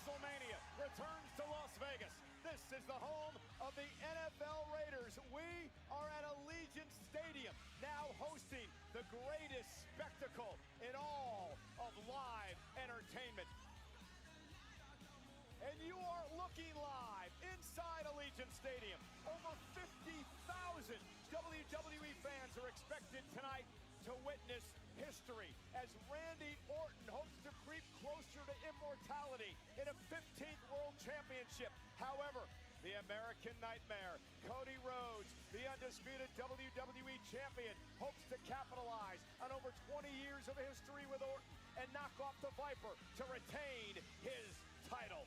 Wrestlemania returns to Las Vegas. This is the home of the NFL Raiders. We are at Allegiant Stadium, now hosting the greatest spectacle in all of live entertainment. And you are looking live inside Allegiant Stadium. Over 50,000 WWE fans are expected tonight to witness history as Randy Orton hopes to creep closer to immortality in a 15th World Championship. However, the American Nightmare, Cody Rhodes, the undisputed WWE Champion, hopes to capitalize on over 20 years of history with Orton and knock off the Viper to retain his title.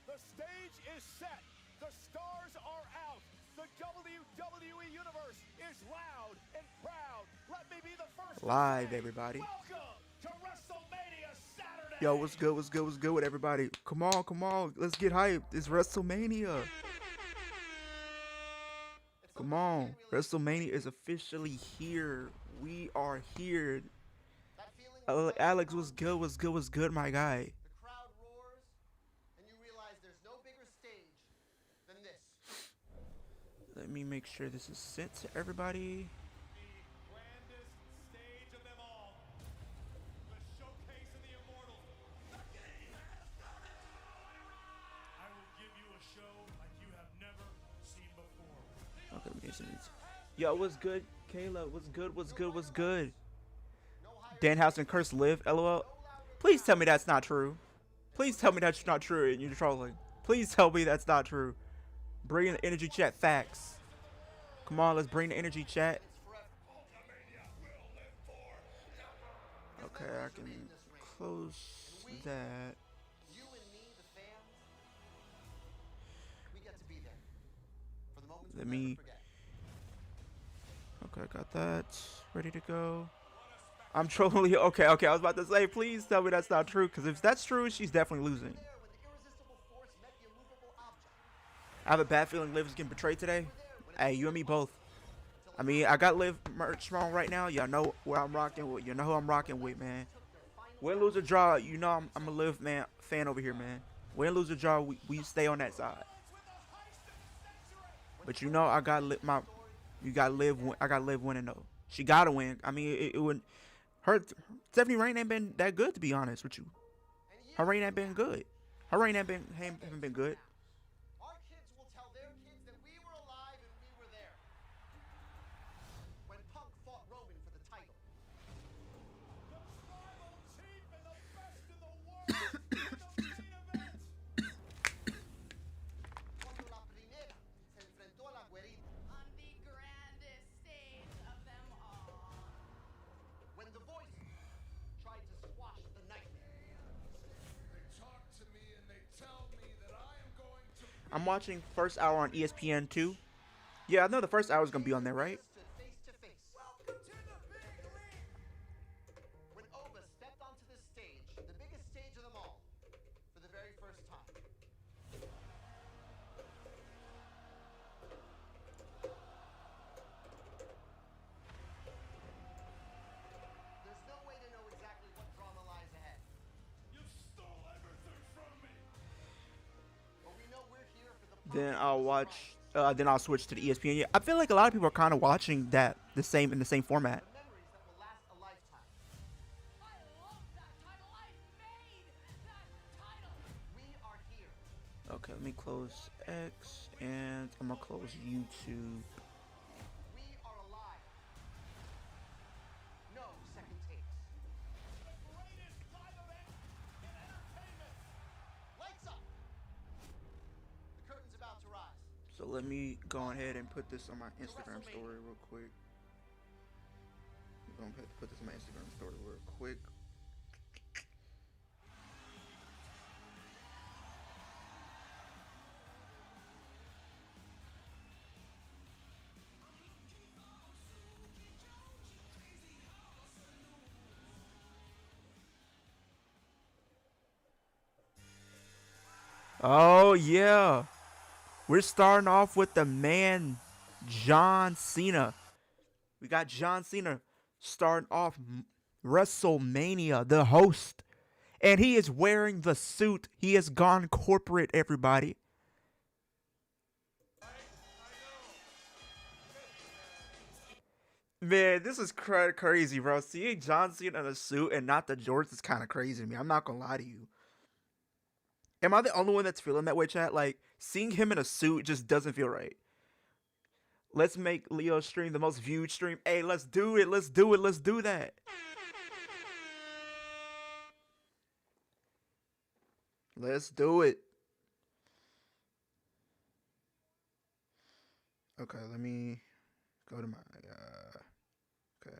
The stage is set. The stars are out. The WWE Universe is loud and proud. Let me be the first live, everybody. Welcome to Wrestlemania Saturday. Yo, what's good? What's good? What's good with everybody? Come on, come on. Let's get hyped. It's Wrestlemania. Come on. WrestleMania is officially here. We are here. Alex, what's good? What's good? What's good, my guy? Let me make sure this is sent to everybody. The grandest stage of them all. The showcase of the immortals. The game has started. I will give you a show like you have never seen before. Okay, yo, what's good, Kayla? What's good? What's good? What's good? Danhausen curse Liv. LOL. Please tell me that's not true. Please tell me that's not true and you're trolling. Please tell me that's not true. Bring in the energy chat facts. Come on, let's bring the energy chat. Okay, I can close that. Let me. Okay, I got that. Ready to go. I'm trolling. Okay, I was about to say, please tell me that's not true. Because if that's true, she's definitely losing. I have a bad feeling Liv is getting betrayed today. Hey, you and me both. I mean, I got Liv merch wrong right now. Y'all know where I'm rocking with. You know who I'm rocking with, man. Win, lose, or draw. You know I'm a Liv fan over here, man. Win, lose, or draw. We stay on that side. But you know I got Liv. I got Liv winning though. She gotta win. I mean, it wouldn't. Her Stephanie reign ain't been that good, to be honest with you. Her reign ain't been good. Her reign haven't been good. I'm watching first hour on ESPN 2. Yeah, I know the first hour is gonna be on there, right? Then I'll watch. Then I'll switch to the ESPN. Yeah, I feel like a lot of people are kind of watching that in the same format. Okay, let me close X and I'm gonna close YouTube. So let me go ahead and put this on my Instagram story real quick. I'm gonna put this on my Instagram story real quick. Oh yeah. We're starting off with the man, John Cena. We got John Cena starting off WrestleMania, the host. And he is wearing the suit. He has gone corporate, everybody. Man, this is crazy, bro. Seeing John Cena in a suit and not the jorts is kind of crazy to me. I'm not gonna lie to you. Am I the only one that's feeling that way, chat? Like, seeing him in a suit just doesn't feel right. Let's make Leo's stream the most viewed stream. Hey, let's do it. Let's do it. Let's do that. Let's do it. Okay, let me go to my okay.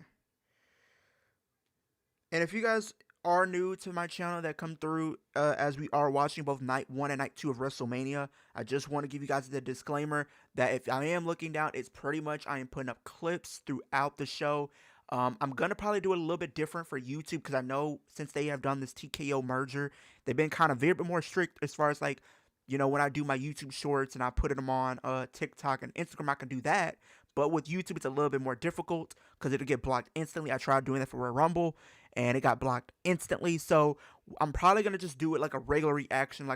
And if you guys are new to my channel that come through as we are watching both night 1 and night 2 of WrestleMania, I just want to give you guys the disclaimer that if I am looking down, it's pretty much I am putting up clips throughout the show. I'm going to probably do it a little bit different for YouTube because I know since they have done this TKO merger, they've been kind of very bit more strict as far as like, you know, when I do my YouTube shorts and I put them on TikTok and Instagram, I can do that. But with YouTube, it's a little bit more difficult because it'll get blocked instantly. I tried doing that for Royal Rumble and it got blocked instantly. So I'm probably going to just do it like a regular reaction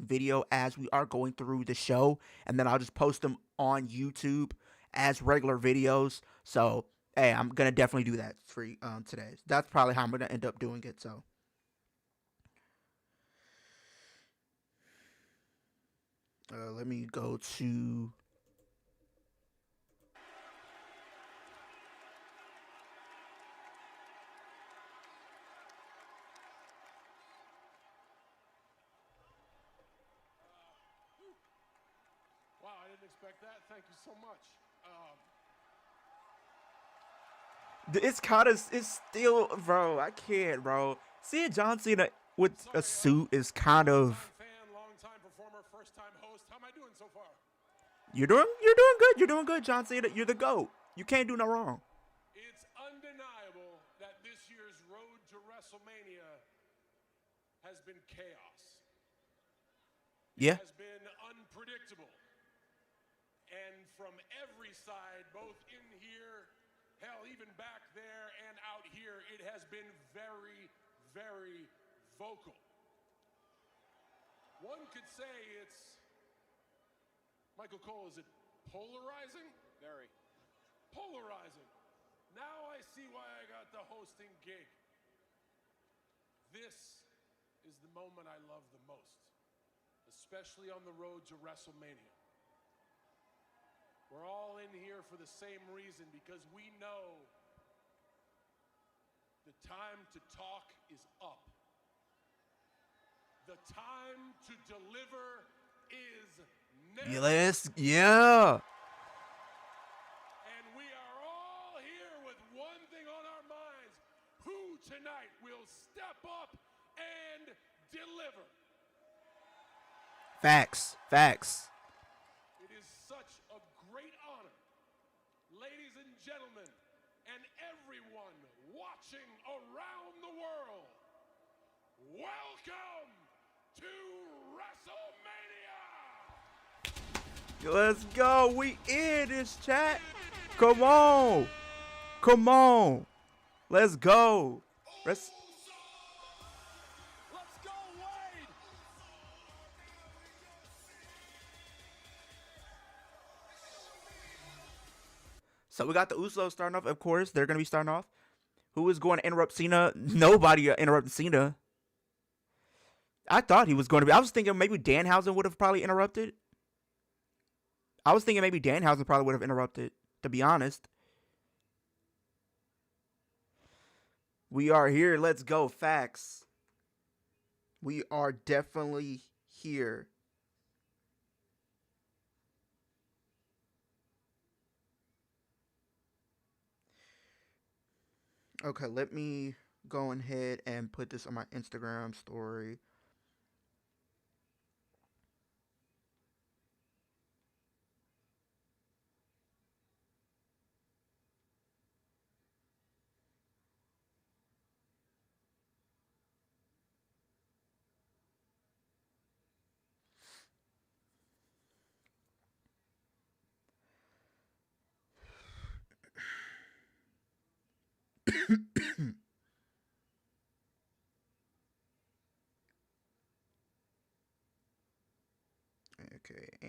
video as we are going through the show. And then I'll just post them on YouTube as regular videos. So, hey, I'm going to definitely do that for today. That's probably how I'm going to end up doing it. So. Let me go to... Wow, I didn't expect that. Thank you so much. It's kind of, it's still, bro, I can't, bro. Seeing John Cena with a suit is kind of... Long-time performer, first-time host. How am I doing so far? You're doing good. You're doing good, John Cena. You're the GOAT. You can't do no wrong. It's undeniable that this year's road to WrestleMania has been chaos. Yeah. It has been unpredictable. And from every side, both in here, hell, even back there and out here, it has been very, very vocal. One could say it's, Michael Cole, is it polarizing? Very. Polarizing. Now I see why I got the hosting gig. This is the moment I love the most, especially on the road to WrestleMania. We're all in here for the same reason, because we know the time to talk is up. The time to deliver is now. Yeah. And we are all here with one thing on our minds. Who tonight will step up and deliver? Facts. It is such a great honor, ladies and gentlemen, and everyone watching around the world. Welcome to WrestleMania! Let's go. We in this, chat. Come on. Let's go. Let's go, Wade! So we got the Usos starting off. Of course, they're going to be starting off. Who is going to interrupt Cena? Nobody interrupted Cena. I thought he was going to be. I was thinking maybe Danhausen would have probably interrupted. To be honest. We are here. Let's go. Facts. We are definitely here. Okay, let me go ahead and put this on my Instagram story.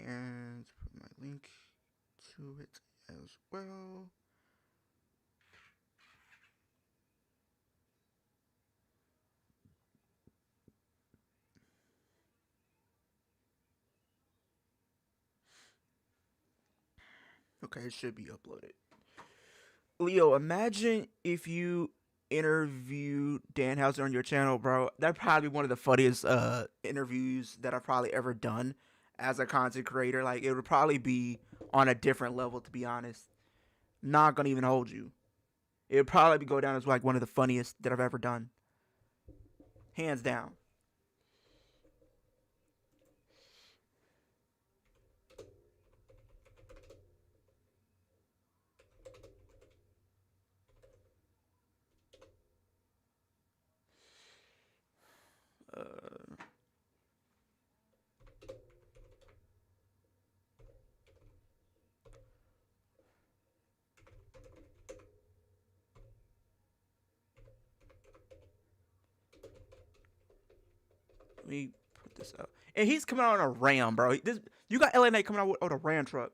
and put my link to it as well. Okay, it should be uploaded. Leo, imagine if you interviewed Danhausen on your channel, bro. That'd probably be one of the funniest interviews that I've probably ever done as a content creator. Like, it would probably be on a different level, to be honest. Not gonna even hold you. It would probably go down as like one of the funniest that I've ever done. Hands down. Let me put this out. And he's coming out on a Ram, bro. You got LA Knight coming out with a Ram truck.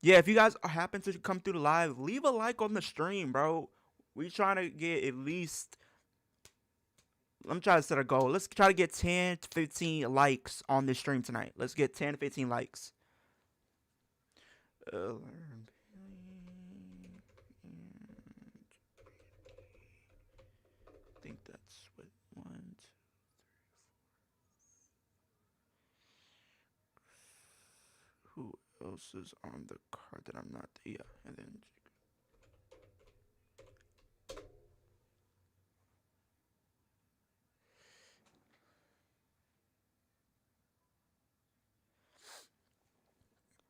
Yeah, if you guys happen to come through the live, leave a like on the stream, bro. We trying to get at least... I'm trying to set a goal. Let's try to get 10 to 15 likes on this stream tonight. Let's get 10 to 15 likes. I think that's what 1, 2, 3, 4. Who else is on the card that I'm not? Yeah, and then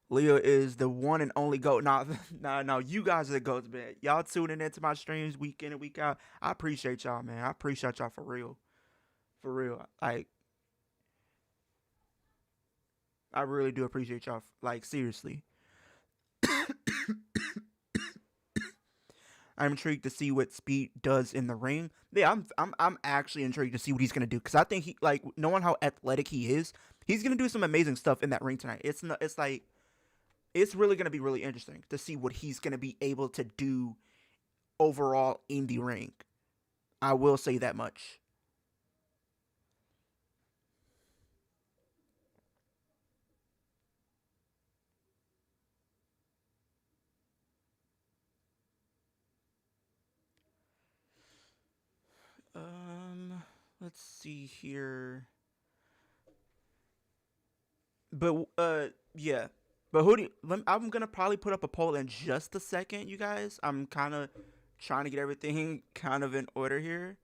Leo is the one and only GOAT. No, you guys are the GOATs, man. Y'all tuning into my streams week in and week out. I appreciate y'all, man. I appreciate y'all for real. For real. Like, I really do appreciate y'all. Like, seriously. I'm intrigued to see what Speed does in the ring. Yeah, I'm actually intrigued to see what he's gonna do, because I think he, like, knowing how athletic he is, he's gonna do some amazing stuff in that ring tonight. It's really going to be really interesting to see what he's going to be able to do overall in the ring. I will say that much. Let's see here. But, yeah. But I'm going to probably put up a poll in just a second, you guys. I'm kind of trying to get everything kind of in order here.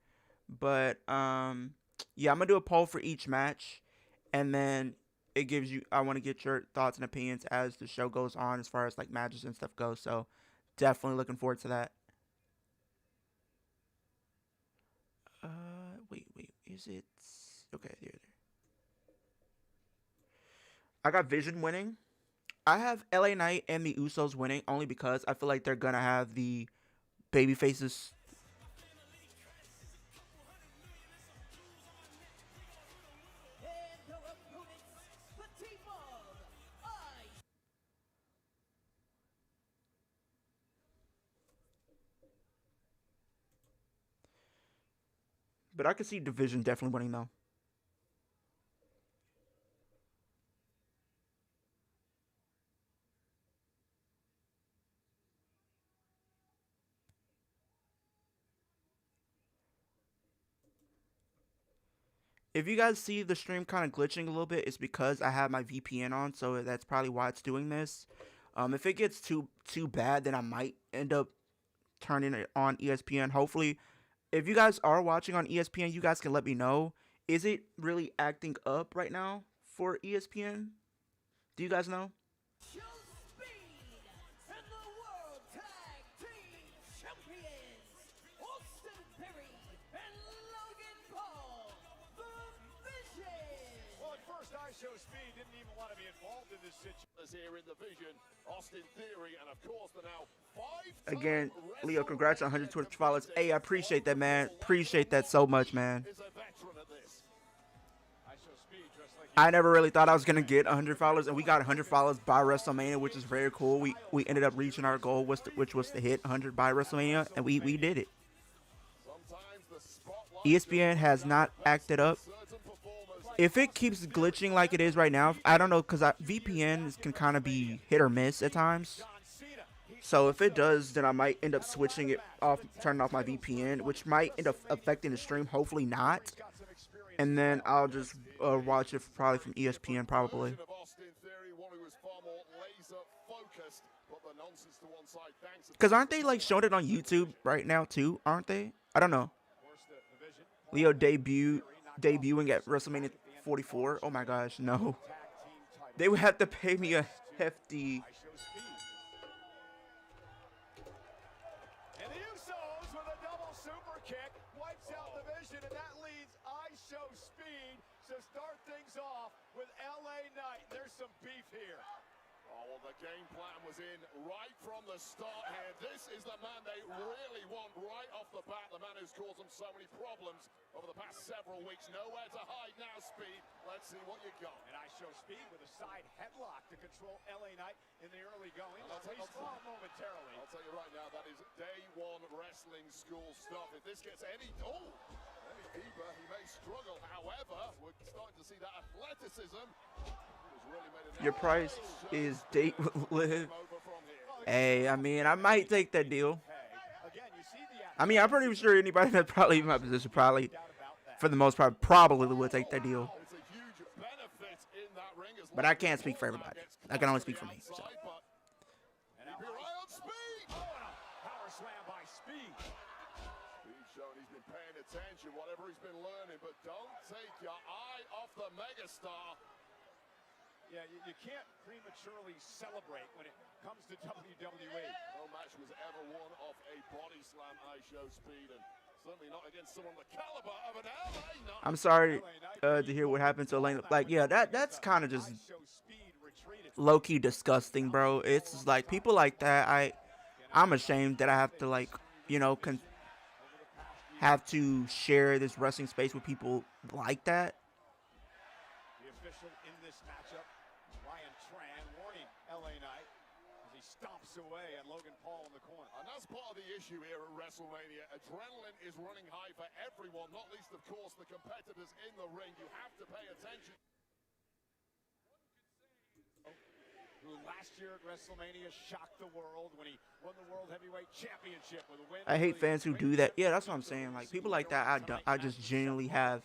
But, yeah, I'm going to do a poll for each match. And then it gives you, I want to get your thoughts and opinions as the show goes on as far as, like, matches and stuff goes. So, definitely looking forward to that. Wait, is it? Okay, there. I got Vision winning. I have LA Knight and the Usos winning only because I feel like they're going to have the baby faces. But I could see Division definitely winning, though. If you guys see the stream kind of glitching a little bit, it's because I have my VPN on, so that's probably why it's doing this. If it gets too bad, then I might end up turning it on ESPN. Hopefully, if you guys are watching on ESPN, you guys can let me know. Is it really acting up right now for ESPN? Do you guys know? Speed didn't even want to be involved in this situation here in the Vision. Austin Theory, and of course the now 5-time Again, Leo, congrats on 100 Twitch followers. Hey, I appreciate that, man. Appreciate that so much, man. Is a veteran at this. I show Speed dressed like I never really thought I was gonna get 100 followers, and we got 100 followers by WrestleMania, which is very cool. We ended up reaching our goal, which was to hit 100 by WrestleMania, and we did it. ESPN has not acted up. If it keeps glitching like it is right now, I don't know, because VPNs can kind of be hit or miss at times. So if it does, then I might end up switching it off, turning off my VPN, which might end up affecting the stream. Hopefully not. And then I'll just watch it probably from ESPN, probably. Because aren't they like showing it on YouTube right now too? Aren't they? I don't know. Leo debuting at WrestleMania 44. Oh my gosh, no. They would have to pay me a hefty. And the Usos with a double super kick wipes out the Vision, and that leads I Show Speed to start things off with LA Knight. There's some beef here. Oh, well, the game plan was in right from the start here. This is the man they really want right off the bat. The man who's caused them so many problems over the past several weeks. Nowhere to hide now, Speed. Let's see what you got. And I Show Speed with a side headlock to control LA Knight in the early going. Momentarily. I'll tell you right now, that is day one wrestling school stuff. If this gets any deeper, he may struggle. However, we're starting to see that athleticism. Your price is date with Liv. Hey, I mean, I might take that deal. I mean, I'm pretty sure anybody that's probably in my position probably, for the most part, probably would take that deal. But I can't speak for everybody. I can only speak for me. So. Whatever he's been learning, but don't take your eye off the megastar. Yeah, you can't prematurely celebrate when it comes to WWE. No match was ever won off a body slam, I Show Speed, and certainly not against someone the caliber of an LA Knight. I'm sorry to hear what happened to Elena. Like, yeah, that's kind of just low-key disgusting, bro. It's just like people like that. I'm ashamed that I have to, like, you know, have to share this wrestling space with people like that. The official in this matchup, Ryan Tran, warning LA Knight as he stomps away at Logan Paul in the corner. And that's part of the issue here at WrestleMania. Adrenaline is running high for everyone, not least, of course, the competitors in the ring. You have to pay attention. Who last year at WrestleMania shocked the world when he won the World Heavyweight Championship with a win. I hate fans who do that. Yeah, that's what I'm saying. Like, people like that, I just genuinely have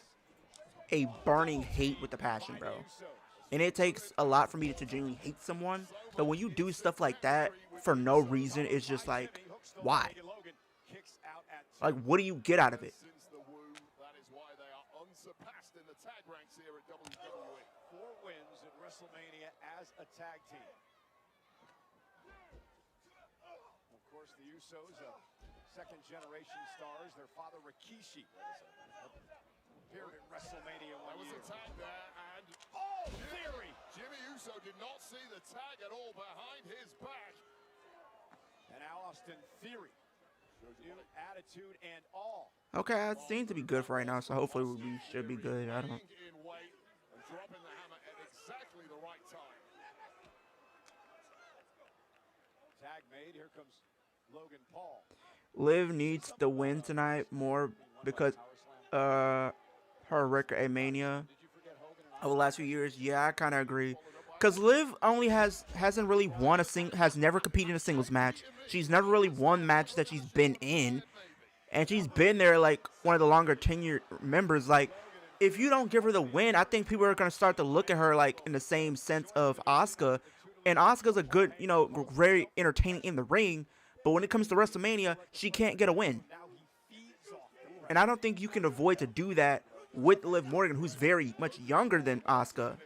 a burning hate with the passion, bro. And it takes a lot for me to genuinely hate someone. But when you do stuff like that for no reason, it's just like, why? Like, what do you get out of it? That is why they are unsurpassed in the tag ranks here at WWE. 4 wins at WrestleMania as a tag team. Of course, the Usos, second-generation stars. Their father, Rikishi, appeared at WrestleMania one year. There was a tag there, and Theory! Jimmy Uso did not see the tag at all behind his back. And Austin Theory. New attitude and all. Okay, I seem to be good for right now, so hopefully we should be good. I don't know. Dropping the hammer at exactly the right time. Tag made. Here comes Logan Paul. Liv needs the win tonight more because her record at Mania over the last few years. Yeah, I kind of agree. Because Liv only hasn't really won has never competed in a singles match. She's never really won match that she's been in. And she's been there like one of the longer tenured members. Like, if you don't give her the win, I think people are going to start to look at her like in the same sense of Asuka. And Asuka's a good, you know, very entertaining in the ring. But when it comes to WrestleMania, she can't get a win. And I don't think you can avoid to do that with Liv Morgan, who's very much younger than Asuka.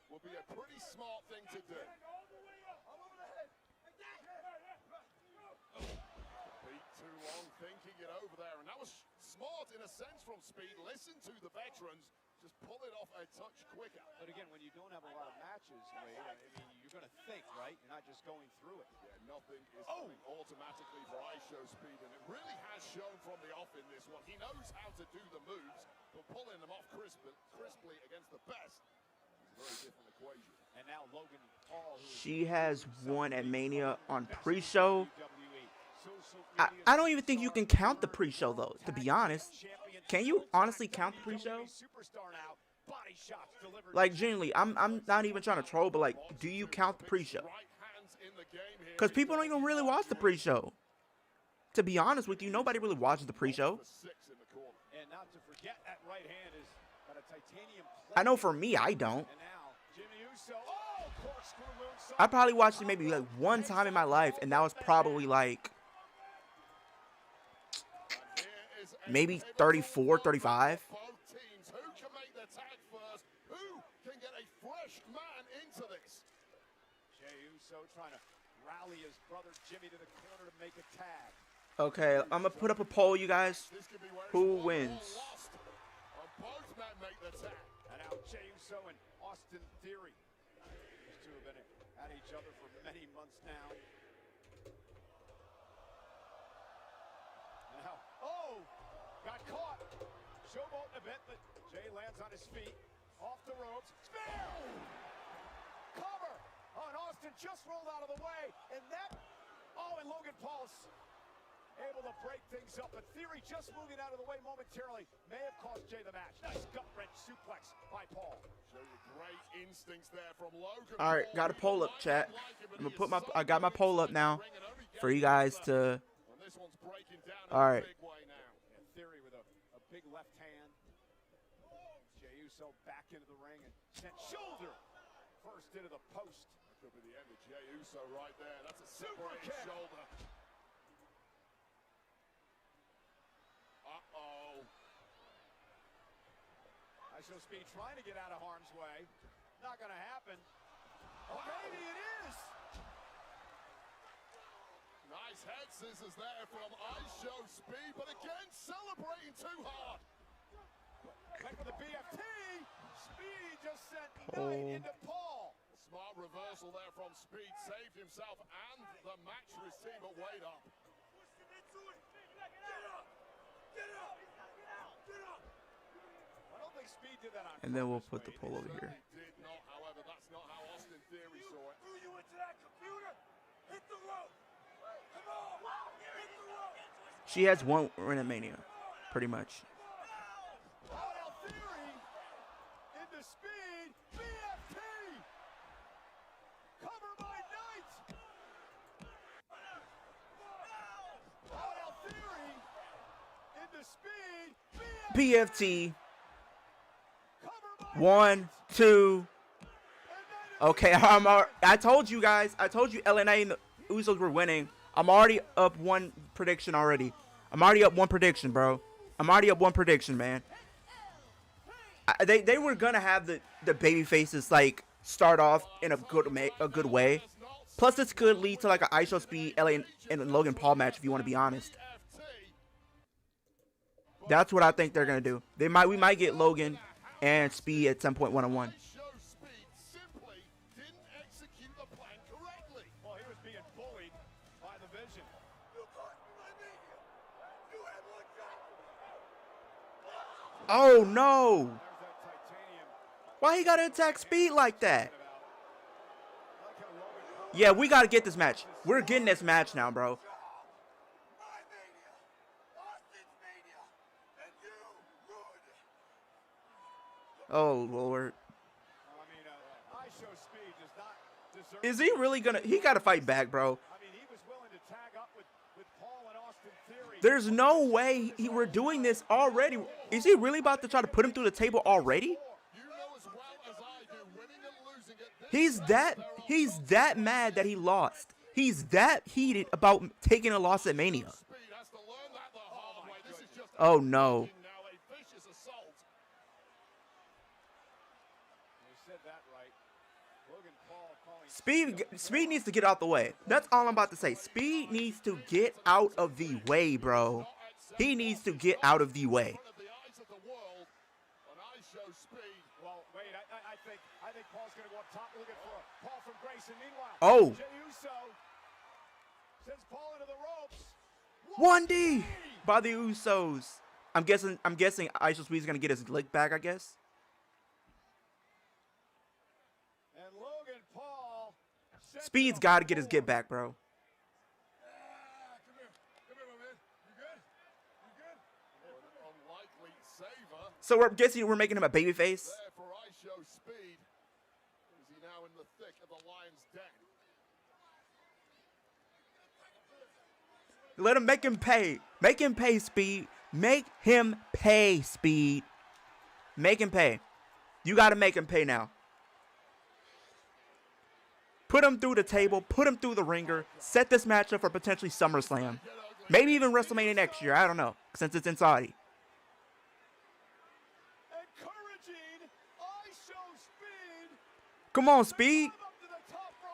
Would be a pretty smart thing to do. Beat too long thinking it over there, and that was smart in a sense from Speed. Listen to the veterans, just pull it off a touch quicker. But again, when you don't have a lot of matches, Wade, I mean, you're going to think, right? You're not just going through it. Yeah, no now think is coming automatically for ISO speed, and it really has shown from the off in this one. He knows how to do the moves, but pulling them off crisply against the best is a very different equation. And now Logan Paul, She has won at Mania on pre-show. I don't even think you can count the pre-show, though, to be honest. Can you honestly count the pre-show? Like, genuinely, I'm not even trying to troll, but, like, do you count the pre-show? Because people don't even really watch the pre-show. To be honest with you, nobody really watches the pre-show. I know for me, I don't. I probably watched it maybe like one time in my life, and that was probably like maybe 34, 35. Okay, I'm gonna put up a poll, you guys. Who wins? And now Jey Uso and Austin Theory. These two have been at each other for many months now. Now, got caught. Showboat a bit, but Jey lands on his feet. Off the ropes. Spear! Cover! And Austin just rolled out of the way. And that, and Logan Paul's able to break things up, but Theory just moving out of the way momentarily may have cost Jey the match. Nice gut-wrench suplex by Paul. Show you great instincts there from Logan. All right, got a poll up, chat. I'm gonna put I got my poll up now for you guys to. All right. Theory with a big left hand. Jey Uso back into the ring and sent shoulder first into the post. That could be the end of Jey Uso right there. That's a separating shoulder. ISO speed trying to get out of harm's way. Not going to happen. Maybe it is. Nice head scissors there from ISO speed, but again celebrating too hard. Back with the BFT. Speed just sent Knight into Paul. Smart reversal there from Speed. Saved himself and the match for his team, but wait up. Speed did that on And then we'll put the poll over here. Did not, however, that's not how Austin Theory saw it. Threw you into that computer. Hit the rope. Come on. Hit the rope. She has one win at Mania, pretty much. Theory into Speed. BFT. Cover by Knight. Theory into Speed. PFT. 1, 2. Okay, I told you guys. I told you LNA and the Usos were winning. I'm already up one prediction already. I'm already up one prediction, bro. I'm already up one prediction, man. They were gonna have the baby faces like start off in a good way. Plus, this could lead to like an ISO Speed LA and Logan Paul match if you want to be honest. That's what I think they're gonna do. We might get Logan and Speed at some point one-on-one. Oh no! Why he gotta attack Speed like that? Yeah, we gotta get this match. We're getting this match now, bro. Oh, Lord. Is he really gonna... He gotta fight back, bro. There's no way we're doing this already. Is he really about to try to put him through the table already? He's that mad that he lost. He's that heated about taking a loss at Mania. Oh, no. Speed needs to get out the way. That's all I'm about to say. Speed needs to get out of the way, bro. He needs to get out of the way. Oh. Sends Paul into the ropes. 1D by the Usos. I'm guessing ISO Speed's gonna get his lick back, I guess. And Logan Paul. Speed's gotta get his get back, bro. Come here, my man. You good? Unlikely saver. So we're guessing we're making him a babyface. There for ISO Speed. Is he now in the thick of the Lion's Den? Let him make him pay. Make him pay, Speed. Make him pay, Speed. Make him pay. You gotta make him pay now. Put him through the table. Put him through the ringer. Set this match up for potentially SummerSlam. Maybe even WrestleMania next year. I don't know. Since it's in Saudi. Encouraging ISO Speed. Come on, Speed.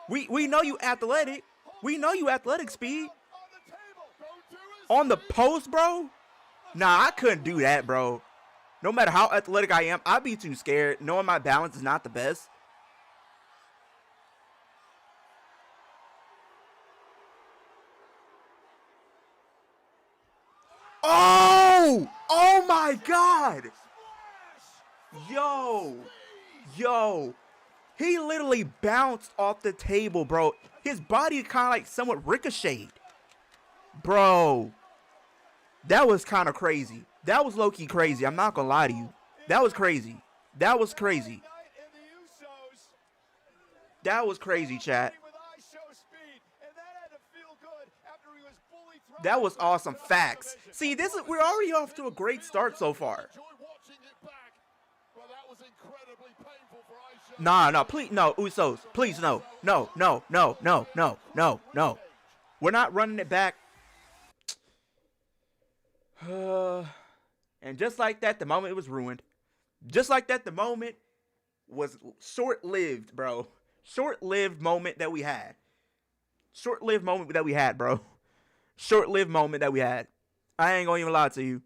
We know you athletic. We know you athletic, Speed. On the post, bro? Nah, I couldn't do that, bro. No matter how athletic I am, I'd be too scared, knowing my balance is not the best. Oh! Oh my God! Yo. He literally bounced off the table, bro. His body kind of like somewhat ricocheted. Bro. That was kind of crazy. That was low-key crazy. I'm not going to lie to you. That was crazy. That was crazy. That was crazy, chat. That was awesome. Facts. See, we're already off to a great start so far. Nah, please, no, Usos. Please, no. No. We're not running it back. And just like that, the moment was ruined. Just like that, the moment was short-lived, bro. Short-lived moment that we had. Short-lived moment that we had, bro. Short-lived moment that we had. I ain't gonna even lie to you.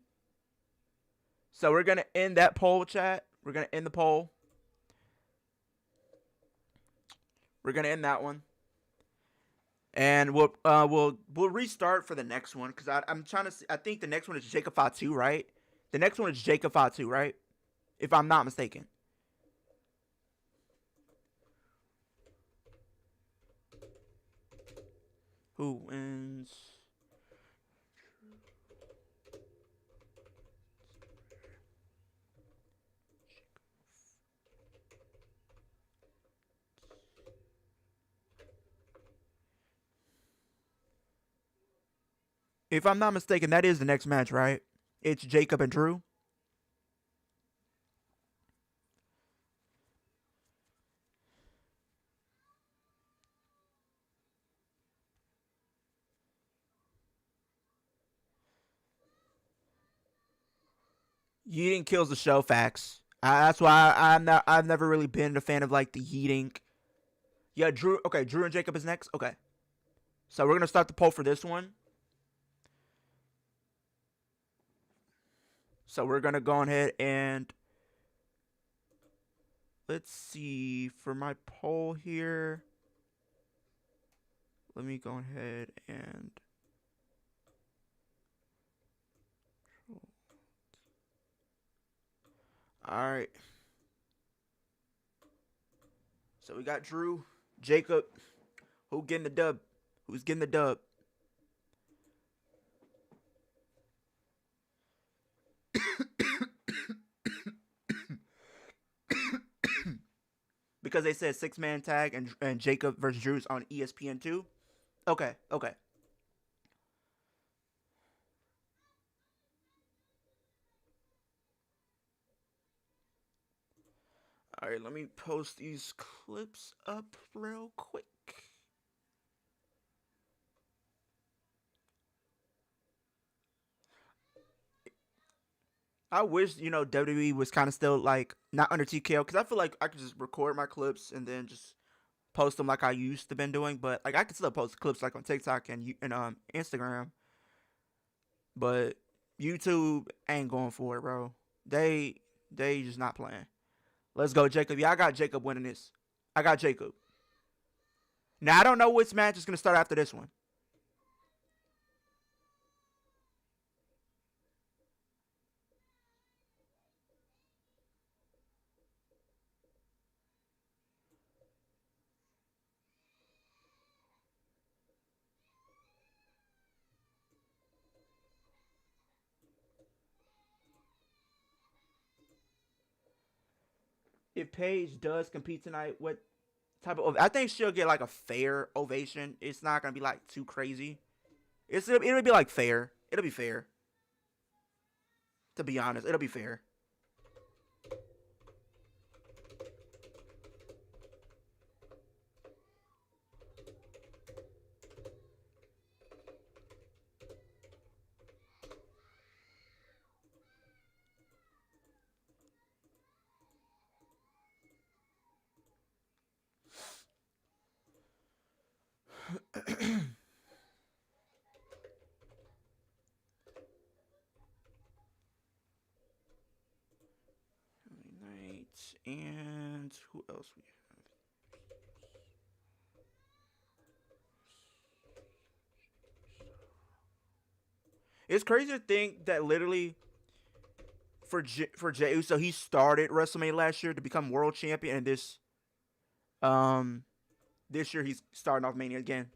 So we're gonna end that poll, chat. We're gonna end the poll. We're gonna end that one. And we'll restart for the next one because I'm trying to see. I think the next one is Jacob Fatu, right? The next one is Jacob Fatu, right? If I'm not mistaken. Who wins? If I'm not mistaken, that is the next match, right? It's Jacob and Drew. Yeeting kills the show, facts. That's why I've never really been a fan of like the yeeting. Yeah, Drew. Okay, Drew and Jacob is next. Okay, so we're gonna start the poll for this one. So we're going to go ahead and let's see for my poll here. Let me go ahead and all right. So we got Drew, Jacob. Who's getting the dub? Who's getting the dub? Because they said 6-man tag and Jacob versus Drew's on ESPN2. Okay. All right, let me post these clips up real quick. I wish, WWE was kind of still, like, not under TKO. Because I feel like I could just record my clips and then just post them like I used to been doing. But, like, I could still post clips, like, on TikTok and Instagram. But YouTube ain't going for it, bro. They just not playing. Let's go, Jacob. Yeah, I got Jacob winning this. I got Jacob. Now, I don't know which match is going to start after this one. if Paige does compete tonight, what type of? I think she'll get like a fair ovation. It's not gonna be like too crazy. It'll be like fair. It'll be fair. To be honest, it'll be fair. Night and who else we have? It's crazy to think that literally for Jey Uso, he started WrestleMania last year to become world champion, and this year he's starting off Mania again.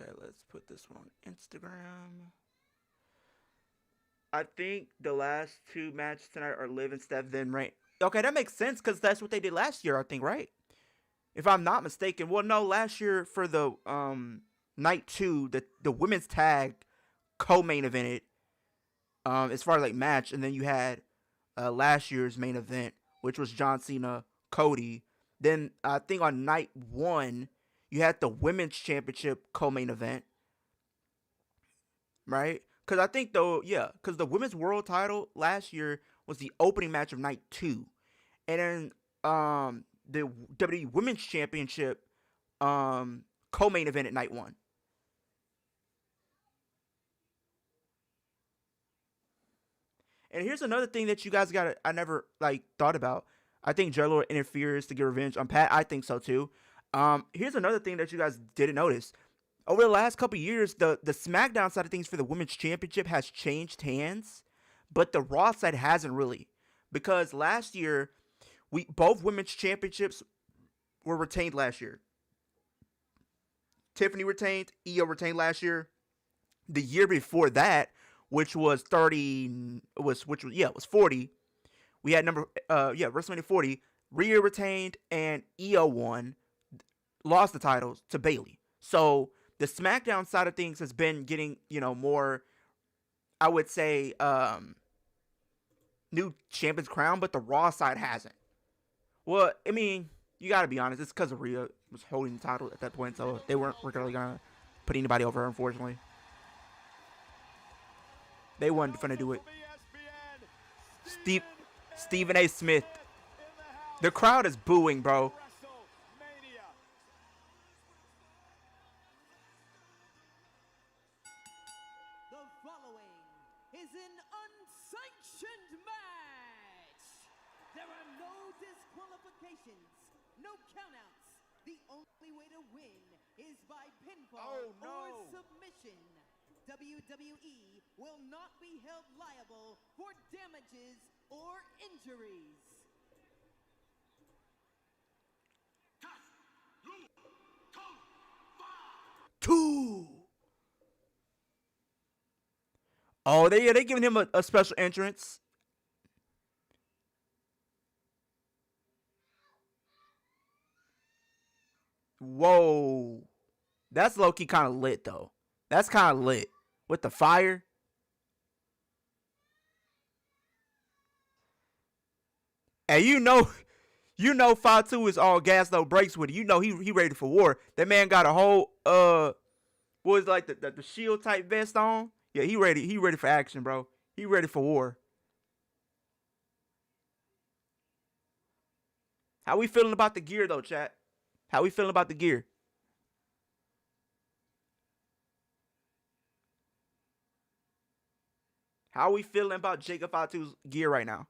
Okay, let's put this one on Instagram. I think the last two matches tonight are Liv and Steph, then Reign. Okay, that makes sense because that's what they did last year, I think, right? If I'm not mistaken. Well, no, last year for the night 2, the women's tag co-main evented as far as like match, and then you had last year's main event, which was John Cena, Cody. Then I think on night 1, you had the women's championship co-main event, right? Because I think because the women's world title last year was the opening match of night 2, and then the WWE Women's Championship co-main event at night 1. And here's another thing that you guys I never like thought about. I think Jey Lord interferes to get revenge on Pat. I think so too. Here's another thing that you guys didn't notice. Over the last couple years, the SmackDown side of things for the Women's Championship has changed hands, but the Raw side hasn't really. Because last year, both Women's Championships were retained last year. Tiffany retained, Io retained last year. The year before that, which was 40, we had WrestleMania 40, Rhea retained, and Io won. Lost the titles to Bayley. So the SmackDown side of things has been getting, more, I would say, new champion's crown, but the Raw side hasn't. Well, I mean, you got to be honest. It's because Rhea was holding the title at that point, so they weren't really going to put anybody over her, unfortunately. They weren't going to do it. Stephen A. Smith. The crowd is booing, bro. No countouts. The only way to win is by pinfall or submission. WWE will not be held liable for damages or injuries. 2. Oh, they giving him a special entrance. Whoa. That's low-key kind of lit, though. That's kind of lit. With the fire. And you know Fatu is all gas, no brakes with it. You know he ready for war. That man got a whole, what was it, like the shield type vest on? Yeah, he ready. He ready for action, bro. He ready for war. How we feeling about the gear, though, chat? How we feeling about the gear? How are we feeling about Jacob Fatu's gear right now?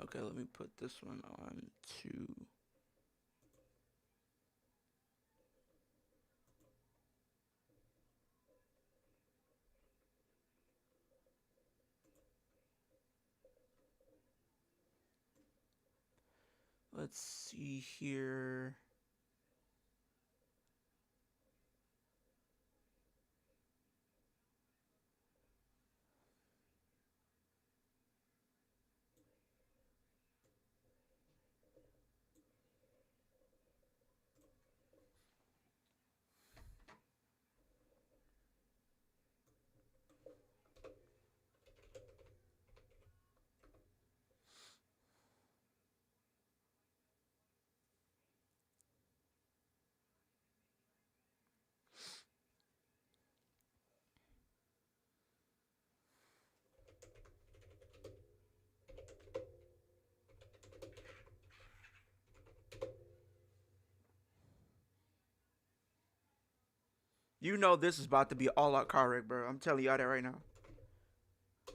Okay, let me put this one on to... Let's see here. You know this is about to be all out car wreck, bro. I'm telling y'all that right now.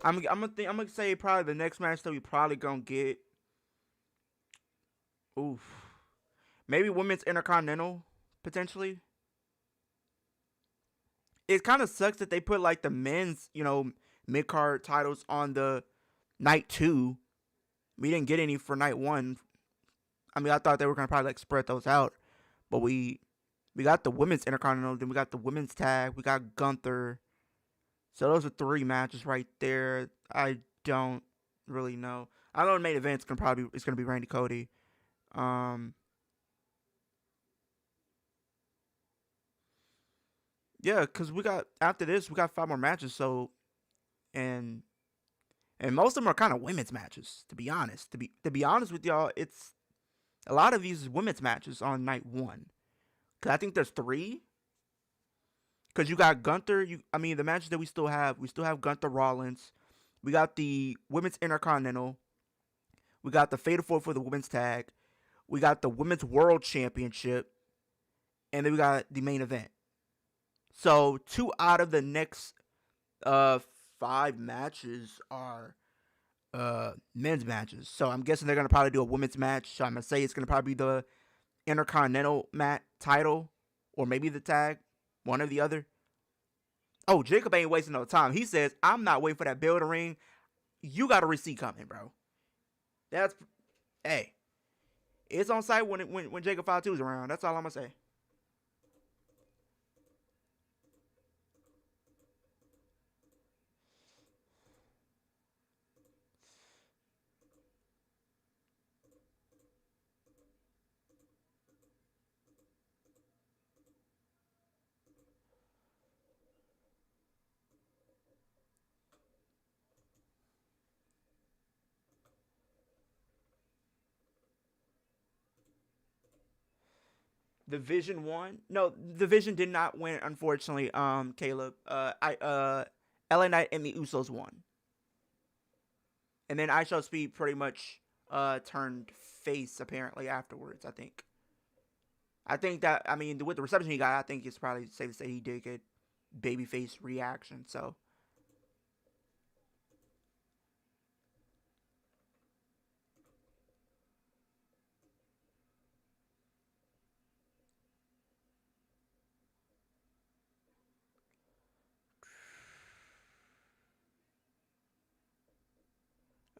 I'm gonna say probably the next match that we probably gonna get. Oof. Maybe women's Intercontinental potentially. It kind of sucks that they put like the men's, mid card titles on the night 2. We didn't get any for night 1. I mean, I thought they were gonna probably like spread those out, but we got the women's Intercontinental, then we got the women's tag, we got Gunther. So those are 3 matches right there. I don't really know. I know the main event's gonna be Randy Cody. Yeah, cause after this we got 5 more matches. So and most of them are kind of women's matches. To be honest, to be honest with y'all, it's a lot of these women's matches on night 1. Cause I think there's 3. Cause you got Gunther. The matches that we still have Gunther Rollins. We got the women's Intercontinental. We got the Fatal 4 for the women's tag. We got the women's world championship. And then we got the main event. So 2 out of the next 5 matches are men's matches. So I'm guessing they're gonna probably do a women's match. So I'm gonna say it's gonna probably be the Intercontinental title, or maybe the tag, one or the other. Oh, Jacob ain't wasting no time. He says, "I'm not waiting for that bell to ring. You got a receipt coming, bro." Hey, it's on site when Jacob Fatu's around. That's all I'm gonna say. Division 1? No, Division did not win, unfortunately. Caleb. LA Knight and the Usos won. And then I Shall Speed pretty much turned face apparently afterwards, I think. I think that, with the reception he got, I think it's probably safe to say he did get babyface reaction, so.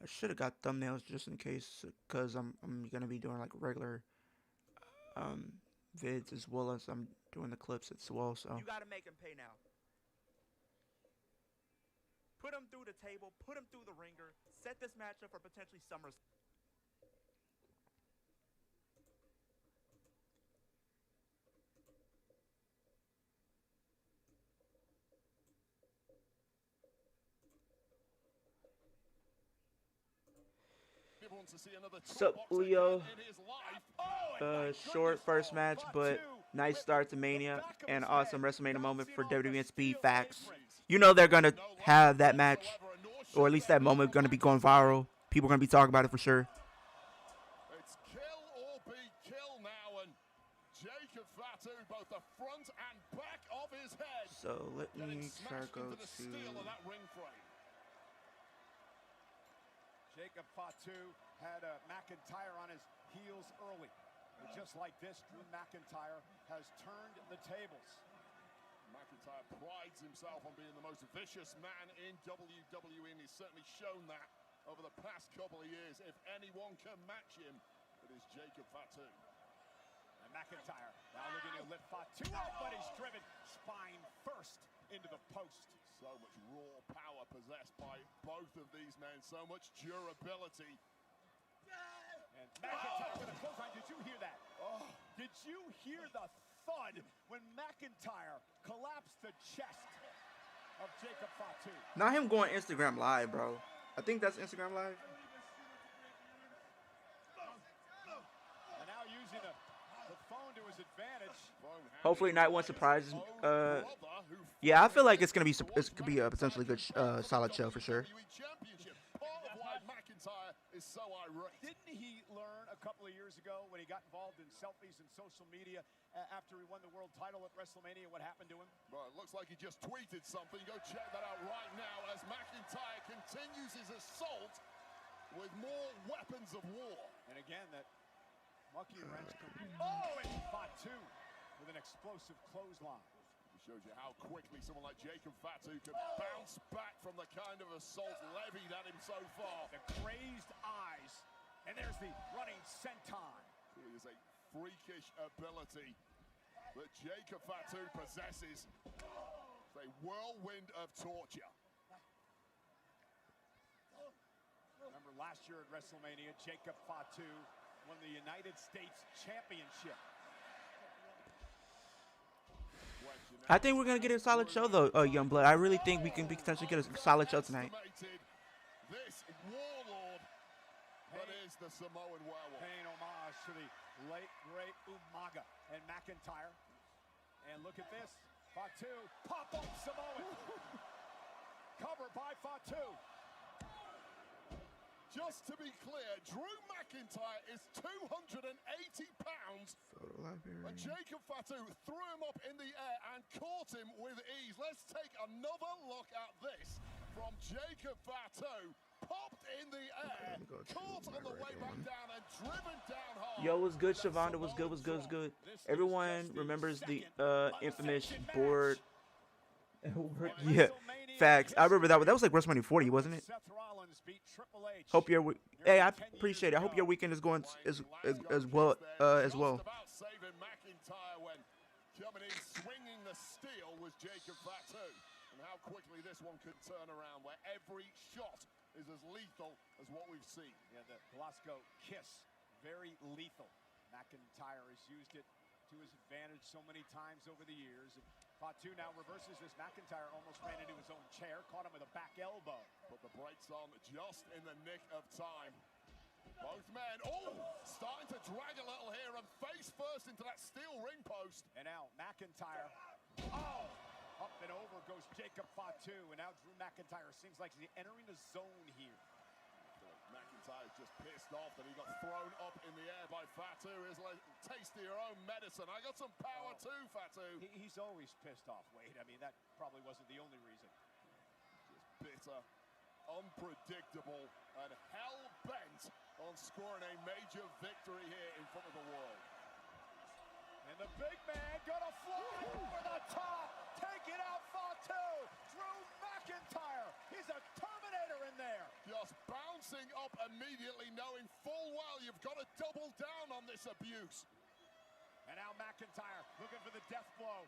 should have got thumbnails just in case, because I'm gonna be doing like regular vids as well as I'm doing the clips as well. So you gotta make him pay now. Put him through the table, put him through the ringer, set this match up for potentially SummerSlam. Sup, Leo? Short first match, but nice start to Mania and awesome WrestleMania moment for WWE and Speed. Facts. You know they're gonna have that match, or at least that moment, gonna be going viral. People are gonna be talking about it for sure. It's kill or be kill now, and Jacob Fatu, both the front and back of his head. So let me try to go the steel of that ring frame. Jacob Fatu had McIntyre on his heels early. But just like this, Drew McIntyre has turned the tables. McIntyre prides himself on being the most vicious man in WWE, and he's certainly shown that over the past couple of years. If anyone can match him, it is Jacob Fatu. And McIntyre now looking to lift Fatu up, but he's driven spine first into the post. So much raw power possessed by both of these men, so much durability. And McIntyre with a clothesline. Did you hear that? Oh. Did you hear the thud when McIntyre collapsed the chest of Jacob Fatu? Not him going Instagram Live, bro. I think that's Instagram Live. And now using the phone to his advantage. Hopefully, Night One surprises. Yeah, I feel like it's gonna be a potentially good, solid show for sure. Is so irate. Didn't he learn a couple of years ago when he got involved in selfies and social media after he won the world title at Wrestlemania what happened to him? Well, it looks like he just tweeted something. Go check that out right now as McIntyre continues his assault with more weapons of war. And again, that monkey wrench. Oh, and Fatu with an explosive clothesline. It shows you how quickly someone like Jacob Fatu can bounce back from the kind of assault levied at him so far. The crazed eyes, and there's the running senton. It is a freakish ability that Jacob Fatu possesses. It's a whirlwind of torture. Remember last year at WrestleMania, Jacob Fatu won the United States Championship. I think we're gonna get a solid show though, Youngblood. I really think we can potentially get a solid show tonight. This warlord that is the Samoan werewolf. Paying homage to the late great Umaga and McIntyre. And look at this, Fatu, pop-up Samoan. Cover by Fatu. Just to be clear, Drew McIntyre is 280 pounds. And Jacob Fatu threw him up in the air and caught him with ease. Let's take another look at this from Jacob Fatu. Popped in the air, caught on the way back down and driven down hard. Yo, what's good, Shavonda? What's good, what's good, what's good? Everyone remembers the infamous board. Yeah, facts. I remember that one. That was like WrestleMania 40, wasn't it? Hope your hey, I appreciate it. I hope your weekend is going as well as well. About saving McIntyre when coming in swinging the steel was Jacob Fatu, and how quickly this one could turn around, where every shot is as lethal as what we've seen. Yeah, the Glasgow kiss, very lethal. McIntyre has used it to his advantage so many times over the years. And Fatu now reverses this. McIntyre almost ran into his own chair, caught him with a back elbow. Put the brakes on just in the nick of time. Both men, starting to drag a little here and face first into that steel ring post. And now McIntyre, up and over goes Jacob Fatu. And now Drew McIntyre seems like he's entering the zone here. McIntyre's just pissed off that he got thrown up in the air by Fatu. He's like, taste of your own medicine. I got some power too, Fatu. He's always pissed off, Wade. I mean, that probably wasn't the only reason. Just bitter, unpredictable, and hell-bent on scoring a major victory here in front of the world. And the big man gonna fly over the top. Take it out, Fatu. Drew McIntyre. He's a Terminator in there. Just bounce bouncing up immediately, knowing full well you've got to double down on this abuse. And now McIntyre looking for the death blow.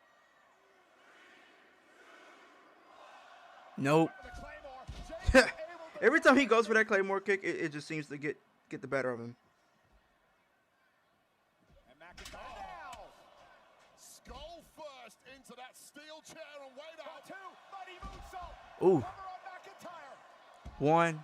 Nope. The Claymore. Jake able to Every time he goes for that Claymore kick, it just seems to get the better of him. And McIntyre now. Skull first into that steel chair and wait out. Fatu, mighty moonsault. Ooh. Cover on McIntyre. One.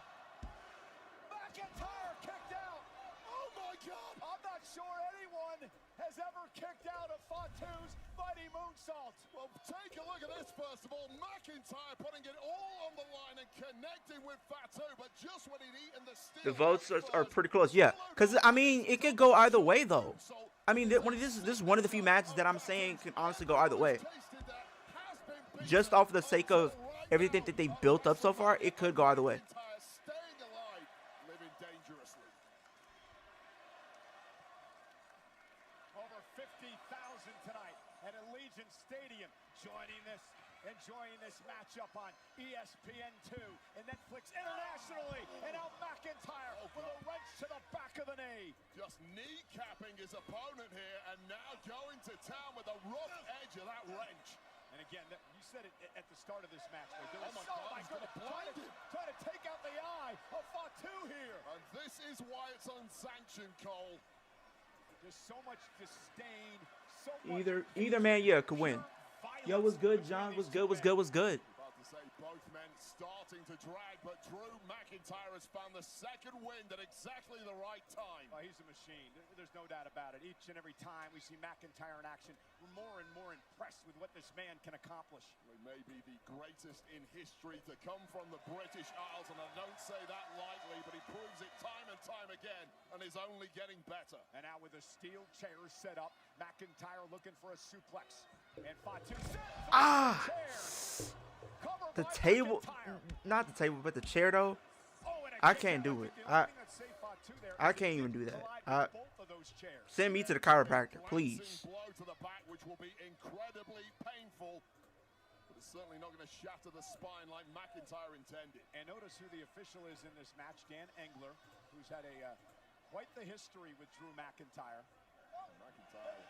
McIntyre kicked out. Oh my God! I'm not sure anyone has ever kicked out of Fatu's mighty moonsault. Well, take a look at this first of all. McIntyre putting it all on the line and connecting with Fatu, but just when he'd eaten the steel. The votes are pretty close, yeah. Because, I mean, it could go either way, though. I mean, this is one of the few matches that I'm saying can honestly go either way. Just off the sake of everything that they built up so far, it could go either way. Staying alive, living dangerously. Over 50,000 tonight at Allegiant Stadium enjoying this matchup on ESPN2 and Netflix internationally. And now McIntyre with a wrench to the back of the knee. Just kneecapping his opponent here and now going to town with the rough edge of that wrench. And again, you said it at the start of this match. There was He's gonna blind him. trying to take out the eye of Fatu here. And this is why it's unsanctioned, Cole. There's so much disdain, so much Either man, yeah, could win. Yo, what's good, John? What's good? What's good? What's good? About to say both men starting to drag, but Drew McIntyre has found the second wind at exactly the right time. Oh, he's a machine. There's no doubt about it. Each and every time we see McIntyre in action, we're more and more impressed with what this man can accomplish. He may be the greatest in history to come from the British Isles, and I don't say that lightly, but he proves it time and time again, and is only getting better. And now with the steel chairs set up, McIntyre looking for a suplex. And Fatu The table, not the table, but the chair though. I can't do it. I can't even do that. Send me to the chiropractor, please. Blow to the back, which will be incredibly painful, but it's certainly not going to shatter the spine like McIntyre intended. And notice who the official is in this match, Dan Engler, who's had a quite the history with Drew McIntyre. McIntyre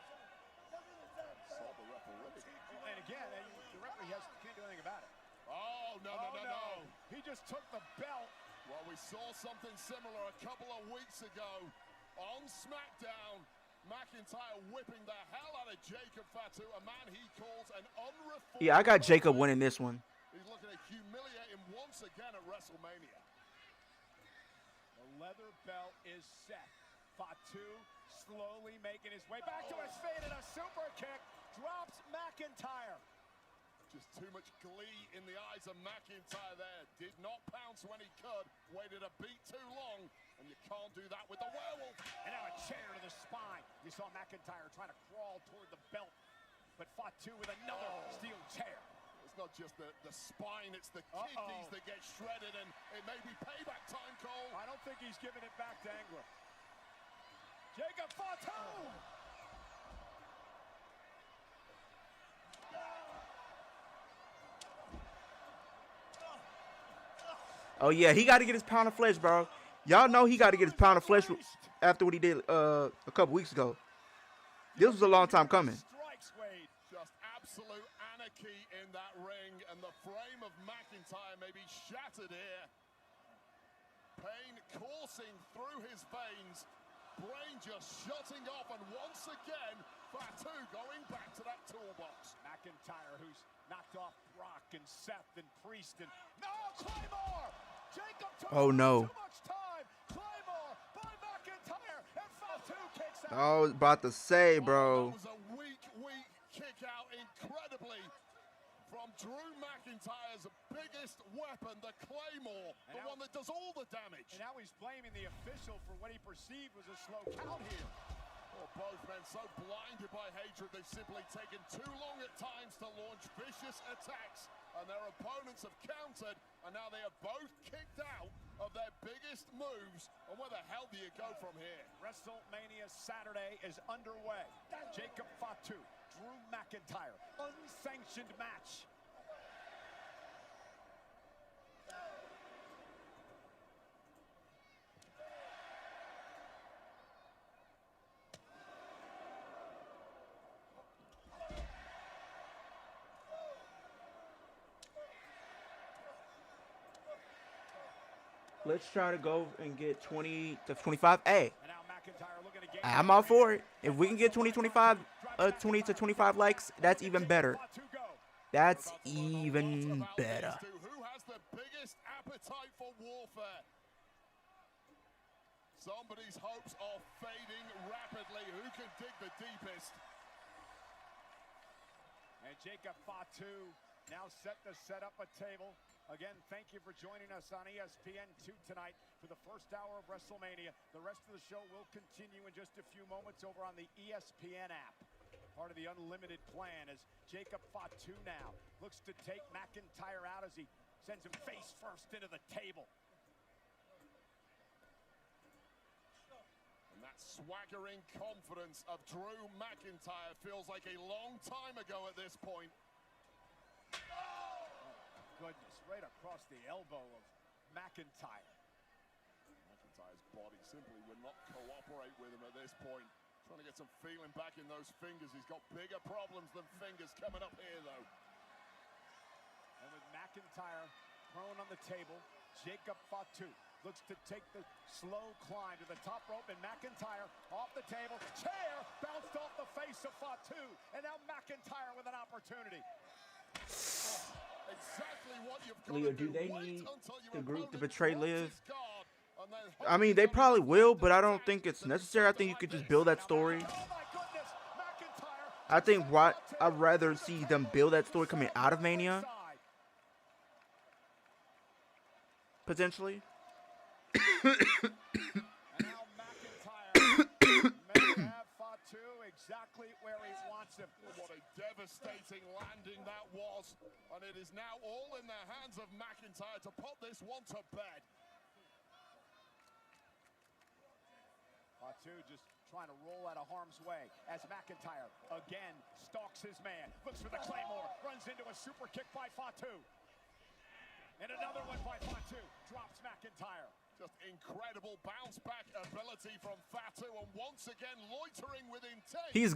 saw the referee. And again, the referee can't do anything about it. Oh, no. He just took the belt. Well, we saw something similar a couple of weeks ago on SmackDown. McIntyre whipping the hell out of Jacob Fatu, a man he calls an unreformed. Yeah, I got Jacob winning this one. He's looking to humiliate him once again at Wrestlemania. The leather belt is set. Fatu slowly making his way back to his feet, and a super kick drops McIntyre. Just too much glee in the eyes of McIntyre there. Did not pounce when he could. Waited a beat too long, and you can't do that with the werewolf. And now a chair to the spine. You saw McIntyre trying to crawl toward the belt, but Fatu with another steel chair. It's not just the spine, it's the kidneys that get shredded, and it may be payback time, Cole. I don't think he's giving it back to Engler. Jacob Fatu! Oh yeah, he got to get his pound of flesh, bro. Y'all know he got to get his pound of flesh after what he did a couple weeks ago. This was a long time coming. Just absolute anarchy in that ring, and the frame of McIntyre may be shattered here. Pain coursing through his veins, brain just shutting off, and once again, Fatu going back to that toolbox. McIntyre, who's knocked off Brock and Seth and Priest, and no, Claymore! Jacob took Oh no. too much time. Claymore by McIntyre, and Fatu kicks out. I was about to say, bro. That was a weak kick out, incredibly, from Drew McIntyre's biggest weapon, the Claymore, the one that does all the damage. And now he's blaming the official for what he perceived was a slow count here. Well, both men so blinded by hatred, they've simply taken too long at times to launch vicious attacks, and their opponents have countered, and now they are both kicked out of their biggest moves. And where the hell do you go from here? Wrestlemania Saturday is underway. Jacob Fatu, Drew McIntyre, unsanctioned match. Let's try to go and get 20 to 25. Hey, And now McIntyre looking to gain I'm all for it. If we can get 20 to 25 likes, that's even better. Fatu go. That's About to learn a lot even about better. these two. Who has the biggest appetite for warfare? Somebody's hopes are fading rapidly. Who can dig the deepest? And Jacob Fatu now set to set up a table. Again, thank you for joining us on ESPN2 tonight for the first hour of WrestleMania. The rest of the show will continue in just a few moments over on the ESPN app. Part of the unlimited plan as Jacob Fatu now looks to take McIntyre out as he sends him face first into the table. And that swaggering confidence of Drew McIntyre feels like a long time ago at this point. Goodness, right across the elbow of McIntyre. McIntyre's body simply would not cooperate with him at this point. Trying to get some feeling back in those fingers. He's got bigger problems than fingers coming up here, though. And with McIntyre prone on the table, Jacob Fatu looks to take the slow climb to the top rope, and McIntyre off the table. Chair bounced off the face of Fatu, and now McIntyre with an opportunity. Exactly what you've got Leo, to do they Wait need until your the group to opponent betray drops Liv? his guard, and then I mean, they probably will, but I don't think it's necessary. I think you could just build that story. Oh my goodness, McIntyre. I think I'd rather see them build that story coming out of Mania, potentially. And now McIntyre may have Fatu exactly where he wants him. What a devastating landing that was. And it is now all in the hands of McIntyre to put this one to bed. Fatu just trying to roll out of harm's way as McIntyre again stalks his man. Looks for the Claymore, runs into a super kick by Fatu. And another one by Fatu, drops McIntyre. Just incredible bounce back ability from Fatu, and once again loitering with intent. He's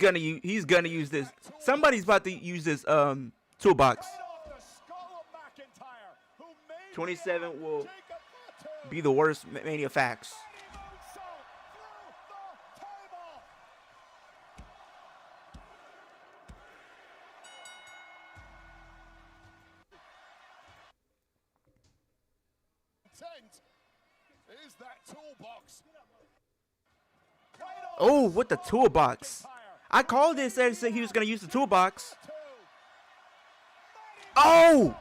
gonna use this. Somebody's about to use this toolbox. Right off the skull of McIntyre, who made 27 will Jacob Fatu. be the worst Mania facts. Moonsault through the table. Intent is that toolbox. Right off Oh, with the toolbox. McIntyre. I called it and said he was gonna use the toolbox. Two. Oh, Through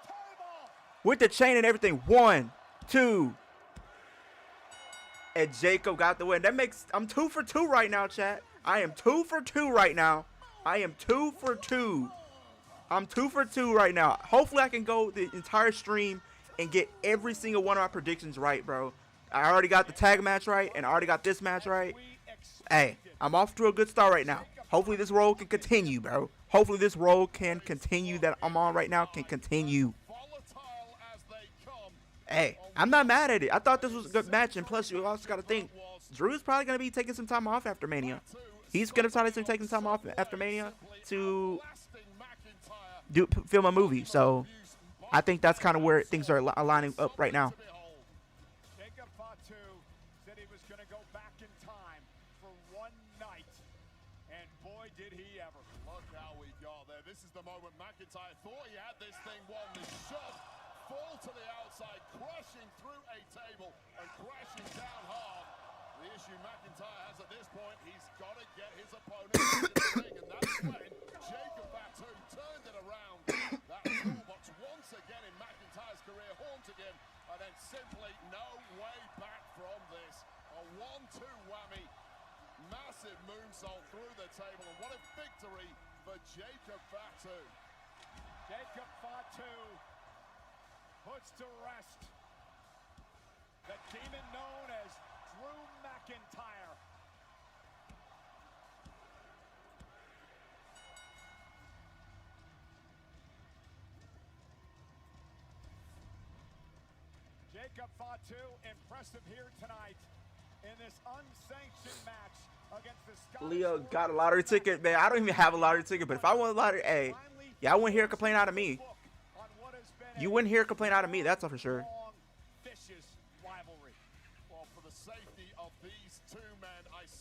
the table. with the chain and everything. 1, 2. And Jacob got the win. That makes I'm 2 for 2 right now, chat. I am 2 for 2 right now. I am 2 for 2. I'm 2 for 2 right now. Hopefully I can go the entire stream and get every single one of my predictions right, bro. I already got the tag match right, and I already got this match right. Hey, I'm off to a good start right now. Hopefully this roll can continue, bro. Hopefully this roll can continue that I'm on right now can continue. Volatile as they come. Hey, I'm not mad at it. I thought this was a good match, and plus you also got to think, Drew's probably going to be taking some time off after Mania. He's going to probably be taking some time off after Mania to film a movie, so I think that's kind of where things are aligning up right now. Jacob Fatu said he was going to go back in time for one night, and boy, did he ever. Look how we got there. This is the moment McIntyre thought he had this thing won. The shot fall to the outside, crashing through a table and crashing down hard. The issue McIntyre has at this point, he's got to get his opponent into the ring, and that's when Jacob Fatu turned it around. That toolbox once again in McIntyre's career haunted him, and then simply no way back from this. A 1-2 whammy, massive moonsault through the table, and what a victory for Jacob Fatu. Jacob Fatu puts to rest the demon known as Drew McIntyre. Jacob Fatu impressive here tonight in this unsanctioned match against the Scottish Leo got a lottery ticket, man. I don't even have a lottery ticket, but if I won a lottery, hey, y'all wouldn't hear a complaint out of me. You wouldn't hear a complaint out of me, that's for sure. long, vicious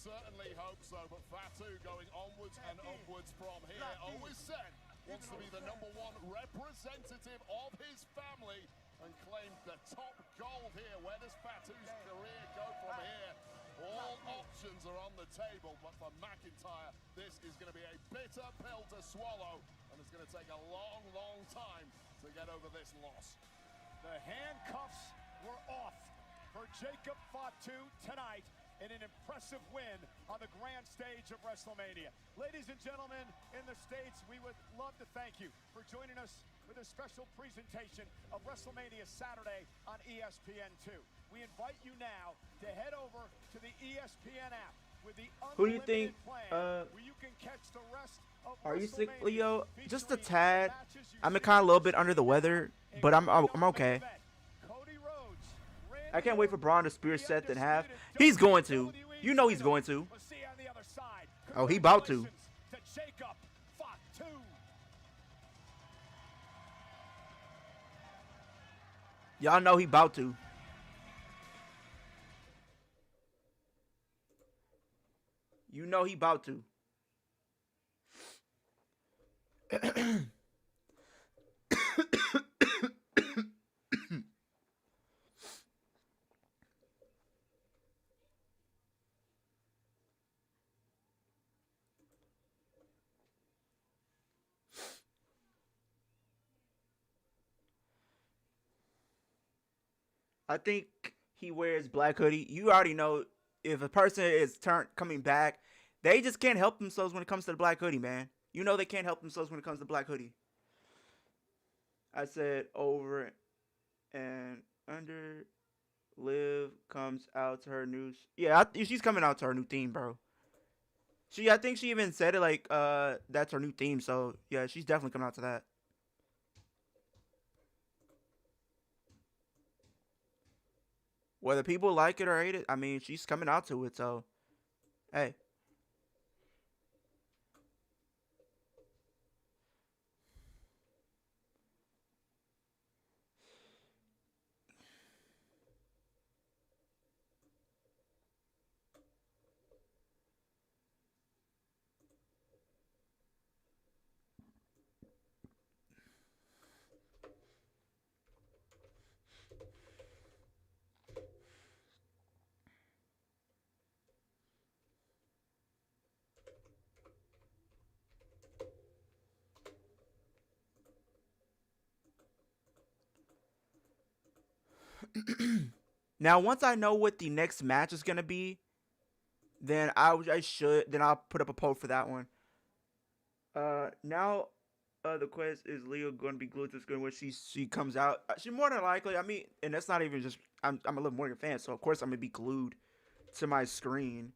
certainly hope so, but Fatu going onwards and upwards from here. Always said wants to be the #1 representative of his family and claimed the top gold here. Where does Fatu's career go from here? All options are on the table, but for McIntyre, this is going to be a bitter pill to swallow, and it's going to take a long, long time to get over this loss. The handcuffs were off for Jacob Fatu tonight in an impressive win on the grand stage of Wrestlemania. Ladies and gentlemen, in the States, we would love to thank you for joining us with a special presentation of WrestleMania Saturday on ESPN2. We invite you now to head over to the ESPN app with the Who do you think, plan where you can catch the rest of are you sick, WrestleMania Leo? Just a featuring tad. matches you I'm see kind of a little on bit under the weather, but I'm okay. Cody Rhodes, I can't wait for Braun to spear the Seth in half. undisputed He's going to. WWE You know he's title. going to. We'll see you on the other side. Oh, he about to. Congratulations to Jacob Fatu. Y'all know he about to. You know he about to. I think he wears black hoodie. You already know if a person is coming back, they just can't help themselves when it comes to the black hoodie, man. You know they can't help themselves when it comes to black hoodie. I said over and under. Liv comes out to her new. She's coming out to her new theme, bro. I think she even said it like that's her new theme. So yeah, she's definitely coming out to that. Whether people like it or hate it, I mean, she's coming out to it. So hey. Now, once I know what the next match is gonna be, then I'll put up a poll for that one. Now, the quest is Leo going to be glued to the screen when she comes out. She more than likely. I mean, and that's not even just. I'm a Liv Morgan fan, so of course I'm gonna be glued to my screen.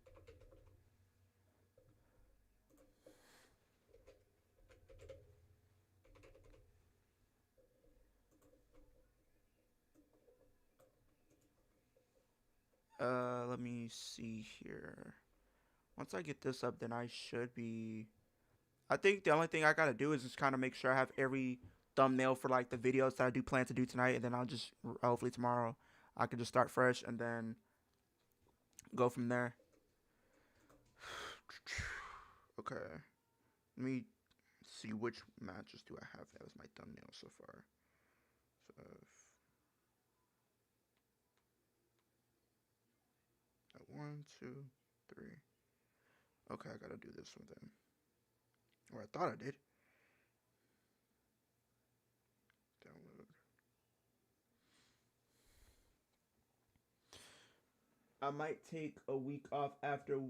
Let me see here. Once I get this up, then I should be. I think the only thing I gotta do is just kind of make sure I have every thumbnail for like the videos that I do plan to do tonight, and then I'll just hopefully tomorrow I can just start fresh and then go from there. Okay, let me see which matches do I have as my thumbnail so far. So. 1, 2, 3. Okay, I gotta do this one then. Or I thought I did. Download. I might take a week off after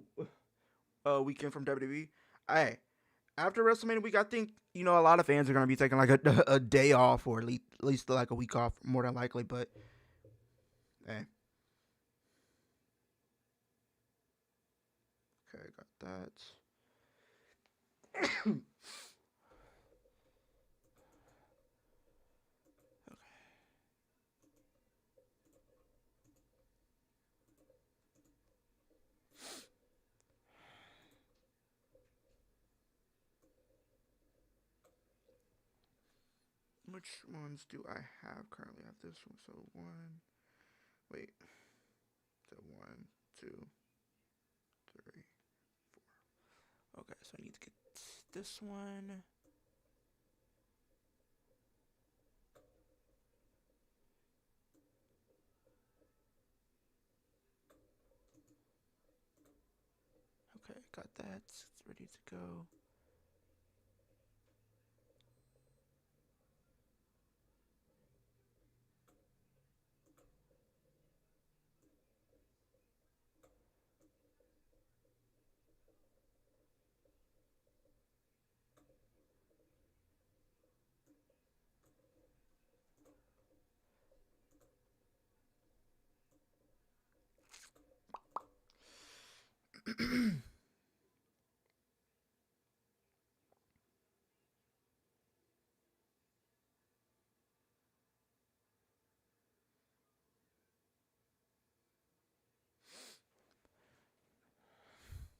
a weekend from WWE. Hey, after WrestleMania week, I think a lot of fans are gonna be taking like a day off or at least like a week off, more than likely. But hey. Okay, got that. Okay. Which ones do I have currently? I have this one. So wait. So 1, 2, 3. Okay, so I need to get this one. Okay, got that. It's ready to go.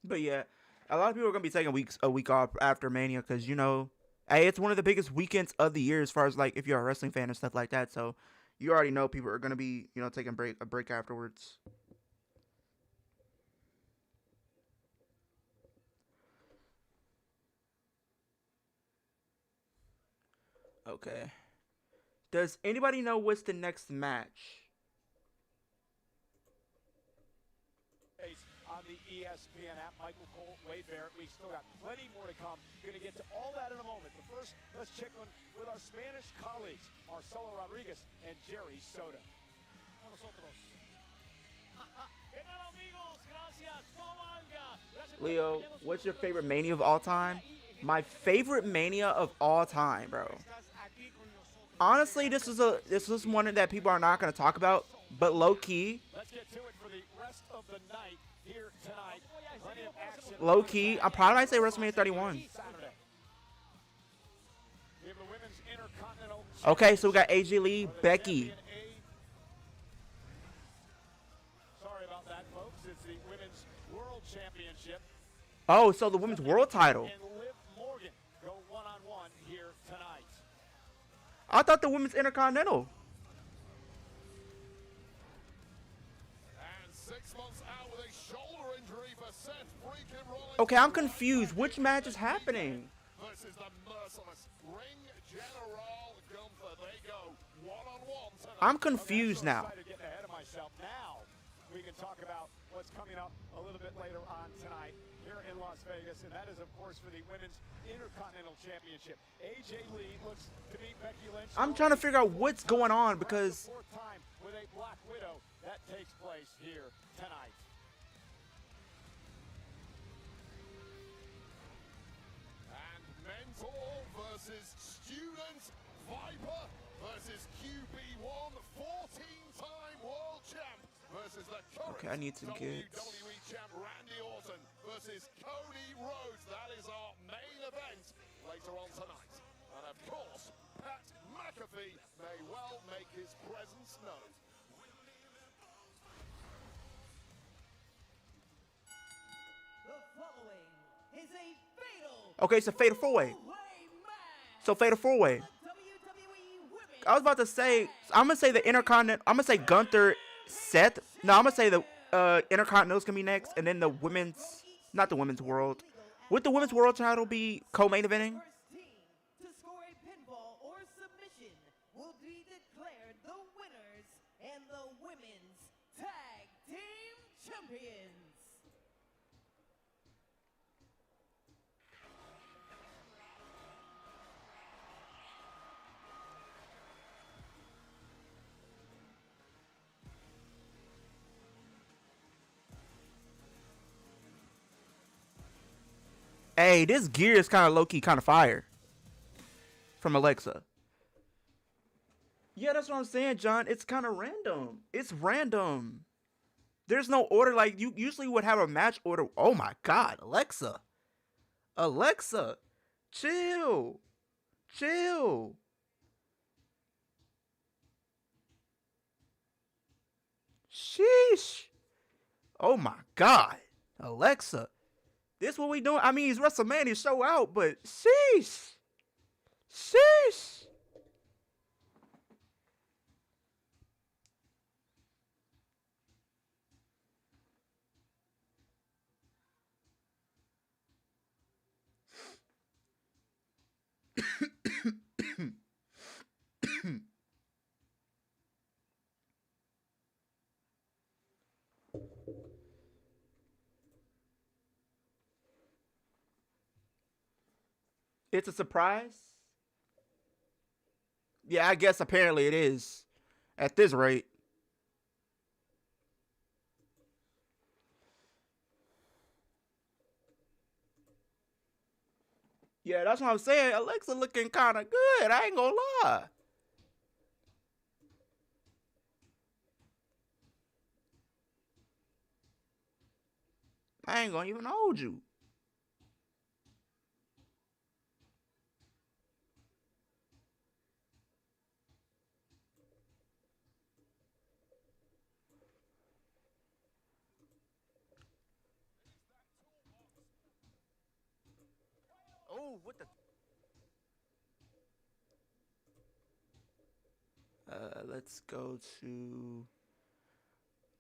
But yeah, a lot of people are gonna be taking a week off after Mania because hey, it's one of the biggest weekends of the year as far as like if you're a wrestling fan and stuff like that. So you already know people are gonna be taking a break afterwards. Okay. Does anybody know what's the next match? On the ESPN app, Michael Cole, Wade Barrett. We still got plenty more to come. We're going to get to all that in a moment. But first, let's check on with our Spanish colleagues, Marcelo Rodriguez and Jerry Soto. Leo, what's your favorite Mania of all time? My favorite Mania of all time, bro. Honestly, this is one that people are not going to talk about, but low key. Let's get to it for the rest of the night here tonight. Plenty of action. Low key, I probably might say WrestleMania 31. Okay, so we got AJ Lee, Becky. Sorry about that, folks. It's the Women's World Championship. Oh, so the Women's World title. And Liv Morgan go one-on-one here tonight. I thought the Women's Intercontinental. And 6 months out with a shoulder injury for Seth freaking Rollins. Okay, I'm confused. Which match is happening? Versus the merciless Ring General Gunther. They go one-on-one tonight. I'm confused now. Getting ahead of myself. Now we can talk about what's coming up a little bit later on tonight here in Las Vegas, and that is, of course, for the Women's Intercontinental Championship. AJ Lee looks to beat Becky Lynch. I'm trying to figure out what's going on because Fourth time with a Black Widow that takes place here tonight. And Mentor versus Student Viper versus QB1, 14-time world champ versus the current okay, I need to get. WWE champ Randy Orton versus Cody Rhodes. That is our main event later on tonight. And of course, Pat McAfee may well make his presence known. The following is a fatal Okay, it's a fatal four-way. match. So fatal four-way. WWE Women's I was about to say. I'm gonna say the Intercontinental. I'm gonna say Gunther, Seth. No, I'm gonna say the Intercontinental's gonna be next, and then the women's, not the Women's World. Would the Women's World title be co-main eventing? first team to score a pinfall or submission will be declared the winners and the Women's Tag Team Champions. Hey, this gear is kind of low-key, kind of fire. From Alexa. Yeah, that's what I'm saying, John. It's kind of random. It's random. There's no order. Like, you usually would have a match order. Oh, my God. Alexa. Alexa. Chill. Chill. Sheesh. Oh, my God. Alexa. This what we doing? I mean, it's WrestleMania, show out, but sheesh. Sheesh. It's a surprise? Yeah, I guess apparently it is. At this rate. Yeah, that's what I'm saying. Alexa looking kind of good. I ain't gonna lie. I ain't gonna even hold you. Oh, what the? Let's go to.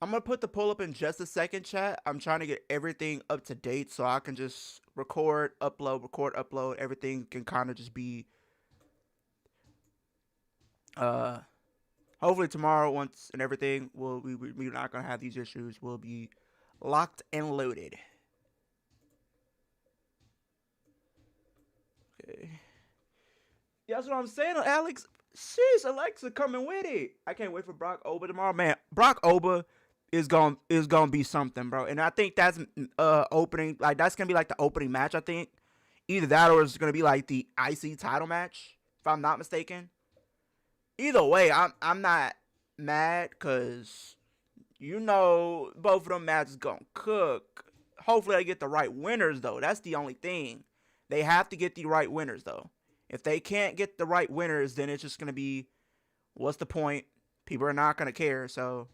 I'm gonna put the poll up in just a second, chat. I'm trying to get everything up to date so I can just record, upload. Everything can kind of just be. Hopefully tomorrow, once and everything, we're not gonna have these issues. We'll be locked and loaded. Okay. Yeah, that's what I'm saying, Alex. Sheesh, Alexa coming with it. I can't wait for Brock Oba tomorrow, man. Brock Oba is gonna be something, bro. And I think that's opening, like that's gonna be like the opening match. I think either that or it's gonna be like the IC title match, if I'm not mistaken. Either way, I'm not mad because you know both of them matches gonna cook. Hopefully, I get the right winners though. That's the only thing. They have to get the right winners though. If they can't get the right winners, then it's just going to be, what's the point? People are not going to care, so.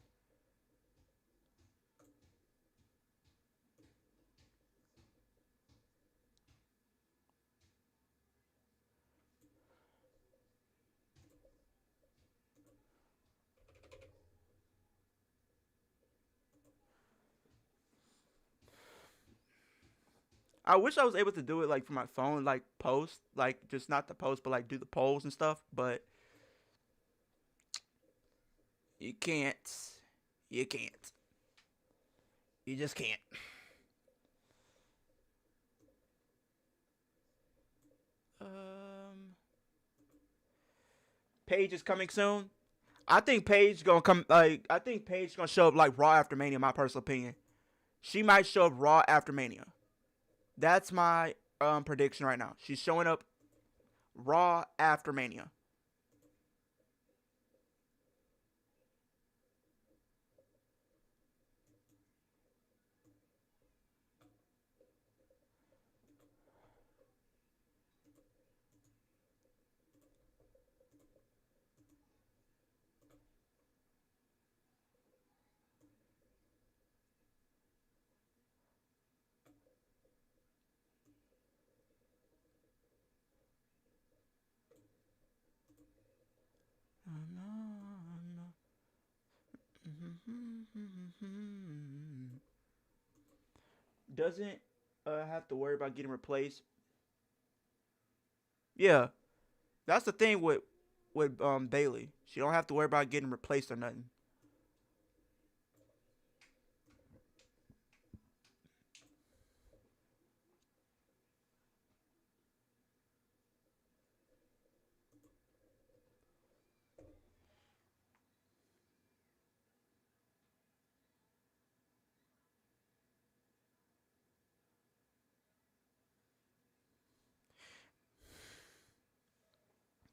I wish I was able to do it, like, for my phone, like, post. Like, just not the post, but, like, do the polls and stuff. But you can't. You can't. You just can't. Paige is coming soon. I think Paige gonna come, like, I think Paige gonna show up, like, Raw after Mania, my personal opinion. She might show up Raw after Mania. That's my prediction right now. She's showing up Raw after Mania. Doesn't have to worry about getting replaced. Yeah, that's the thing with Bailey. She don't have to worry about getting replaced or nothing.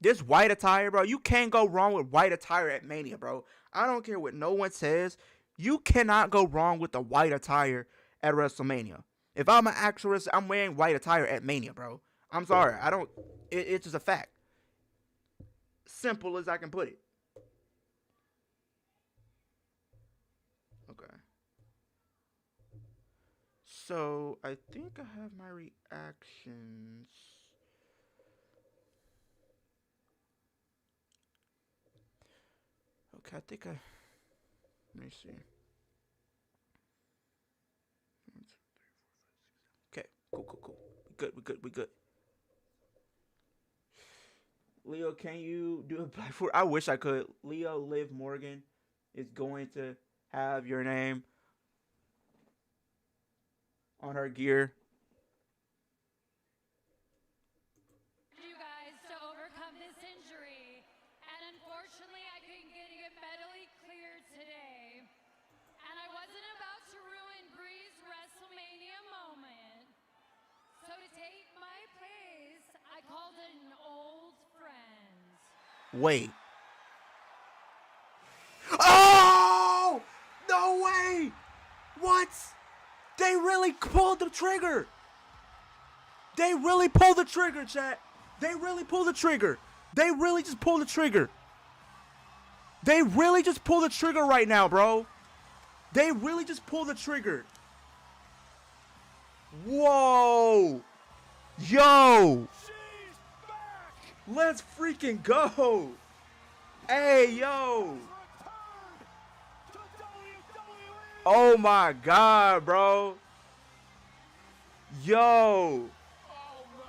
This white attire, bro, you can't go wrong with white attire at Mania, bro. I don't care what no one says. You cannot go wrong with the white attire at WrestleMania. If I'm an actress, I'm wearing white attire at Mania, bro. I'm sorry. I don't. It's just a fact. Simple as I can put it. Okay. So, I think I have my reactions. Okay, I think I. Let me see. Okay, cool. We good. Leo, can you do a Black Foot? I wish I could. Leo, Liv Morgan is going to have your name on her gear. Wait. Oh! No way! What? They really pulled the trigger. They really pulled the trigger, chat. They really pulled the trigger. They really just pulled the trigger. They really just pulled the trigger right now, bro. They really just pulled the trigger. Whoa. Yo. She's back. Let's freaking go. Hey, yo. Returned to WWE. Oh, my God, bro. Yo. Oh, man.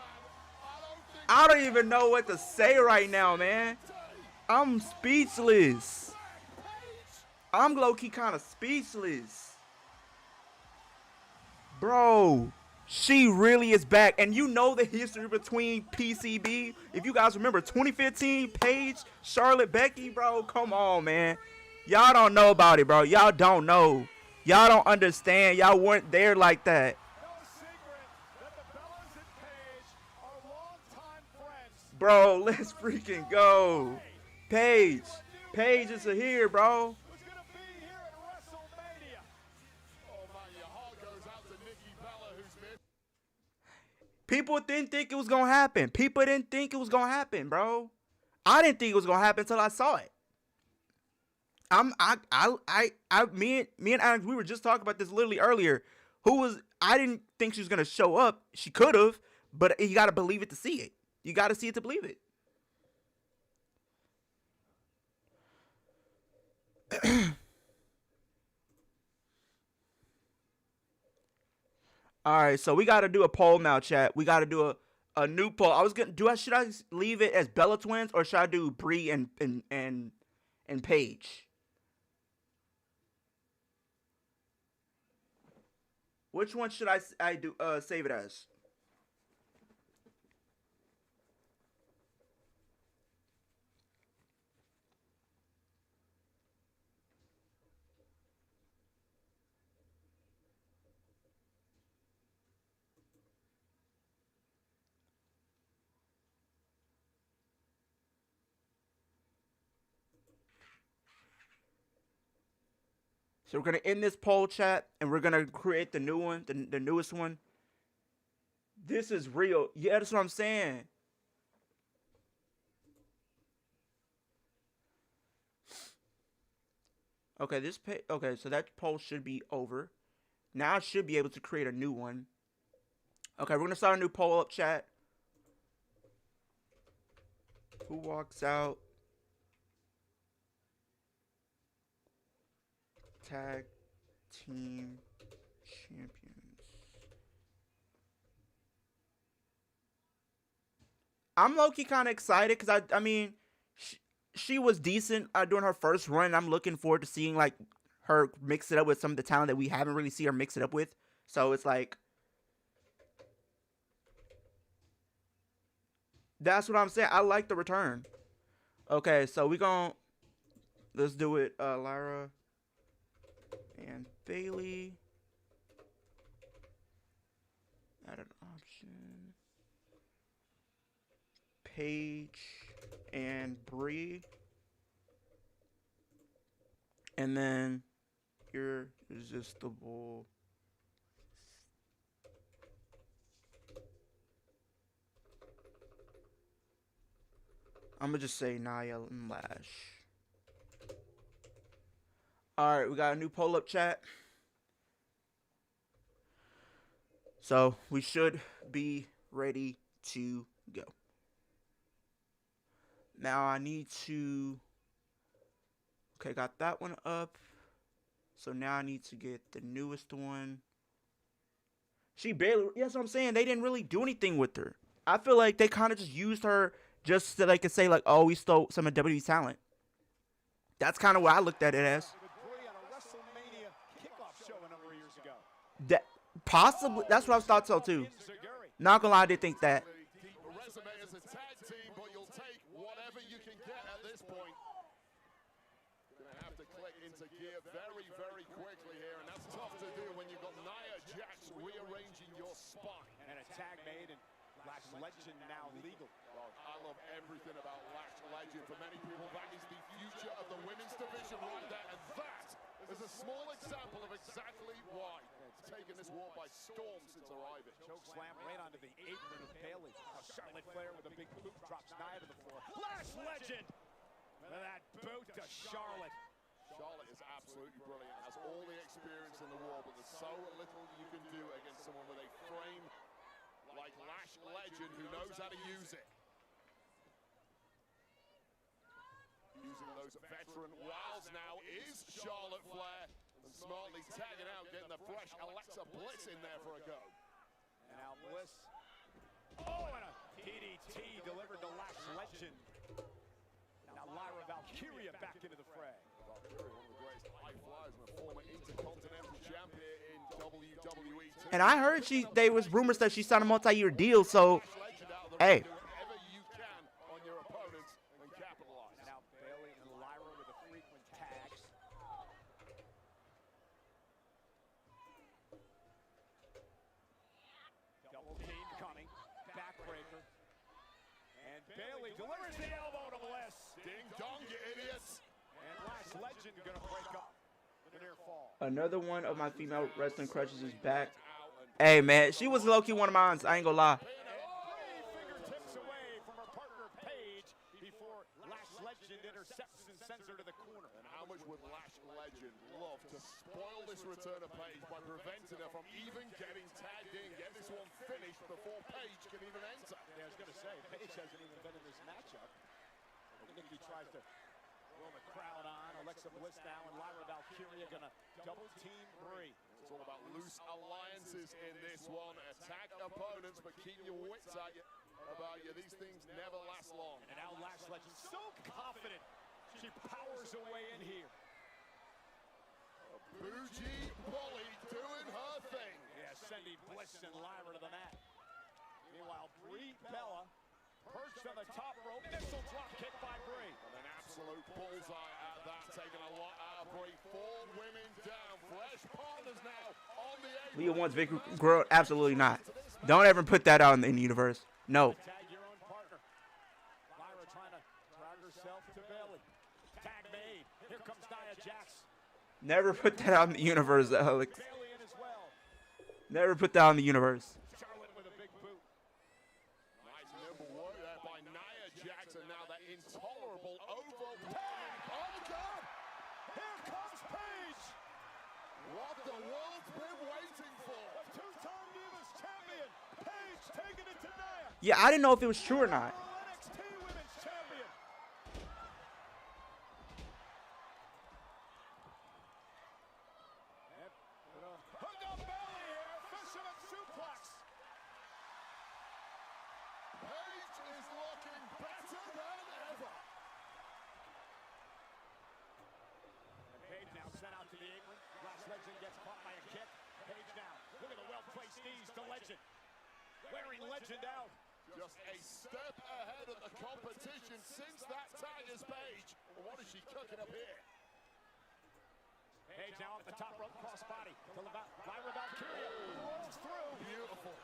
I don't even know what to say right now, man. I'm speechless. I'm low-key kind of speechless. Bro, she really is back. And you know the history between PCB. If you guys remember 2015, Paige, Charlotte, Becky, bro. Come on, man. Y'all don't know about it, bro. Y'all don't know. Y'all don't understand. Y'all weren't there like that. No secret that the Bellas and Paige are longtime friends. Bro, let's freaking go. Paige. Paige is here, bro. Who's going to be here at WrestleMania? Oh, man, your heart goes out to Nikki Bella, who's missed. People didn't think it was going to happen. People didn't think it was going to happen, bro. I didn't think it was going to happen until I saw it. Me and Alex, we were just talking about this literally earlier. I didn't think she was going to show up. She could have, but you got to believe it to see it. You got to see it to believe it. All right, so we got to do a poll now, chat. We got to do a new poll. Should I leave it as Bella Twins or should I do Brie and Paige? Which one should I do save it as? So we're going to end this poll, chat, and we're going to create the new one, the newest one. This is real. Yeah, that's what I'm saying. Okay, so that poll should be over. Now I should be able to create a new one. Okay, we're going to start a new poll up, chat. Who walks out? Tag team champions. I'm low-key kind of excited because I mean, she was decent during her first run. I'm looking forward to seeing like her mix it up with some of the talent that we haven't really seen her mix it up with. So it's like, that's what I'm saying. I like the return. Okay, so let's do it. Lyra and Bailey. Add an option. Paige and Brie. And then Irresistible. I'm gonna just say Nia and Lash. Alright, we got a new poll up, chat. So we should be ready to go. Now I need to... Okay, got that one up. So now I need to get the newest one. She barely... Yeah, that's what I'm saying. They didn't really do anything with her. I feel like they kind of just used her just so they could say, like, oh, we stole some of WWE's talent. That's kind of what I looked at it as. With Brie on a Wrestlemania kickoff show a number of years ago. That possibly... That's what I thought so, too. Not gonna lie, I did think that. The resume as a tag team, but you'll take whatever you can get at this point. Gonna have to click into gear very, very quickly here, and that's tough to do when you've got Nia Jax rearranging your spine. And a tag made, and lack of Legend now legal. Well, I love everything about Lash Legend. For many people, that is the future of the women's division right there. And that is a small example of exactly why it's taken this war by storm since arriving. Choke slam right onto the apron of Bayley. Charlotte Flair with a big boot drops Nia to the floor. Lash Legend! With that boot to Charlotte. Charlotte is absolutely brilliant, has all the experience in the world, but there's so little you can do against someone with a frame like Lash Legend who knows how to use it. Using those veteran wiles now is Charlotte Flair, and smartly tagging out, getting the fresh Alexa Bliss in there for a go. And now Bliss. Oh, and a DDT delivered to Lash Legend. Now Lyra Valkyria back into the fray. Valkyria, one of the greatest high flyers and a former Intercontinental champion in WWE too. And I heard they was rumors that she signed a multi-year deal, so hey. Whatever you can on your opponents and capitalize. And now Bayley and Lyra with the frequent tags. Double team coming. Backbreaker. And Bayley delivers the elbow to Bliss. Ding dong, you idiots. And Lash Legend gonna break up the near fall. Another one of my female wrestling crushes is back. Hey man, she was low-key one of mine. I ain't gonna lie. Fingertips away from her partner Paige before Lash Legend intercepts and sends her to the corner. And how much would Lash Legend love to spoil this return of Paige by preventing her from even getting tagged in, get this one finished before Paige can even enter? Yeah, I was gonna say, Paige hasn't even been in this matchup. Nikki tries to roll the crowd on. Alexa Bliss now and Lyra Valkyria gonna double team Brie. It's all about loose alliances in this one. Attack opponents, but keep your wits about you. These things never last long. And now Lash Legend so confident. She powers her way in here. Bougie Polly doing her thing. Yeah, sending Bliss and Lyra to the mat. Meanwhile, Brie Bella perched on the top rope. Missile drop kick by Brie. And an absolute bullseye at that, taking a lot out of Brie. 4 women down. Fresh partners now on the apron. Leah wants Vicky Guerrero. Absolutely not. Don't ever put that out in the universe. No. Tag your own partner. Lyra trying to drag herself to Bayley. Tag made. Here comes Nia Jax. Never put that out in the universe, Alex. Bayley in as well. Never put that out in the universe. Charlotte with a big boot. Nice nimble work there by Nia Jax, and now that intolerable overpowering. Oh, God! Here comes Paige. What the world's been waiting for. A two-time Divas champion. Paige taking it to Nia. Yeah, I didn't know if it was true or not. NXT Women's Champion. Hook up belly here. Fisherman suplex. Paige is looking better than ever. And Paige now sent out to the apron. Lash Legend gets caught by a kick. Paige now. Look at the well-placed knees to Legend. Wearing Legend out. Just a step ahead of the competition since that tag is Paige. Well, what is she cooking up here? Paige now off the top rope, crossbody to Lyra Valkyria. Rolls through. Beautiful.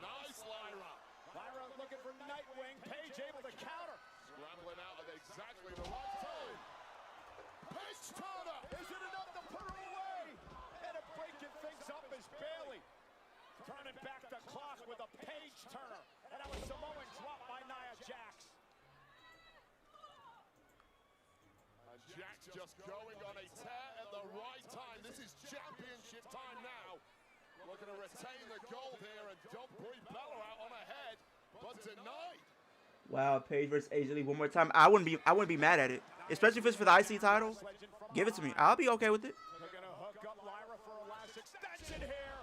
Nice, Lyra. Lyra looking for Nightwing. Paige able to counter. Scrambling out at exactly the right time. Paige Turner. Is it enough to put her away? And breaking things up is Bayley. Turning back the clock with a Paige Turner. And that was Samoan drop by Nia Jax. And Jax just going on a tear at the right time. This is championship time now. Looking to retain the gold here and dump Brie Bella out on ahead, but denied. Wow, Paige versus AJ Lee one more time. I wouldn't be mad at it, especially if it's for the IC title. Give it to me. I'll be okay with it. They're gonna hook up Lyra for a last extension here.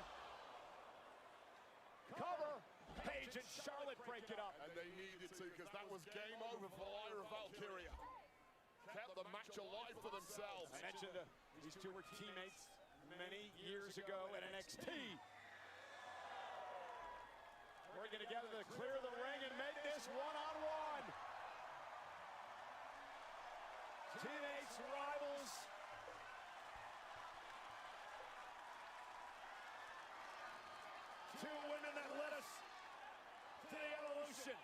Cover. Paige and Charlotte break it up. And they needed to, because that was game over for Lyra Valkyria. Kept the match alive for themselves. I mentioned these two were teammates many years ago at NXT. Working together to clear the ring and make this one-on-one. Teammates, rivals. Two women that let to the Evolution.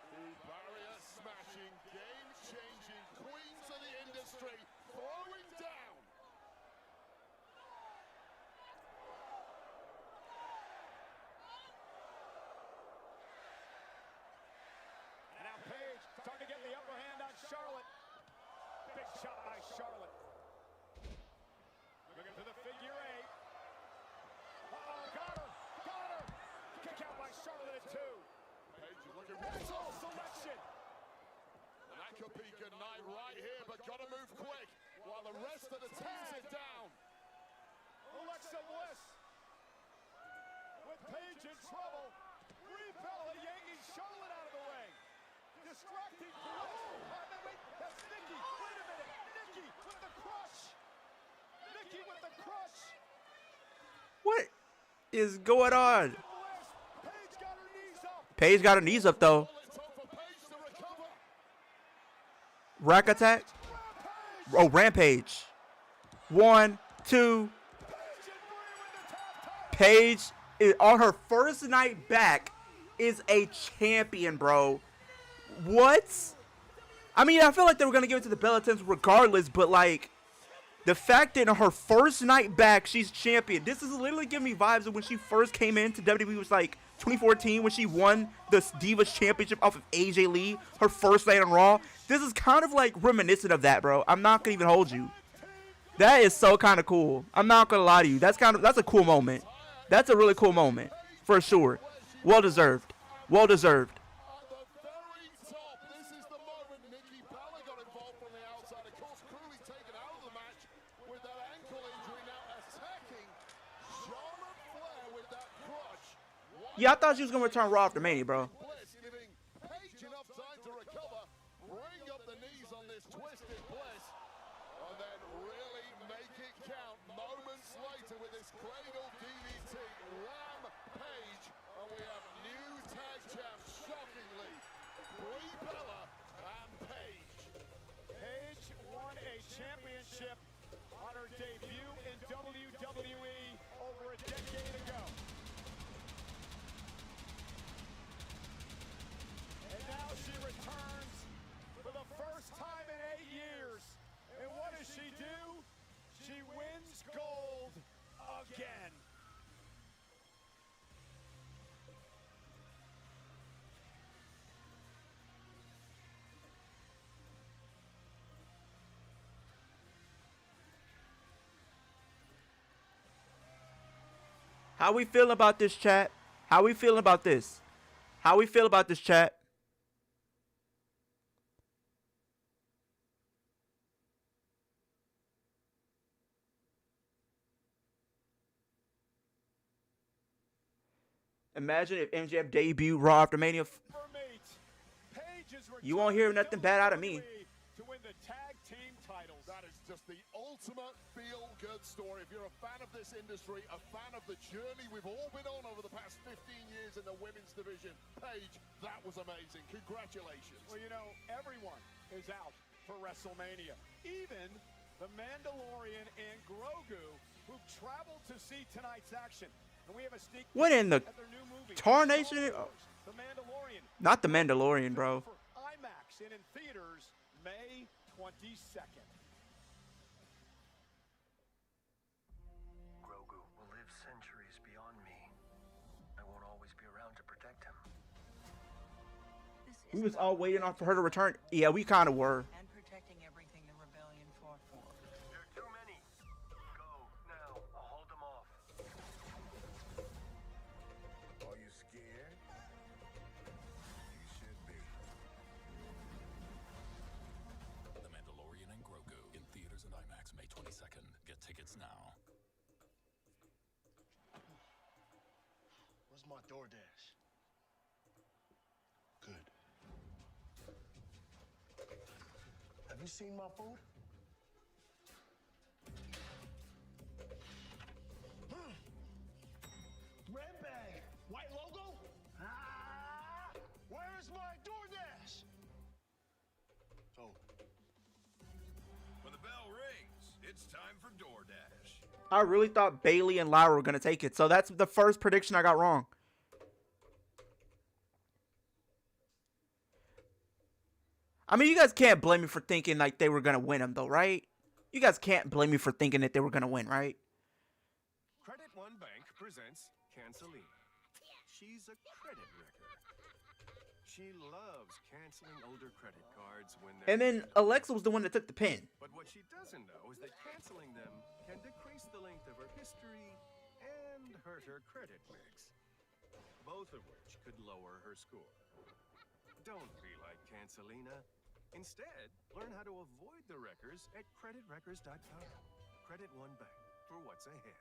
Two barrier-smashing, game-changing queens of the industry throwing down. And now Paige starting to get the upper hand on Charlotte. Big shot by Charlotte. Looking for the figure eight. Uh-oh, got her. Got her. Kick out by Charlotte at 2. Paige is looking That's all selection. That could be good night right here, but gotta move quick while the rest of the team's it down. Alexa Bliss with Paige in trouble. Brie Bella yanking Charlotte out of the way. Distracting Bliss. Wait, that's Nikki. Wait a minute. Nikki with the crush. Nikki with the crush. What is going on? Paige got her knees up. Paige got her knees up though. It's time for Paige to recover. Rack attack. Oh, Rampage. 1, 2. Paige is on her first night back is a champion, bro. What? I mean, I feel like they were gonna give it to the Bellatons regardless, but like the fact that on her first night back she's champion. This is literally giving me vibes of when she first came into WWE. Was like 2014 when she won the Divas Championship off of AJ Lee, her first night on Raw. This is kind of like reminiscent of that, bro. I'm not gonna even hold you. That is so kind of cool. I'm not gonna lie to you. That's a cool moment. That's a really cool moment for sure. Well deserved. Well deserved. At the very top, this is the moment Nikki Bella got involved from the outside. Of course, cruelly taken out of the match with that ankle injury. Now attacking Charlotte Flair with that crush. Yeah, I thought she was gonna return Raw after Mania, bro. Bliss giving Paige enough time to recover, bring up the knees on this twisted Bliss, and then really make it count moments later with this cradle DDT. Rampage, and we have new tag champs, shockingly, Brie Bella and Paige. Paige won a championship on her debut in WWE over a decade ago. And now she returns for the first time in 8 years. And what does she do? She wins gold again. How we feeling about this, chat? How we feeling about this? How we feel about this, chat? Imagine if MJF debuted Raw after Mania. You won't hear nothing bad out of me. To win the tag team titles. That is just the ultimate feel-good story. If you're a fan of this industry, a fan of the journey we've all been on over the past 15 years in the women's division, Paige, that was amazing. Congratulations. Well, you know, everyone is out for WrestleMania. Even the Mandalorian and Grogu, who've traveled to see tonight's action. And we have a sneak What in the at their new movie, tarnation? The Mandalorian. Not the Mandalorian, bro. For IMAX and in theaters May 22nd. Grogu will live centuries beyond me. I won't always be around to protect him. We was all waiting on for her to return. Yeah, we kind of were. And protecting everything the rebellion fought for. There are too many. Go now. I'll hold them off. Are you scared? You should be. The Mandalorian and Grogu in theaters and IMAX May 22nd. Get tickets now. Where's my DoorDash? Good. Have you seen my food? Red bag, white logo? Ah! Where's my DoorDash? Oh. When the bell rings, it's time for DoorDash. I really thought Bailey and Lyra were gonna take it, so that's the first prediction I got wrong. I mean, you guys can't blame me for thinking like they were gonna win them, though, right? You guys can't blame me for thinking that they were gonna win, right? Credit One Bank presents Cancelina. She's a credit wrecker. She loves canceling older credit cards when they're... And then Alexa was the one that took the pin. But what she doesn't know is that canceling them can decrease the length of her history and hurt her credit mix. Both of which could lower her score. Don't be like Cancelina. Instead, learn how to avoid the wreckers at creditwreckers.com. Credit One Bank for what's ahead.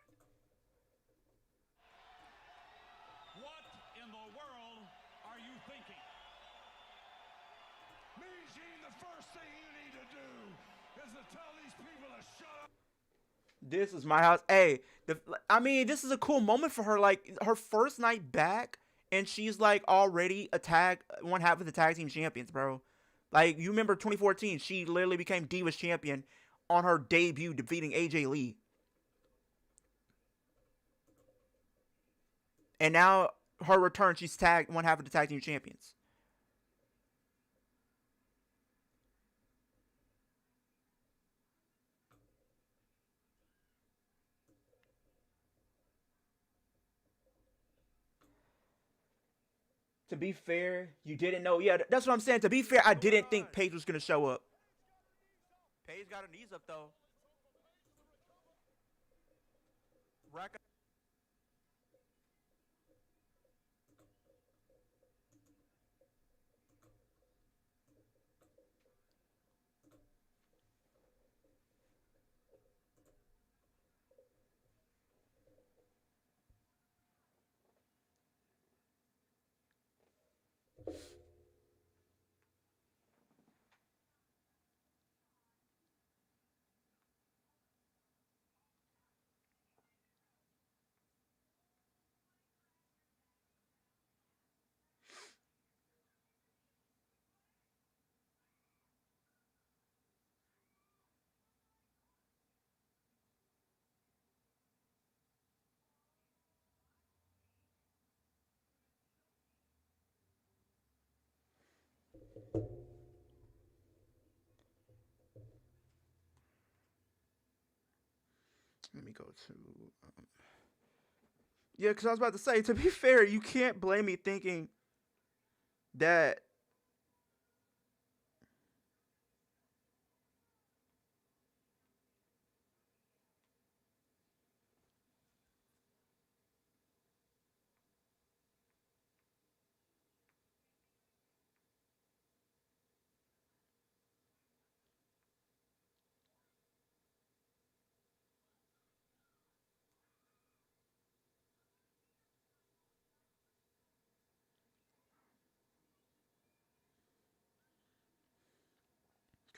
What in the world are you thinking? Mean Gene, the first thing you need to do is to tell these people to shut up. This is my house. Hey, I mean, this is a cool moment for her. Like, her first night back, and she's, like, already one half of the tag team champions, bro. Like, you remember 2014, she literally became Divas champion on her debut, defeating AJ Lee. And now, her return, she's one half of the tag team champions. To be fair, you didn't know. Yeah, that's what I'm saying. To be fair, I didn't think Paige was going to show up. Paige got her knees up, though. Let me go to... Yeah, because I was about to say, to be fair, you can't blame me thinking that...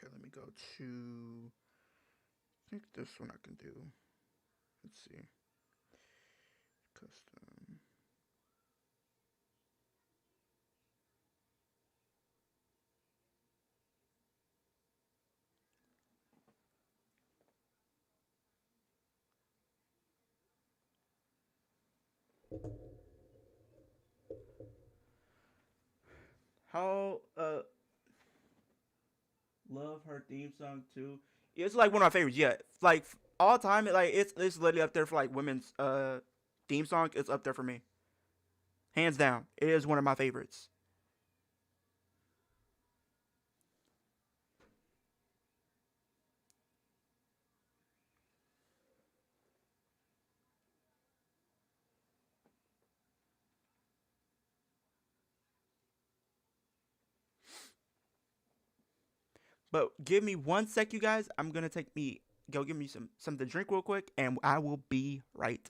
Okay, let me go to... I think this one I can do. Let's see. Custom. How, love her theme song too. It's like one of my favorites. Yeah, like all time. Like it's literally up there for like women's theme song. It's up there for me, hands down. It is one of my favorites. But give me 1 sec, you guys. I'm gonna go give me something to drink real quick, and I will be right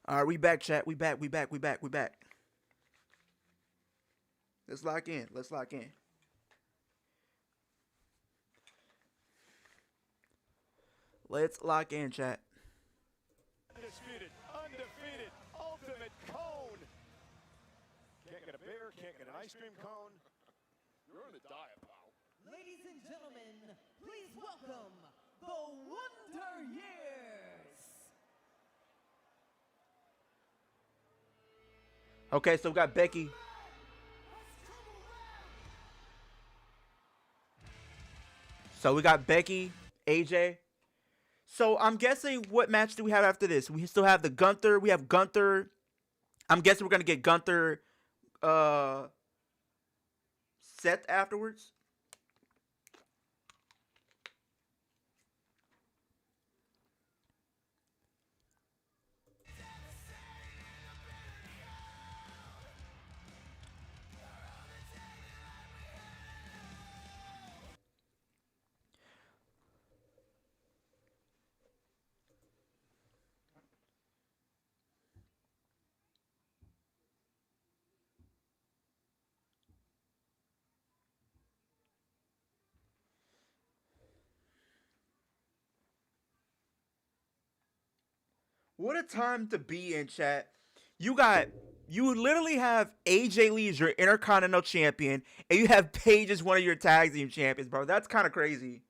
All right, we back, chat. We back. Let's lock in. Let's lock in, chat. Undefeated, ultimate cone. Can't get a beer, can't get an ice cream cone. You're in a diet, pal. Ladies and gentlemen, please welcome the Wonder Years. Okay, so we got Becky. So we got Becky, AJ. So I'm guessing, what match do we have after this? We still have the Gunther. We have Gunther. I'm guessing we're gonna get Gunther Seth afterwards. What a time to be in, chat. You literally have AJ Lee as your Intercontinental Champion, and you have Paige as one of your tag team champions, bro. That's kind of crazy.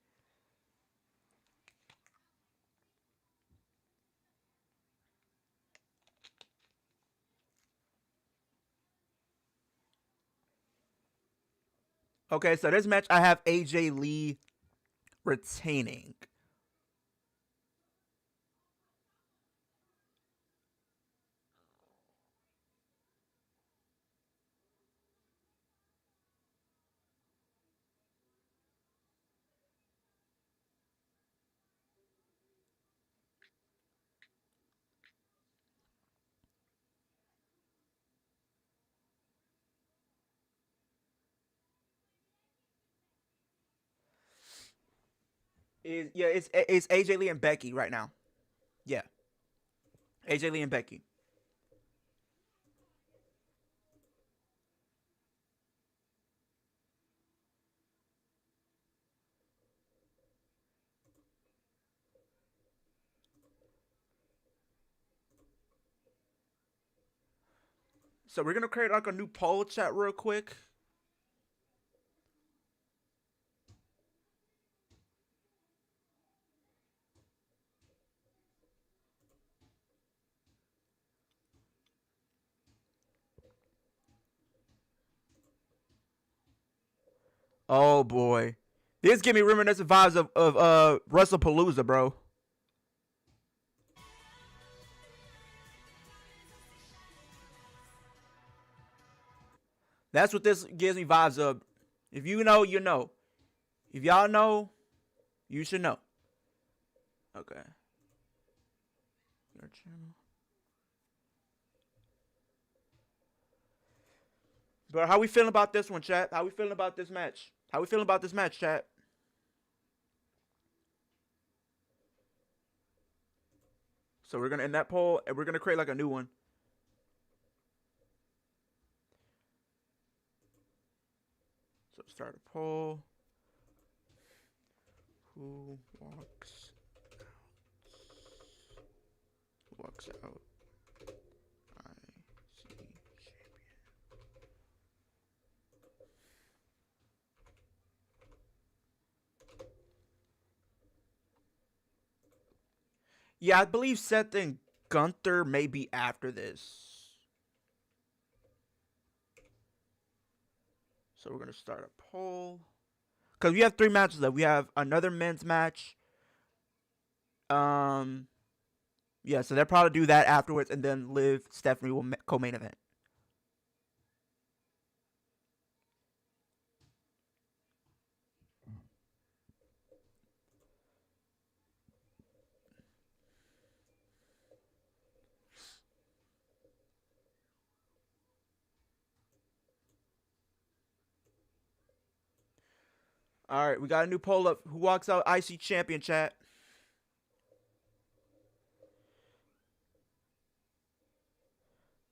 Okay, so this match, I have AJ Lee retaining. It's AJ Lee and Becky right now. Yeah. AJ Lee and Becky. So we're gonna create like a new poll chat real quick. Oh boy. This give me reminiscent vibes of WrestlePalooza, bro. That's what this gives me vibes of. If you know, you know. If y'all know, you should know. Okay. Your channel. But how we feeling about this one, chat? How we feeling about this match? How we feeling about this match, chat? So we're gonna end that poll, and we're gonna create like a new one. So start a poll. Who walks out? Who walks out? IC champion. Yeah, I believe Seth and Gunther may be after this. So we're going to start a poll. Because we have 3 matches left. We have another men's match. Yeah, so they'll probably do that afterwards. And then Liv, Stephanie will co-main event. All right, we got a new poll up. Who walks out IC champion, chat?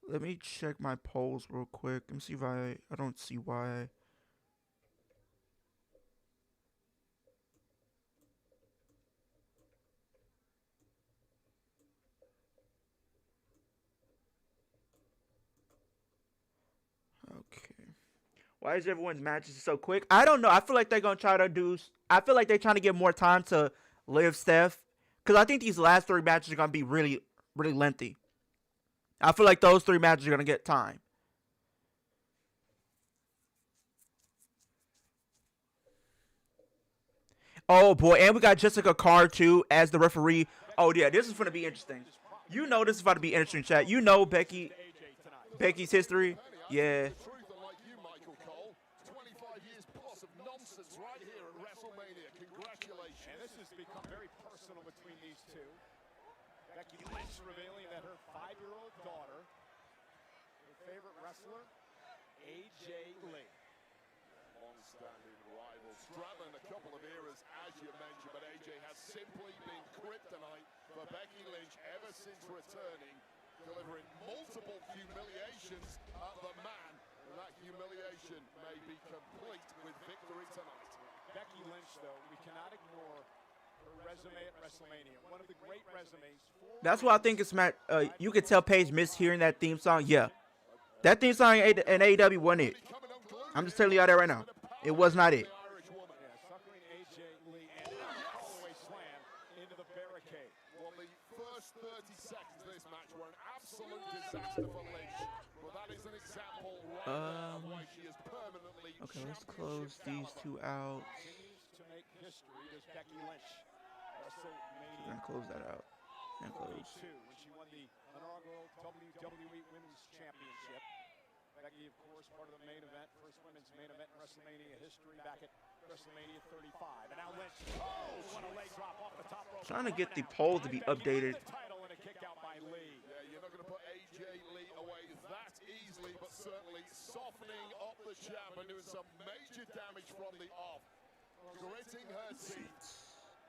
Let me check my polls real quick. Let me see if I don't see why. Okay. Why is everyone's matches so quick? I don't know. I feel like they're gonna try to do. I feel like they're trying to give more time to Liv Steph, because I think these last 3 matches are gonna be really, really lengthy. I feel like those 3 matches are gonna get time. Oh boy, and we got Jessica Carr too as the referee. Oh yeah, this is gonna be interesting. You know this is about to be interesting, chat. You know Becky's history. Yeah. The truth, unlike you, Michael Cole. 25 years plus of nonsense right here at Wrestlemania. Congratulations. And this has become very personal between these two. Becky Lynch revealing that her 5-year-old daughter, her favorite wrestler, AJ Lee. Long-standing rivals, straddling a couple of eras, as you mentioned, but AJ has simply been kryptonite for Becky Lynch ever since returning, delivering multiple humiliations at the man, and that humiliation may be complete with victory tonight. Becky Lynch, though, we cannot ignore her resume at Wrestlemania. One of the great resumes. That's why I think it's you could tell Paige missed hearing that theme song. Yeah. That theme song in AEW wasn't it. I'm just telling you out there right now. It was not it. Suckering AJ Lee and a fallaway slam into the barricade. Well, the first 30 seconds of this match were an absolute disaster for Lynch, but that is an example right there of why she is permanently Okay, let's close these 2 out. Continues to make history does Becky Lynch. We're gonna close that out. And close. When she won the inaugural WWE Women's Championship. Becky, of course, part of the main event, first women's main event in WrestleMania history back at WrestleMania 35. And now Lynch, what a leg drop off the top rope. Trying to get the poll to be updated. Title and a kick out by Lee. Yeah, you're not going to put AJ Lee away that easily, but certainly softening up the champ and doing some major damage from the off. Gritting her teeth.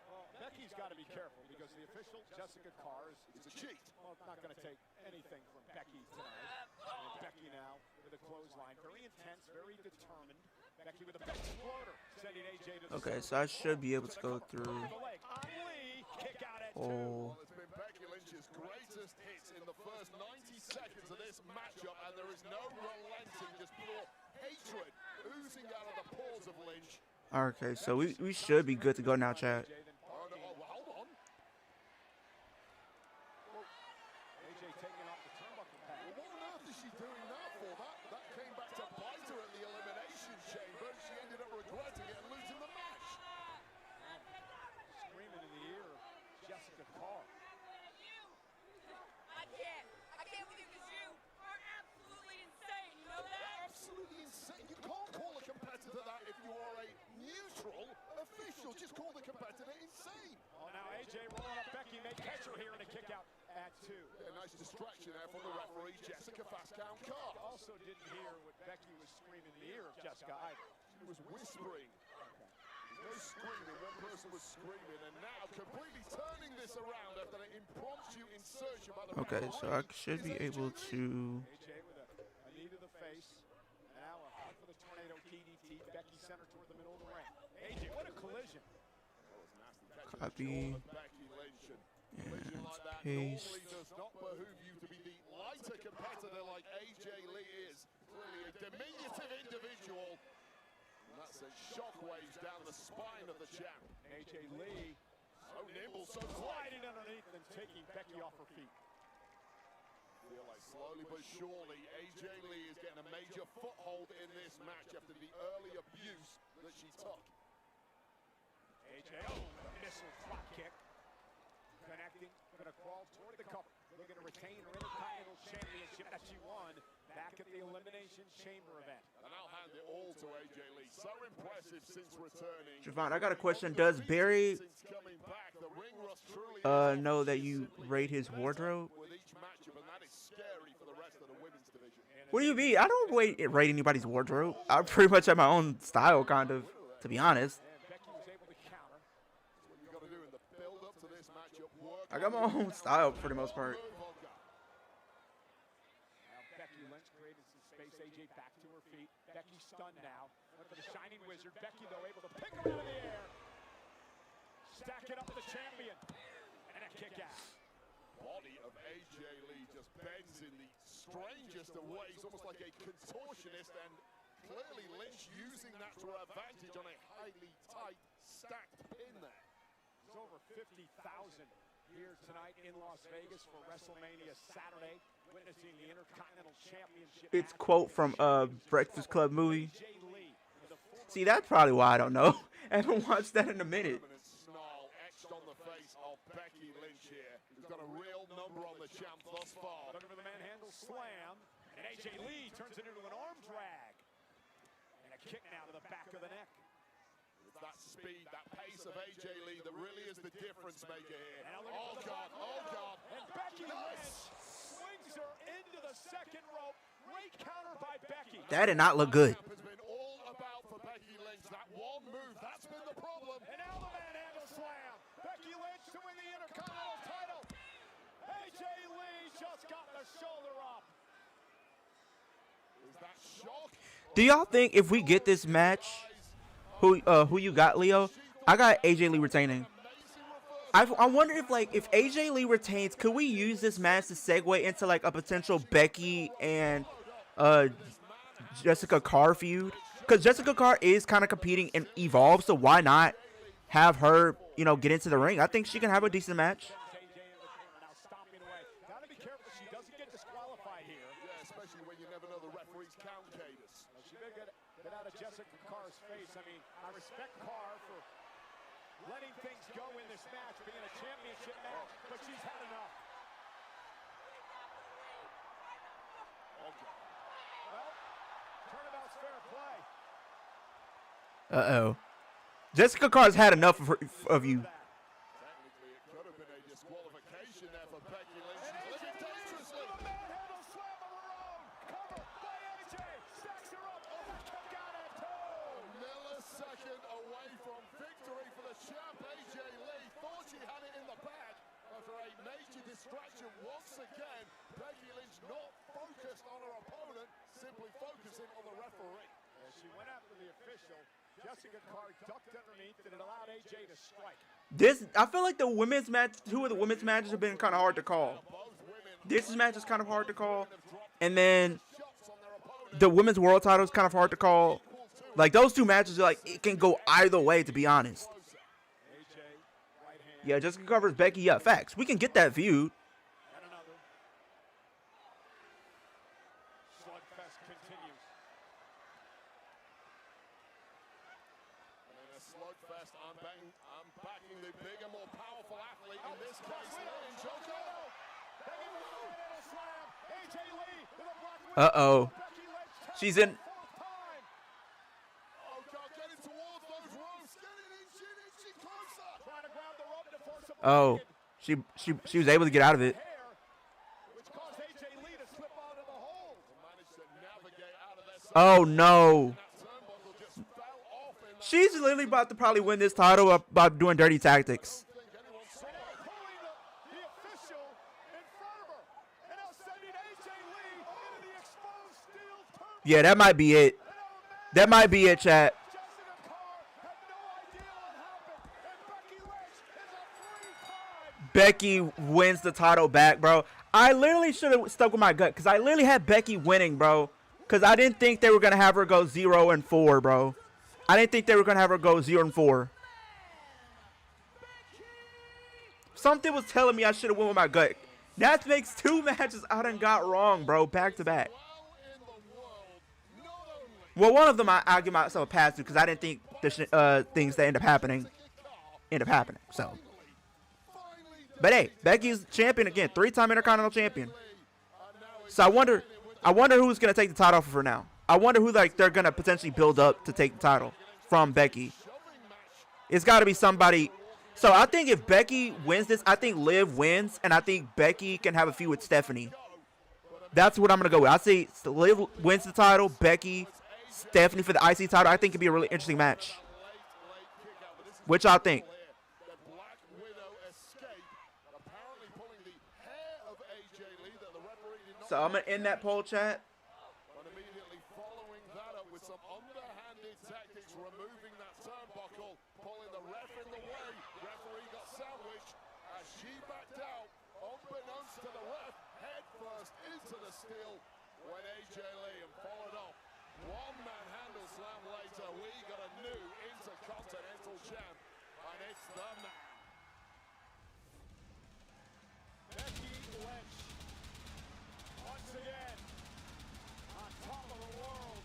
Well, Becky's got to be careful because the official, Jessica Carr, is a cheat. Well, it's not going to take anything from Becky tonight. And Becky now with a clothesline. Very intense, very determined. Becky with a back exploder, sending AJ to the Okay, so I should be able to go through. Well, it's been Becky Lynch's greatest hits in the first 90 seconds of this matchup, and there is no relenting, just pure hatred oozing out of the pores of Lynch. Okay, so we should be good to go now, chat. Oh, no, hold on. AJ taking off the turnbuckle pad. Well, what on earth is she doing that for? That came back to bite her at the Elimination Chamber. She ended up regretting it and losing the match. Screaming in the ear of Jessica Carr. I can't with you because you are absolutely insane, you know that? Absolutely insane. You can't call a competitor that if you are a neutral official. Just call the competitor insane. Oh, now AJ rolling up Becky, may catch her here in a kick out at 2. Yeah, nice distraction there from the referee, Jessica Fast Count Carr. Also didn't hear what Becky was screaming in the ear of Jessica either. She was whispering. No screaming, one person was screaming, and now completely turning this around after an impromptu insertion by the Okay, so I should be able to. AJ with a knee to the face. Now a hunt for the tornado DDT. Becky center toward the middle of the ring. AJ, what a collision. Copy. Becky Lynch and And like that paste. normally does not behoove you to be the lighter competitor like AJ Lee is. Clearly a diminutive individual. And that sends shockwaves down the spine of the champ. AJ Lee So nimble, so sliding underneath and taking Becky off her feet. Feel like slowly but surely AJ Lee is getting a major foothold in this match after the early abuse that she took. AJ, the missile drop kick. Connecting, gonna crawl toward the cover. Looking to retain her Intercontinental Championship that she won back at the Elimination Chamber event. And I'll hand it all to AJ Lee. So impressive since returning. Javon, I got a question. Does Barry Since coming back, the ring rust truly know that you rate his wardrobe? with each matchup, and that is scary for the rest of the women's division. What do you mean? I don't rate anybody's wardrobe. I pretty much have my own style, kind of, to be honest. And Becky was able to counter. That's what you got to do in the build-up to this matchup. Work I got my own style for the most part. Now stunned now. Went for the Shining Wizard. Becky, though, able to pick her out of the air. Stacking up the champion. And a kick out. Body of AJ Lee just bends in the strangest of ways, almost like a contortionist, and clearly Lynch using that to her advantage on a highly tight, stacked pin there. There's over 50,000 here tonight in Las Vegas for Wrestlemania Saturday, witnessing the Intercontinental Championship. It's quote from Breakfast Club movie. See, that's probably why I don't know. I haven't watched that in a minute. Snarl etched on the face of Becky Lynch here, who's got a real number on the champ thus far. Looking for the manhandle slam, and AJ Lee turns it into an arm drag. And a kick now to the back of the neck. It's that speed, that pace of AJ Lee that really is the difference maker here. Oh God, oh God. And Becky Lynch swings her into the second rope. Great counter by Becky. That did not look good. Has been all about for Becky Lynch. That one move, that's been the problem. And now the manhandle slam. Becky Lynch to win the Intercontinental title. AJ Lee just got the shoulder up. Is that shock? Do y'all think if we get this match, who you got, Leo? I got AJ Lee retaining. I wonder if AJ Lee retains, could we use this match to segue into like a potential Becky and Jessica Carr feud? Because Jessica Carr is kind of competing in Evolve, so why not have her, get into the ring? I think she can have a decent match. Gotta be careful she doesn't get disqualified here. Yeah, especially when you never know the referee's count cadence. She did get out of Jessica Carr's face. I mean, I respect Carr for letting things go in this match, being a championship match, but she's had enough. Well, turnabout's fair play. Uh-oh. Jessica Carr's had enough of you. Technically, it could have been a disqualification there for Becky Lynch. She's living dangerously. Manhandle slam of her own. Cover by AJ. Stacks her up. Oh, that kick out at two. Millisecond away from victory for the champ. AJ Lee thought she had it in the bag after a major distraction once again. Becky Lynch not focused on her opponent, simply focusing on the referee. As she went after the official, Jessica Carr ducked underneath and it allowed AJ to strike. I feel like the women's match, two of the women's matches have been kind of hard to call. This match is kind of hard to call. And then the women's world title is kind of hard to call. Like, those two matches, like, it can go either way, to be honest. Yeah, Jessica covers Becky. Yeah, facts. We can get that feud. Slugfest continues. In a slugfest, I'm backing the bigger, more powerful athlete in this case. Uh-oh. She's in. Oh, she was able to get out of it. Oh no. She's literally about to probably win this title by doing dirty tactics. Yeah, that might be it. That might be it, chat. Becky wins the title back, bro. I literally should have stuck with my gut because I literally had Becky winning, bro. Because I didn't think they were going to have her go 0-4, bro. I didn't think they were going to have her go 0-4. Something was telling me I should have went with my gut. That makes two matches I done got wrong, bro, back to back. Well, one of them I give myself a pass to because I didn't think the things that end up happening. So, but hey, Becky's champion again, 3-time Intercontinental champion. So I wonder who's gonna take the title for her now. I wonder who they're gonna potentially build up to take the title from Becky. It's got to be somebody. So I think if Becky wins this, I think Liv wins, and I think Becky can have a feud with Stephanie. That's what I'm gonna go with. I say Liv wins the title, Becky, Stephanie for the IC title. I think it'd be a really interesting match. Which I think. So I'm gonna end that poll, chat. But immediately following that up with some underhanded tactics, removing that turnbuckle, pulling the ref in the way. Referee got sandwiched as she backed out, unbeknownst to the ref, head first into the steel when AJ Lee and followed up. One-man handle slam later, we got a new Intercontinental champ, and it's the man. Becky Lynch, once again, on top of the world.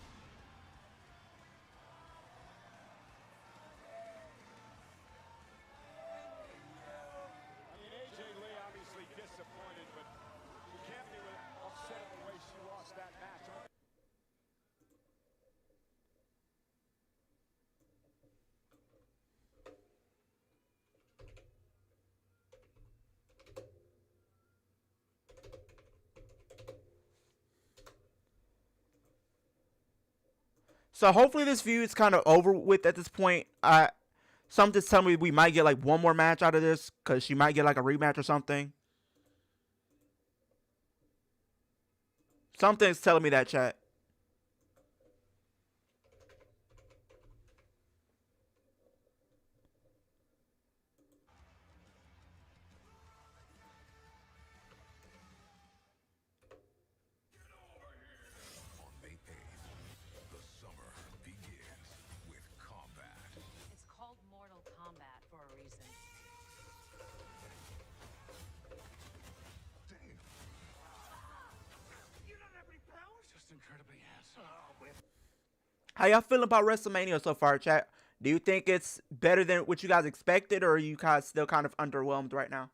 I mean, AJ Lee obviously disappointed, but you can't be upset at the way she lost that match. So hopefully this feud is kind of over with at this point. Something's telling me we might get like one more match out of this, because she might get like a rematch or something. Something's telling me that, chat. On May 8th, the summer begins with combat. It's called Mortal Kombat for a reason. Damn. You don't have any powers. Just incredibly handsome. How y'all feeling about WrestleMania so far, chat? Do you think it's better than what you guys expected, or are you guys still kind of underwhelmed right now?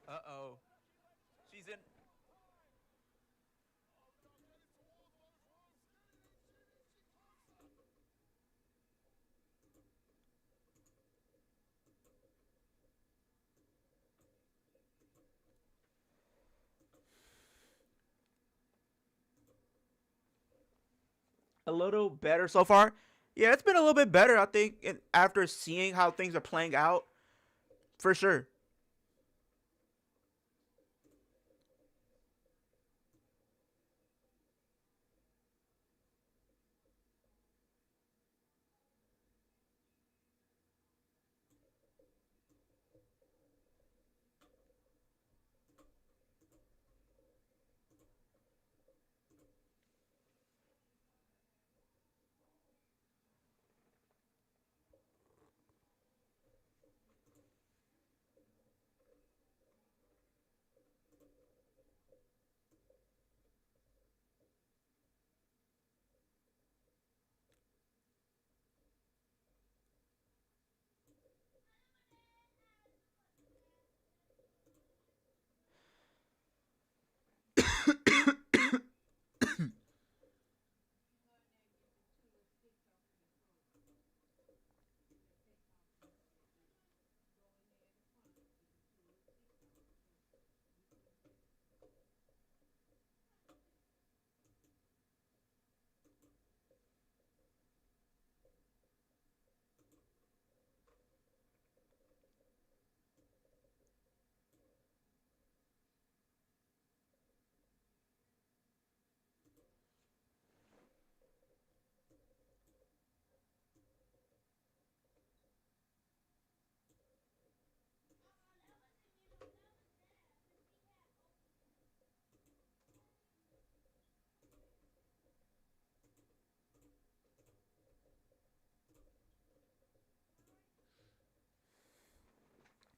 Uh-oh. She's in. A little better so far. Yeah, it's been a little bit better, I think, after seeing how things are playing out. For sure.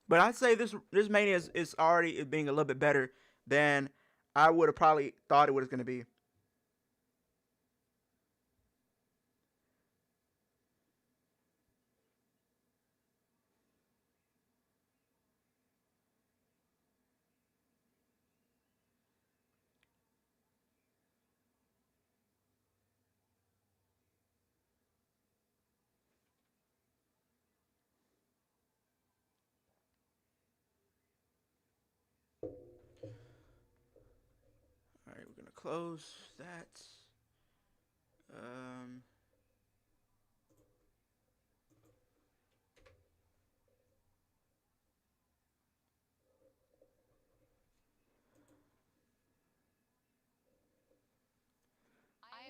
But I'd say this Mania is already being a little bit better than I would have probably thought it was going to be. close that. I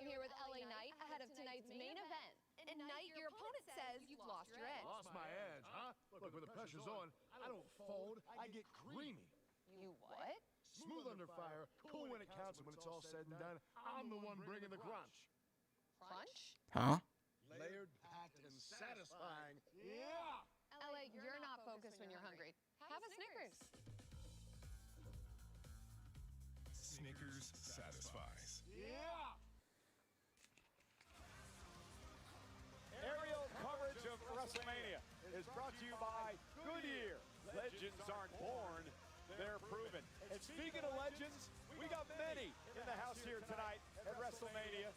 am here with LA Knight ahead of tonight's main event. And Knight, your opponent says you've lost your edge. Lost my edge, huh? Look, when the pressure's on, I don't fold, I get creamy. You what? Smooth under fire, cool when it counts, and when it's all said and done, I'm the one bringing the crunch. Crunch? Huh? Layered, packed, and satisfying. Yeah! LA, you're not focused when you're hungry. Have a Snickers. Snickers satisfies. Yeah! Aerial coverage of Wrestlemania is brought to you by Goodyear. Legends aren't born, they're proven. And speaking of legends, we got many in the house here tonight at Wrestlemania,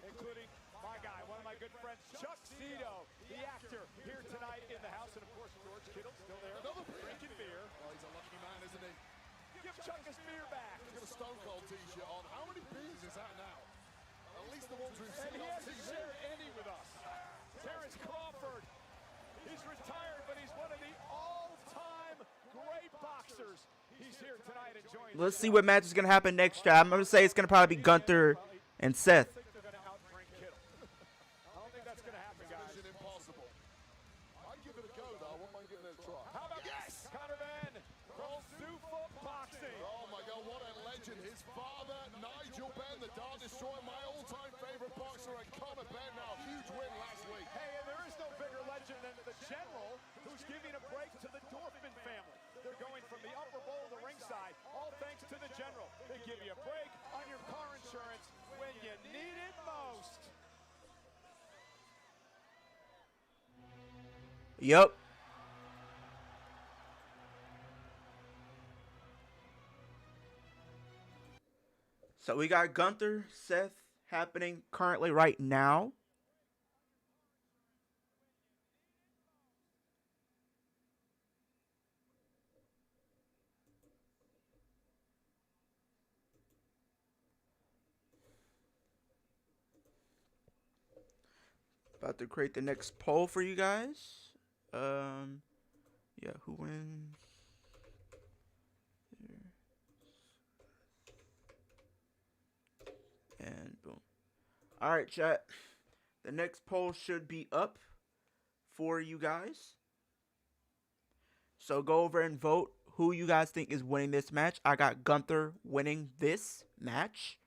including my guy, one of my good friends, Chuck Cena, the actor, here tonight in the house. And of course, George Kittle still there, drinking beer. Oh, he's a lucky man, isn't he? Give Chuck his beer back. He's got a Stone Cold t-shirt on. How many beers is that now? At least the ones we've And seen he on hasn't TV. shared any with us. Terrence Crawford, he's retired, but he's one of the all-time great boxers. He's here tonight enjoying. Let's see what match is gonna happen next time. I'm gonna say it's gonna probably be Gunther and Seth. I think they're going to outrank Kittle. I don't think that's going to happen, guys. Mission impossible. I'd give it a go, though. I wouldn't mind giving it a try. How about Conor Van from Zuffa Boxing? Oh, my God, what a legend. His father, Nigel Benn, the Dart Destroyer, my all-time favorite boxer, and Conor Benn now. Huge win last week. Hey, and there is no bigger legend than the General, who's giving a break to the Dorfman family. They're going from the upper bowl to ringside, all thanks to the General. They give you a break on your car insurance when you need it most. Yup. So we got Gunther, Seth happening currently right now. About to create the next poll for you guys. Yeah, who wins? And boom. All right, chat. The next poll should be up for you guys. So go over and vote who you guys think is winning this match. I got Gunther winning this match.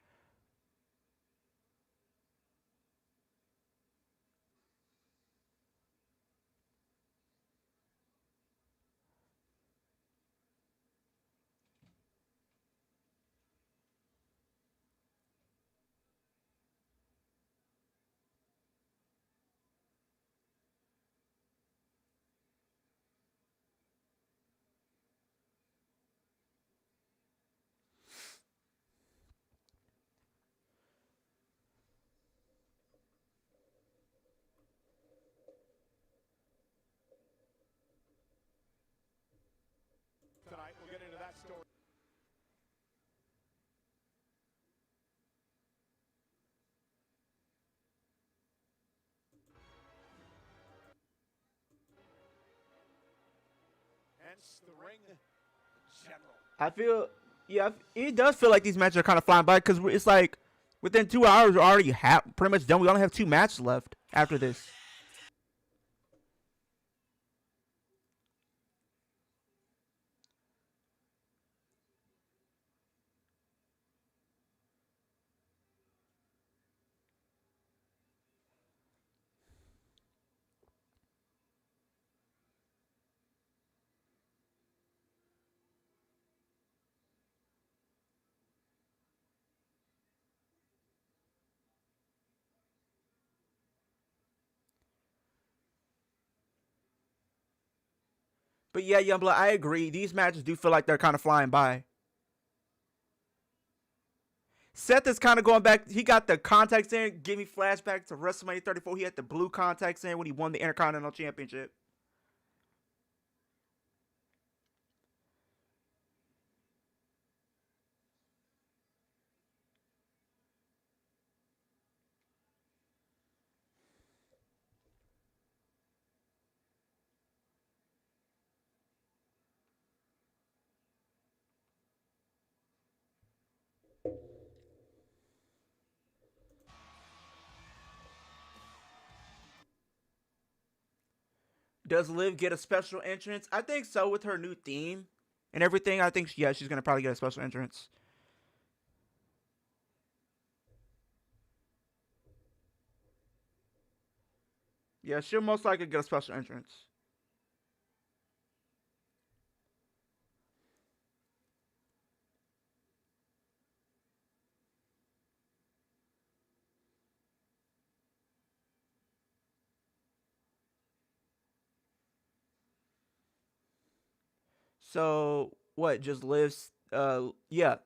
Tonight, we'll get into that story. Hence the ring general. I feel, yeah, it does feel like these matches are kind of flying by because it's like within 2 hours we're already pretty much done. We only have 2 matches left after this. But yeah, Youngblood, I agree. These matches do feel like they're kind of flying by. Seth is kind of going back. He got the contacts in. Give me flashback to WrestleMania 34. He had the blue contacts in when he won the Intercontinental Championship. Does Liv get a special entrance? I think so with her new theme and everything. I think, yeah, she's going to probably get a special entrance. Yeah, she'll most likely get a special entrance. So what? Just Liv? Yeah,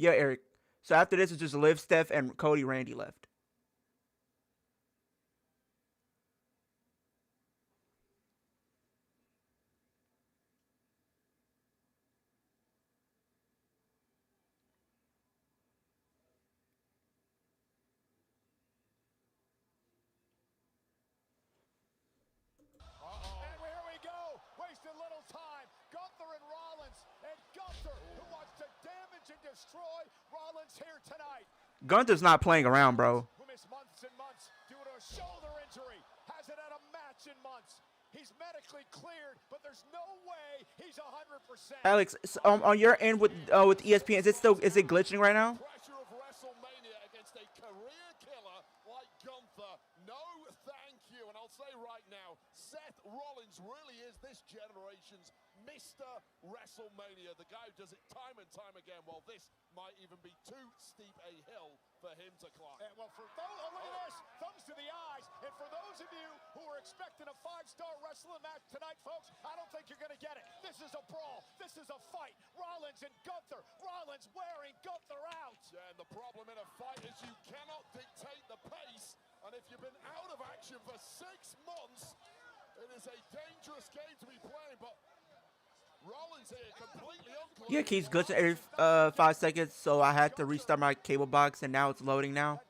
Eric. So after this, it's just Liv, Steph, and Cody, Randy left. And here we go. Wasting little time. Gunther and Rollins. And Gunther, who wants to damage and destroy Rollins here tonight. Gunther's not playing around, bro. Who missed months and months due to a shoulder injury. Hasn't had a match in months. He's medically cleared, but there's no way he's 100%. Alex, on your end with ESPN, is it glitching right now? Pressure of WrestleMania against a career killer like Gunther. No, thank you. And I'll say right now, Seth Rollins really is this generation's Mr. WrestleMania. The guy who does it time and time again, while this might even be too steep a hill for him to climb. And well, for those, look at this, thumbs to the eyes. And for those of you who are expecting a 5-star wrestling match tonight, folks, I don't think you're going to get it. This is a brawl. This is a fight. Rollins and Gunther. Rollins wearing Gunther out. Yeah, and the problem in a fight is you cannot dictate the pace. And if you've been out of action for 6 months, it is a dangerous game to be playing. But Rollins here completely unclear. Yeah, it keeps glitching every 5 seconds, so I had to restart my cable box, and now it's loading now.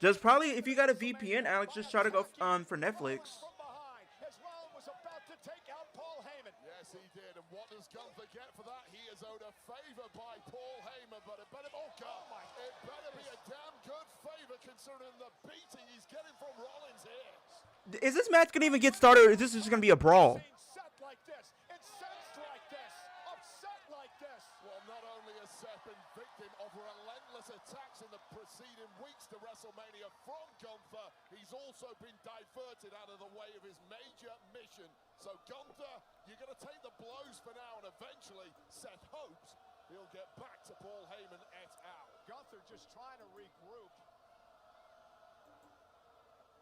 Just probably, if you got a VPN, Alex, just try to go for Netflix. Yes, he did. And what does Gunther get for that? He is owed a favor by Paul Heyman, but it better be a damn good favor considering the beating he's getting from Rollins here. Is this match gonna even get started, or is this just gonna be a brawl? Well, not only has Seth been victim of relentless attacks in the preceding weeks to WrestleMania from Gunther, he's also been diverted out of the way of his major mission. So Gunther, you're going to take the blows for now, and eventually Seth hopes he'll get back to Paul Heyman et al. Gunther just trying to regroup.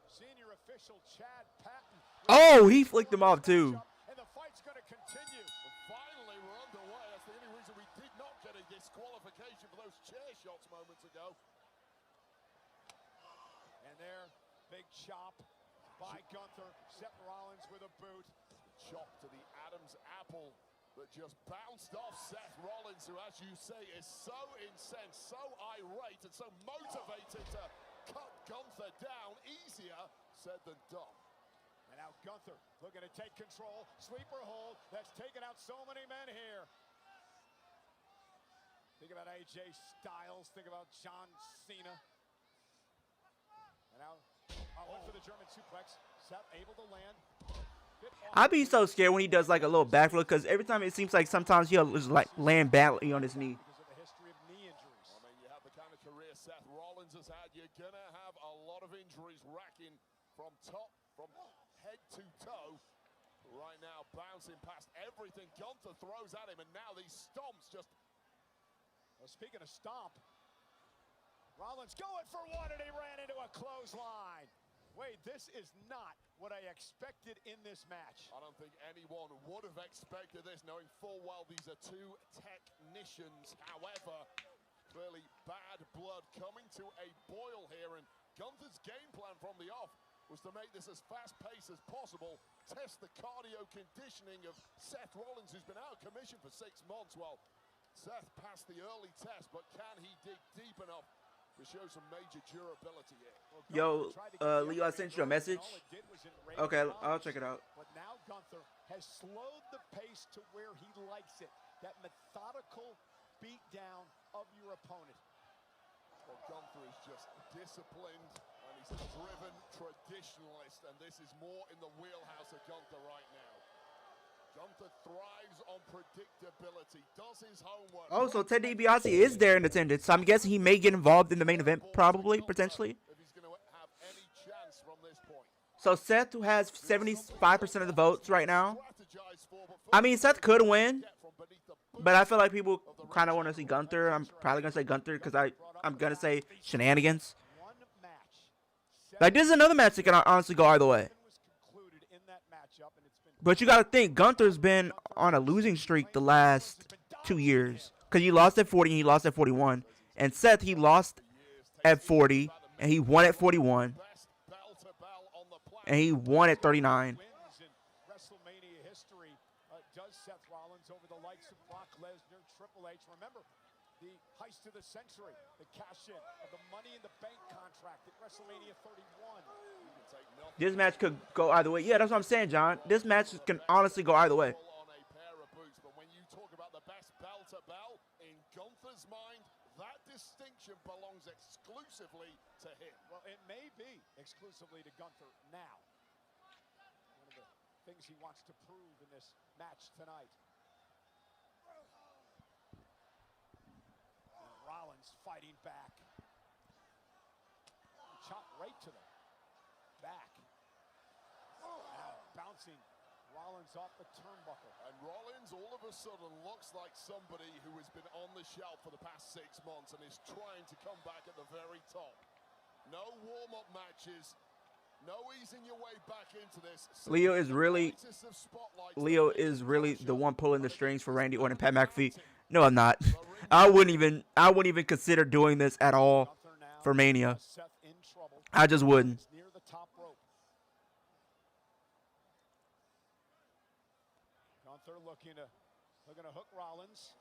Senior official Chad Patton. Oh, he flicked him off too. And the fight's going to continue. Finally, we're underway. That's the only reason we did not get a disqualification for those chair shots moments ago. And there, big chop by Gunther. Seth Rollins with a boot. Chop to the Adam's apple that just bounced off Seth Rollins, who, as you say, is so incensed, so irate, and so motivated to cut Gunther down. Easier said than done. And now Gunther looking to take control. Sweeper hold that's taken out so many men here. Think about AJ Styles. Think about John Cena. And now went for the German suplex. Seth able to land. I'd be so scared when he does like a little backflip, because every time it seems like sometimes he'll just like land badly on his knee. Because of the history of knee injuries. I mean, you have the kind of career Seth Rollins has had. You're going to have a lot of injuries racking from head to toe. Right now, bouncing past everything Gunther throws at him, and now these stomps just... Well, speaking of stomp, Rollins going for one, and he ran into a clothesline. Wait, this is not what I expected in this match. I don't think anyone would have expected this, knowing full well these are two technicians. However, clearly bad blood coming to a boil here, and Gunther's game plan from the off was to make this as fast-paced as possible, test the cardio conditioning of Seth Rollins, who's been out of commission for 6 months. Well, Seth passed the early test, but can he dig deep enough to show some major durability here? Yo, Leo, I sent you a message. Okay, I'll check it out. But now Gunther has slowed the pace to where he likes it. That methodical beat down of your opponent. Well, Gunther is just disciplined, and He's a driven traditionalist, and this is more in the wheelhouse of Gunther right now. Gunther thrives on predictability, does his homework. Oh, so Ted DiBiase is there in attendance. So I'm guessing he may get involved in the main event, probably, potentially. If he's going to have any chance from this point. So Seth, who has 75% of the votes right now. I mean, Seth could win, but I feel like people kind of want to see Gunther. I'm probably going to say Gunther because I'm going to say shenanigans. Like, this is another match that can honestly go either way. But you got to think, Gunther's been on a losing streak the last 2 years. Because he lost at 40 and he lost at 41. And Seth, he lost at 40 and he won at 41. And he won at 39. WrestleMania history does Seth Rollins over the likes of Brock Lesnar, Triple H. Remember the heist of the century, the cash-in of the Money in the Bank contract at WrestleMania 31. This match could go either way. Yeah, that's what I'm saying, John. This match can honestly go either way. But when you talk about the best bell to bell, in Gunther's mind, that distinction belongs exclusively to him. Well, it may be exclusively to Gunther now. One of the things he wants to prove in this match tonight. And Rollins fighting back. Chop right to the back. Now bouncing Rollins off the turnbuckle. And Rollins all of a sudden looks like somebody who has been on the shelf for the past 6 months and is trying to come back at the very top. No warm-up matches. No easing your way back into this. Leo is really the one pulling the strings for Randy Orton and Pat McAfee. No, I'm not. I wouldn't even consider doing this at all for Mania. I just wouldn't. Gunther looking to hook Rollins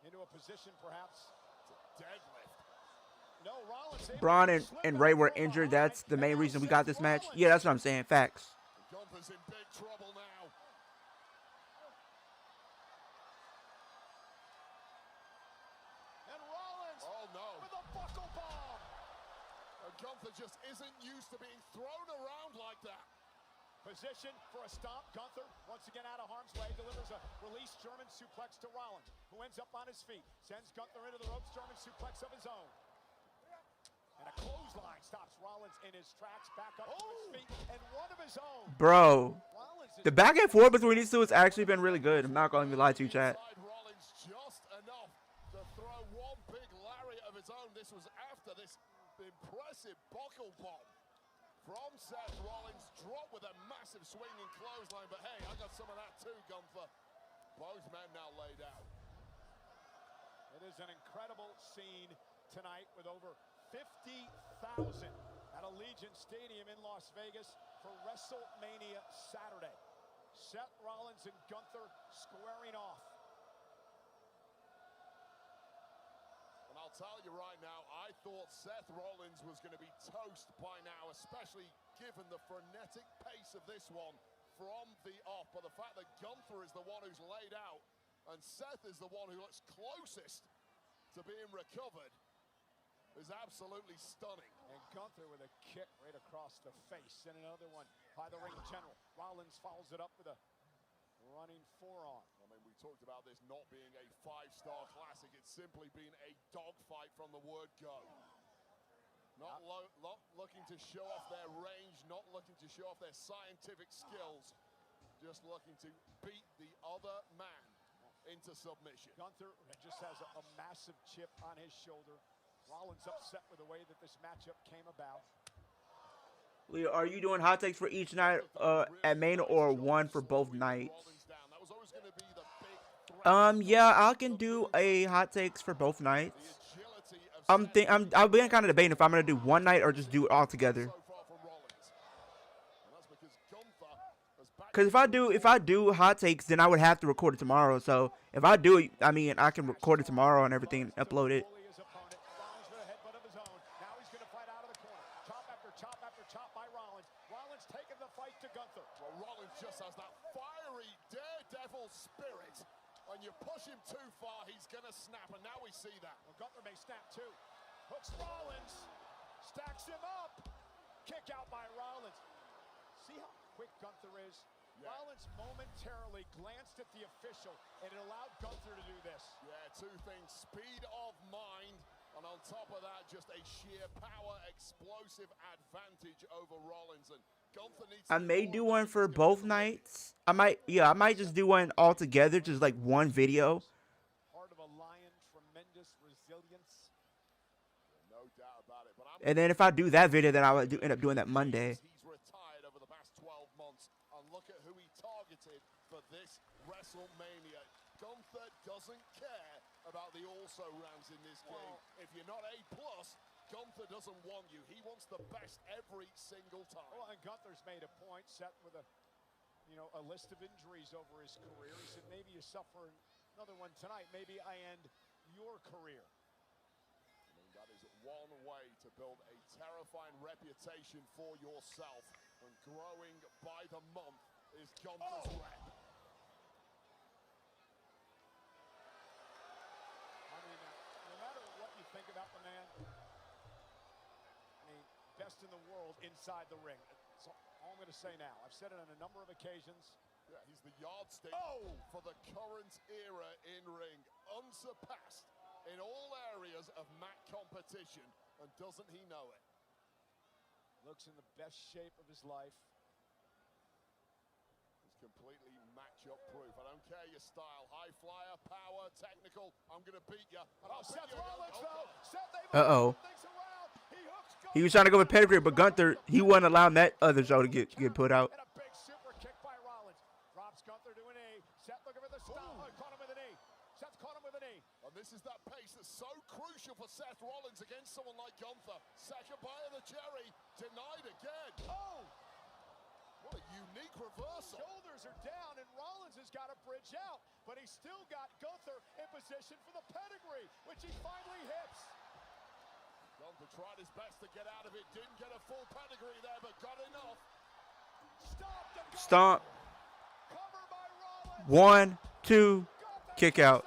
into a position perhaps to deadlift. No, Rollins. Braun and Ray were injured. That's the main reason we got this match. Yeah, that's what I'm saying. Facts. Gunther's in big trouble now. And Rollins with a buckle bomb. Gunther just isn't used to being thrown around like that. Position for a stomp. Gunther, once again out of harm's way, delivers a release German suplex to Rollins, who ends up on his feet. Sends Gunther into the ropes, German suplex of his own. And a clothesline stops Rollins in his tracks, back up to his feet, and one of his own. Bro, the back and forth between these two has actually been really good. I'm not going to lie to you, chat. Rollins just enough to throw one big lariat of his own. This was after this impressive buckle bomb from Seth Rollins, dropped with a massive swinging clothesline, but hey, I got some of that too, Gunther. Both men now laid out. It is an incredible scene tonight with over 50,000 at Allegiant Stadium in Las Vegas for WrestleMania Saturday. Seth Rollins and Gunther squaring off. And I'll tell you right now, I thought Seth Rollins was going to be toast by now, especially given the frenetic pace of this one from the off. But the fact that Gunther is the one who's laid out and Seth is the one who looks closest to being recovered is absolutely stunning. And Gunther with a kick right across the face, and another one by the ring general. Rollins follows it up with a running forearm. I mean, we talked about this not being a 5-star classic. It's simply been a dogfight from the word go. Not looking to show off their range, not looking to show off their scientific skills, just looking to beat the other man into submission. Gunther just has a massive chip on his shoulder. Rollins upset with the way that this matchup came about. Leo, are you doing hot takes for each night at Main or one for both nights? Yeah, I can do a hot takes for both nights. I've been kind of debating if I'm gonna do one night or just do it all together. Because if I do hot takes, then I would have to record it tomorrow. So if I do it, I mean, I can record it tomorrow and everything, and upload it. Spirit. When you push him too far, he's gonna snap, and now we see that. Well, Gunther may snap too. Hooks Rollins, stacks him up. kick out by Rollins. See how quick Gunther is? Yeah. Rollins momentarily glanced at the official, and it allowed Gunther to do this. Yeah, two things. Speed of mind, and on top of that, just a sheer power, explosive advantage over Rollins. And Gunther needs I may do one for both nights. I might just do one all together, just like one video. Heart of a lion, tremendous resilience. No doubt about it. But And then if I do that video, then I would end up doing that Monday. he's retired over the past 12 months. And look at who he targeted for this WrestleMania. Gunther doesn't care about the also rounds in this game. If you're not A+, Gunther doesn't want you. He wants the best every single time. Well, and Gunther's made a point, set with a list of injuries over his career. He said, maybe you suffer another one tonight. Maybe I end your career. I mean, that is one way to build a terrifying reputation for yourself. And growing by the month is Gunther's rep. I mean, no matter what you think about the man, best in the world inside the ring. That's all I'm going to say now. I've said it on a number of occasions. Yeah, he's the yardstick for the current era in ring. Unsurpassed in all areas of mat competition. And doesn't he know it? Looks in the best shape of his life. He's completely matchup proof. I don't care your style. High flyer, power, technical. I'm going to beat you. Seth Rollins, though. Uh-oh. He was trying to go with pedigree, but Gunther, he wasn't allowing that other show to get put out. And a big super kick by Rollins. Drops Gunther to a knee. Seth looking for the stop. Caught him with a knee. Seth caught him with a knee. And this is that pace that's so crucial for Seth Rollins against someone like Gunther. Second bite of the cherry. Denied again. Oh! What a unique reversal. Shoulders are down, and Rollins has got to bridge out. But he's still got Gunther in position for the pedigree, which he finally hits. Gunther tried his best to get out of it. Didn't get a full pedigree there, but got enough. Stomp. Cover by Rollins. 1, 2, kick out.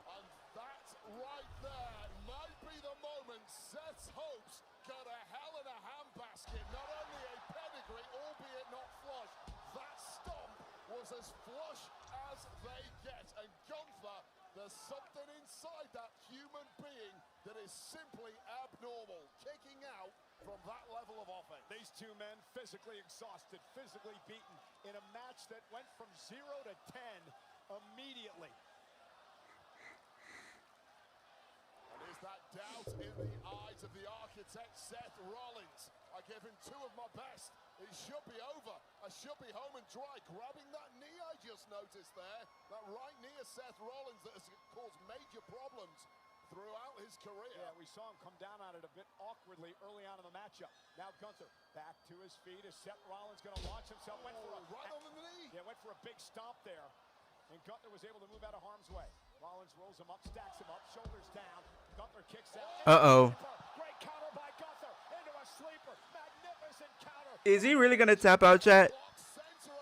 And that right there might be the moment Seth's hopes got a hell in a handbasket. Not only a pedigree, albeit not flush. That stomp was as flush as they get. And Gunther, there's something inside that human being that is simply abnormal. Kicking out from that level of offense. These two men physically exhausted, physically beaten in a match that went from 0 to 10 immediately. And is that doubt in the eyes of the architect, Seth Rollins? I give him 2 of my best. It should be over. I should be home and dry. Grabbing that knee I just noticed there. That right knee of Seth Rollins that has caused major problems throughout his career. Yeah, we saw him come down on it a bit awkwardly early on in the matchup. Now Gunther back to his feet. Is Seth Rollins going to launch himself? Went for right on the knee. Yeah, went for a big stomp there. And Gunther was able to move out of harm's way. Rollins rolls him up, stacks him up, shoulders down. Gunther kicks out. Uh-oh. Great counter by Gunther into a sleeper. Magnificent counter. Is he really going to tap out, chat?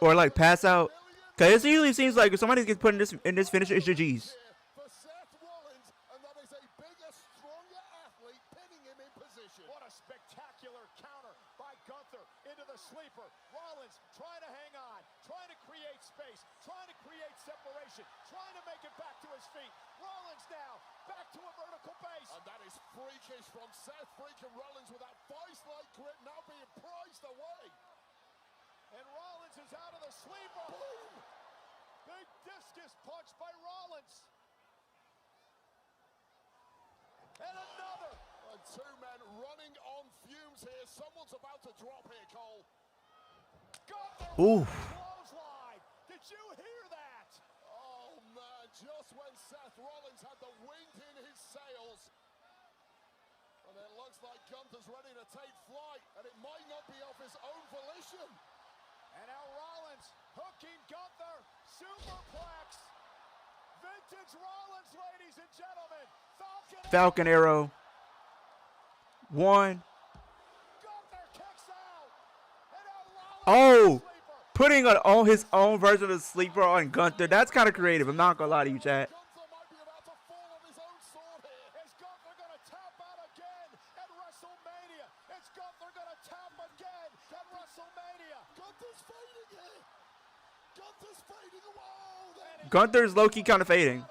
Or, like, pass out? Because it usually seems like if somebody gets put in this finisher, it's your G's. For Seth Rollins, and that is a bigger, stronger athlete pinning him in position. What a spectacular counter by Gunther into the sleeper. Rollins trying to hang on, trying to create space, trying to create separation, trying to make it back to his feet. Rollins now back to a vertical base. And that is freakish from Seth freaking Rollins with that vice-like grip now being prized away. And Rollins is out of the sleeper. Boom! Big discus punch by Rollins. And another. And 2 men running on fumes here. Someone's about to drop here, Cole. Ooh. Clothesline. Did you hear that? Oh, man. Just when Seth Rollins had the wind in his sails. And it looks like Gunther's ready to take flight. And it might not be of his own volition. And now Rollins hooking Gunther. Superplex. Vintage Rollins, ladies and gentlemen. Falcon arrow. 1. Gunther kicks out. And now Rollins Oh, putting on his own version of the sleeper on Gunther. That's kind of creative. I'm not going to lie to you, chat. Gunther might be about to fall on his own sword here. Is Gunther going to tap out again? Gunther's low-key kind of fading.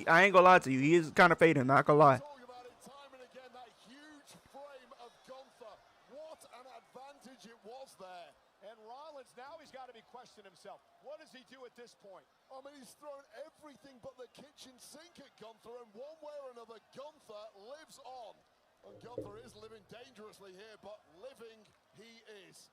I ain't gonna lie to you. He is kind of fading, not gonna lie. Talking about it time and again, that huge frame of Gunther. What an advantage it was there. And Rollins, now he's got to be questioning himself. What does he do at this point? I mean, he's thrown everything but the kitchen sink at Gunther, and one way or another, Gunther lives on. And Gunther is living dangerously here, but living he is.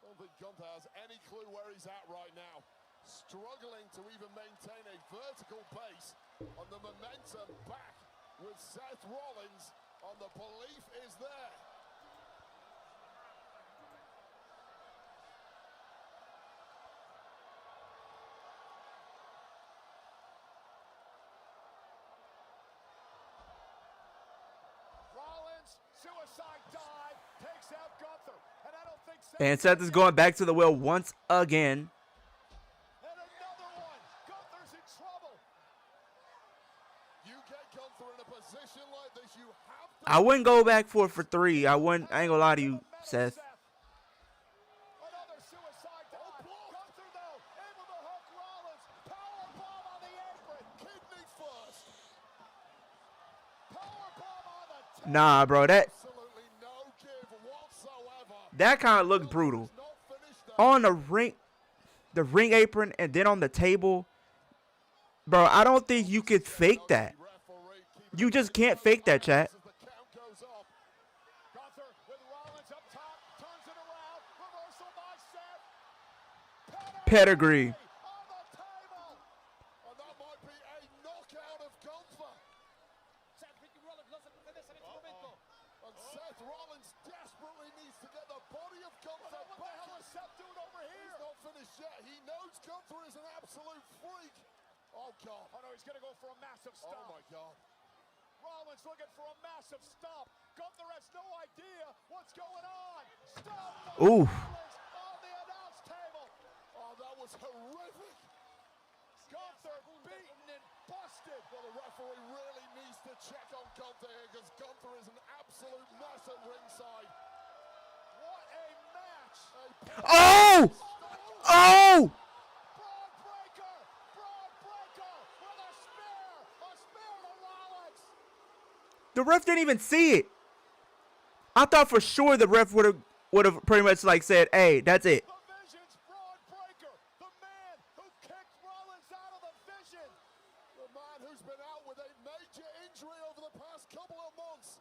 I don't think Gunther has any clue where he's at right now. Struggling to even maintain a vertical pace on the momentum back with Seth Rollins, and the belief is there. Rollins, suicide dive, takes out Gunther. And I don't think And Seth is going back to the well once again. And another one. Gunther's in trouble. You get Gunther in a position like this, you have to... I wouldn't go back for 3. I ain't gonna lie to you, Seth. Another suicide dive. Gunther, though, able to hook Rollins. Powerbomb on the apron. Kidney first. Powerbomb on the top. Nah, bro, Absolutely no give whatsoever. that kind of looked brutal. Not finished there. On the ring apron, and then on the table. Bro, I don't think you could fake that. Referee keeping You just can't fake that, chat. as the count goes up. Gunther with Rollins up top. Turns it around. Reversal by Seth. Pedigree. On the table. And that might be a knockout of Gunther. And Seth Rollins desperately needs to get the body of Gunther What the back. hell is Seth doing over here? He's not finished yet. He knows Gunther is an absolute freak. Oh, God. Oh, no, he's going to go for a massive Oh, stomp. my God. Rollins looking for a massive stomp. Gunther has no idea what's going on. Stomp by Ooh. Rollins on the announce table. Oh, that was horrific. Gunther beaten and busted. Well, the referee really needs to check on Gunther here because Gunther is an absolute mess at ringside. What a match. Oh! Oh! Braun breaker. Braun breaker with a spear. A spear to Rollins. The ref didn't even see it. I thought for sure the ref would have pretty much like said, "Hey, that's it." The Vision's Braun breaker. The man who kicked Rollins out of the Vision. The man who's been out with a major injury over the past couple of months.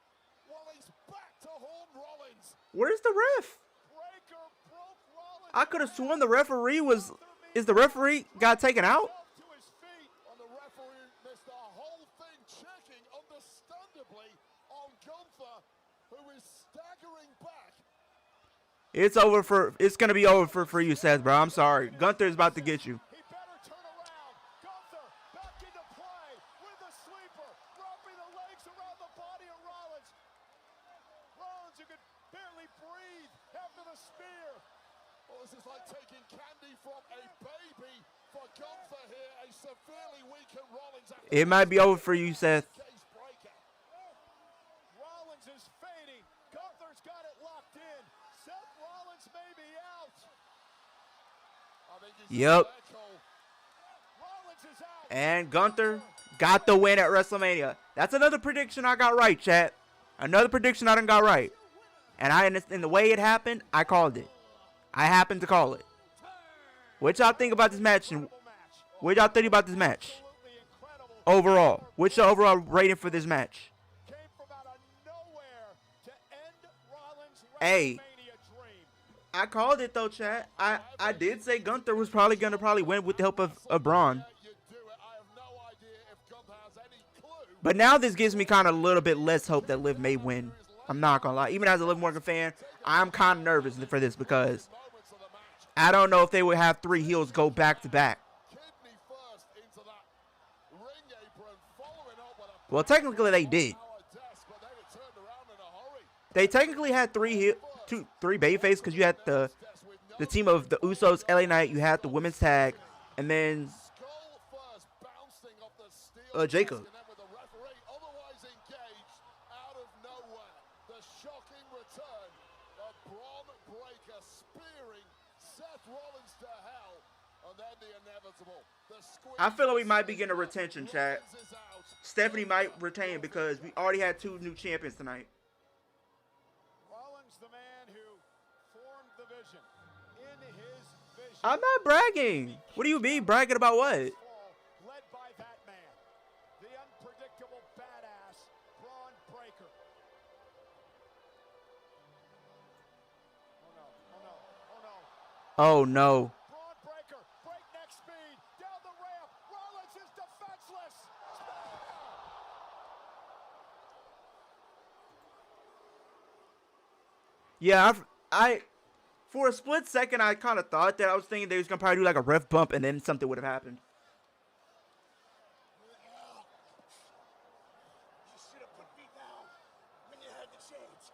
Well, he's back to haunt Rollins. Where's the ref? Breaker broke Rollins. I could have sworn the referee is the referee got taken out? To his feet. And the referee missed the whole thing, checking understandably on Gunther, who is staggering back. It's gonna be over for you, Seth, bro. I'm sorry. Gunther's about to get you. He better turn around. Gunther back into play with the sleeper. Wrapping the legs around the body of Rollins. Rollins, who could barely breathe after the spear. Well, this is like taking candy from a baby for Gunther here. A severely weakened Rollins. After It might be over for you, Seth. case breaker. Rollins is fading. Gunther's got it locked in. Seth Rollins may be out. I think he's Yep. Rollins is out. And Gunther got the win at WrestleMania. That's another prediction I got right, chat. Another prediction I done got right. And in the way it happened, I called it. I happened to call it. What y'all think about this match? And what y'all think about this match? Absolutely incredible. Overall. What's your overall rating for this match? Came from out of nowhere to end Rollins' Hey. WrestleMania dream. I called it though, chat. I did say Gunther was probably gonna win with the help of Braun. You do it. I have no idea if Gunther has any clue. But now this gives me kind of a little bit less hope that Liv may win. I'm not gonna lie. Even as a Liv Morgan fan, I'm kind of nervous for this because Moments of the match. I don't know if they would have 3 heels go back to back. Kidney first into that ring apron, following up with a Well, technically they did. power desk, but then it turned around in a hurry. They technically had 3 babyface because you had the team of the Usos, LA Knight, you had the women's tag, and then Skull first, bouncing off the steel Jacob. desk, and then with the referee otherwise engaged, out of nowhere, the shocking return of Braun Breaker spearing Seth Rollins to hell. And then the inevitable. I feel like we might be getting a retention, chat. Stephanie might retain because we already had 2 new champions tonight. Rollins, the man who formed the vision. In his vision. I'm not bragging. What do you mean bragging about what? Led by that man, the unpredictable badass, Braun Breaker. Oh no, oh no, oh no. Oh no. Braun Breaker, breakneck speed, down the ramp. Rollins is defenseless. Yeah, I for a split second I kind of thought that I was thinking they was gonna probably do like a ref bump and then something would have happened. You should have put me down when you had the chance.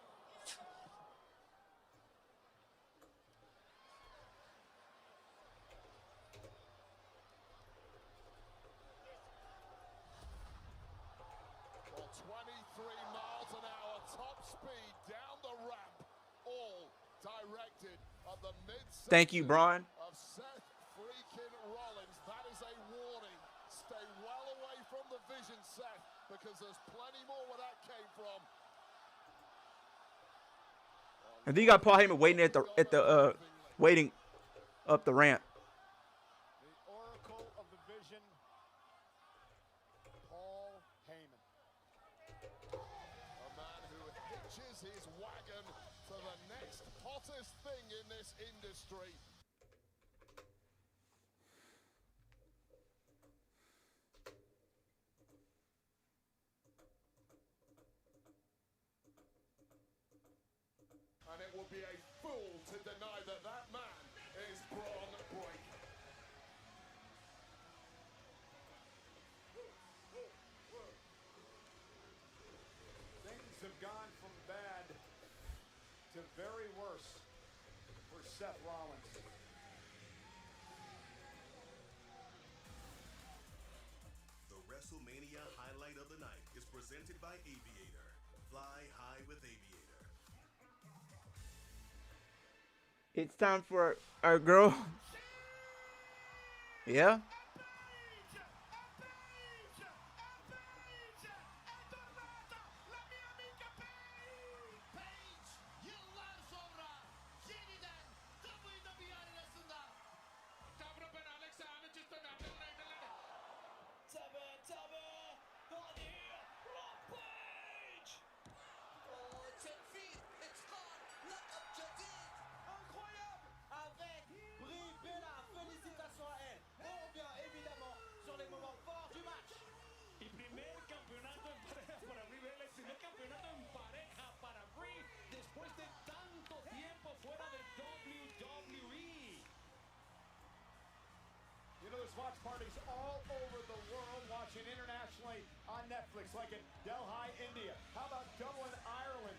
Well, 23 miles an hour, top speed down the ramp, all directed at the midsection. Thank you, Braun. Of Seth freaking Rollins. That is a warning. Stay well away from the vision, Seth, because there's plenty more where that came from. And then you got Paul Heyman waiting waiting up the ramp. The Oracle of the Vision, Paul Heyman. A man who hitches his wagon to the next hottest thing in this industry. And it would be a fool to deny that that man is Braun Breaker. Things have gone from bad to very worse for Seth Rollins. The WrestleMania highlight of the night is presented by Aviator. Fly high with Aviator. It's time for our girl. Yeah. You know, there's watch parties all over the world, watching internationally on Netflix, like in Delhi, India. How about Dublin, Ireland?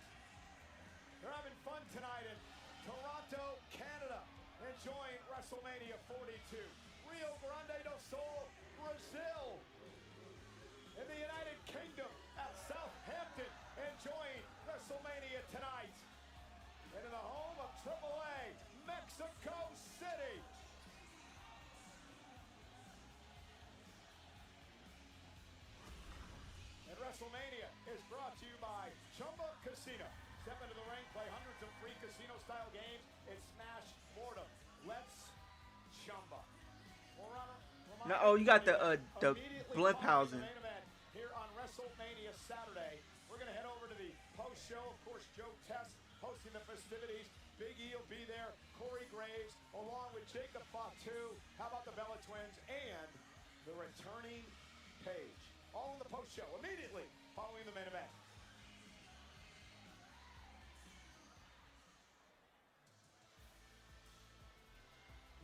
They're having fun tonight in Toronto, Canada, enjoying WrestleMania 42. Rio Grande do Sul, Brazil. In the United Kingdom, at Southampton, enjoying WrestleMania tonight. And in the home of AAA, Mexico City. And WrestleMania is brought to you by Chumba Casino. Step into the ring, play hundreds of free casino-style games. It's Smash Boredom. Let's Chumba. No, oh, you got the Blimphausen. Here on WrestleMania Saturday, we're going to head over to the post-show. Of course, Joe Test hosting the festivities. Big E will be there. Corey Graves, along with Jacob Fatu. How about the Bella Twins and the returning Paige? All in the post-show immediately following the main event.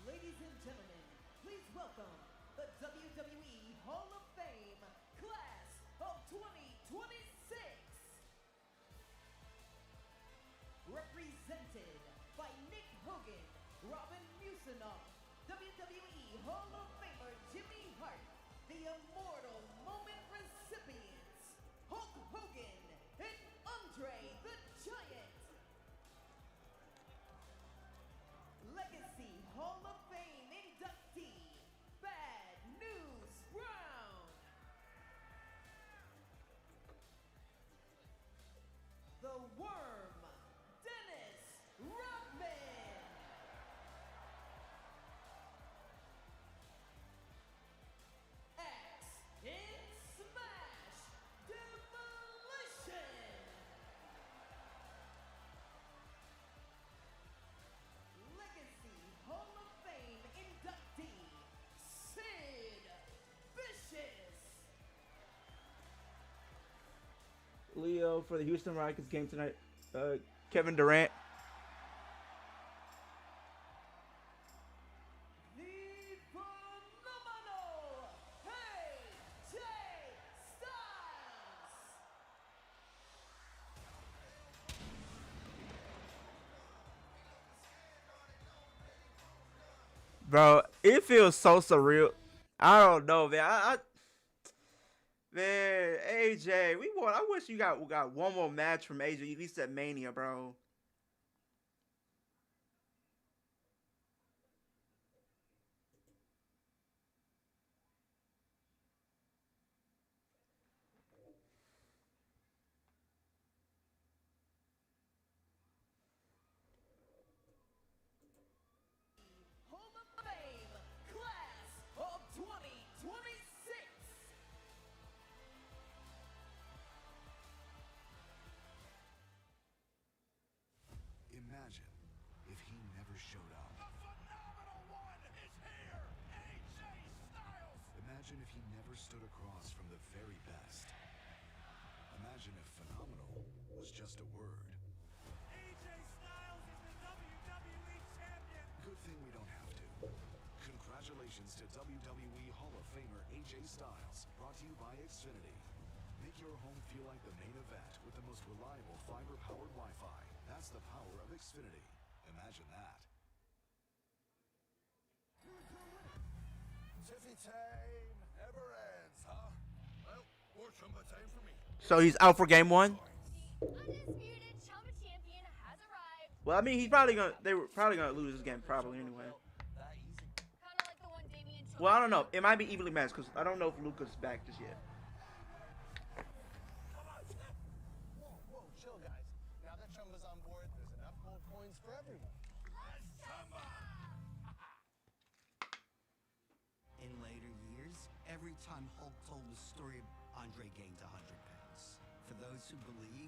Ladies and gentlemen, please welcome the WWE Hall of Fame Class of 2026. Represented by Nick Hogan, Robin Musinoff, WWE Hall of Famer Jimmy Hart, the Immortal Moment recipients, Hulk Hogan and Andre the Giant. Legacy Hall of Fame inductee, Leo for the Houston Rockets game tonight. Kevin Durant. The phenomenal AJ Styles. Bro, it feels so surreal. I don't know, man. Man, AJ, we won. I wish you got one more match from AJ, at least at Mania, bro. Hall of Fame, class of 2026. Imagine if he never showed up. The phenomenal one is here, AJ Styles. Imagine if he never stood across from the very best. Imagine if phenomenal was just a word. AJ Styles is the WWE Champion. Good thing we don't have to. Congratulations to WWE Hall of Famer AJ Styles, brought to you by Xfinity. Make your home feel like the main event with the most reliable fiber-powered Wi-Fi. That's the power of Xfinity. Imagine that. Tiffy time never ends, huh? Well, more Chumba time for me. So he's out for game 1. The undisputed Chumba champion has arrived. Well, I mean, they were probably gonna lose this game probably anyway. Kinda like the one Damien took. Well, I don't know. It might be evenly matched because I don't know if Luca's back just yet. Whoa, chill, guys. Now that Chumba's on board, there's enough gold coins for everyone. In later years, every time Hulk told the story, Andre gained 100 pounds. For those who believe,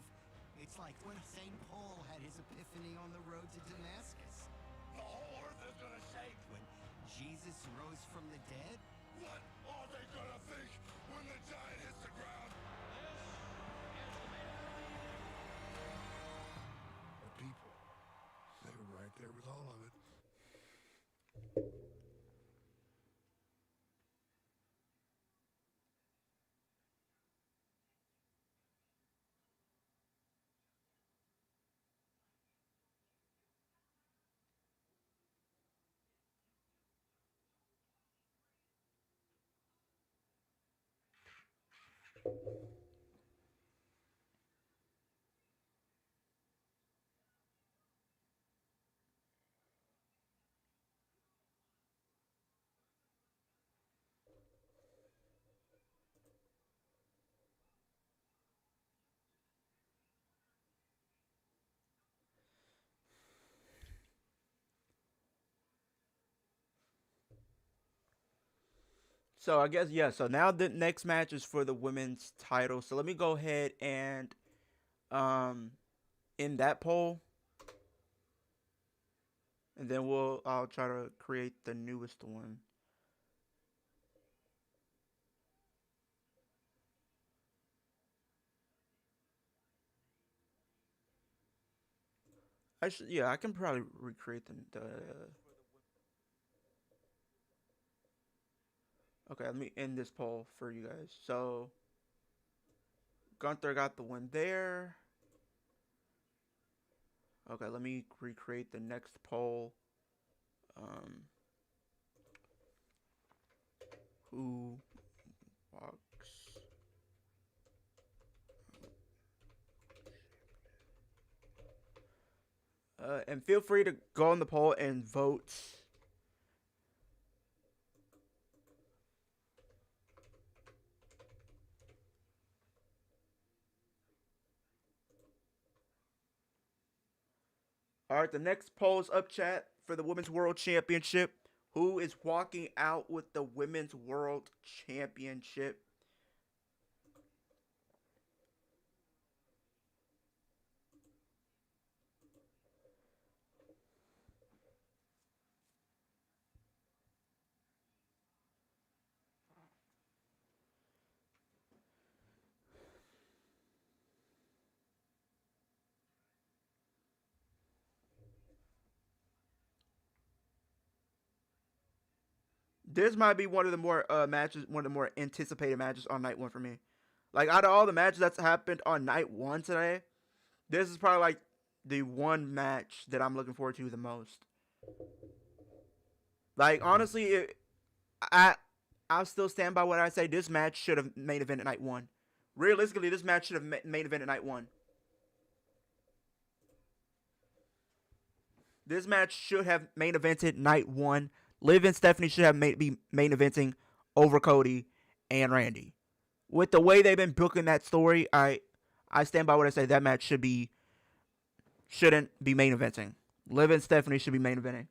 it's like when St. Paul had his epiphany on the road to Damascus. The whole earth is gonna shake. When Jesus rose from the dead. What are they gonna think when the giant hits the ground? The people, they were right there with all of it. So I guess, yeah, so now the next match is for the women's title. So let me go ahead and in that poll. And then I'll try to create the newest one. I can probably recreate the Okay, let me end this poll for you guys. So Gunther got the win there. Okay, let me recreate the next poll. Who walks? And feel free to go on the poll and vote. All right, the next poll is up, chat, for the Women's World Championship. Who is walking out with the Women's World Championship? This might be one of the more matches, one of the more anticipated matches on night one for me. Like, out of all the matches that's happened on night one today, this is probably like the one match that I'm looking forward to the most. Like, honestly, I'll still stand by what I say. This match should have main event at night one. Realistically, this match should have main event at night one. This match should have main evented night one. Liv and Stephanie should have be main eventing over Cody and Randy. With the way they've been booking that story, I stand by what I say. That match shouldn't be main eventing. Liv and Stephanie should be main eventing.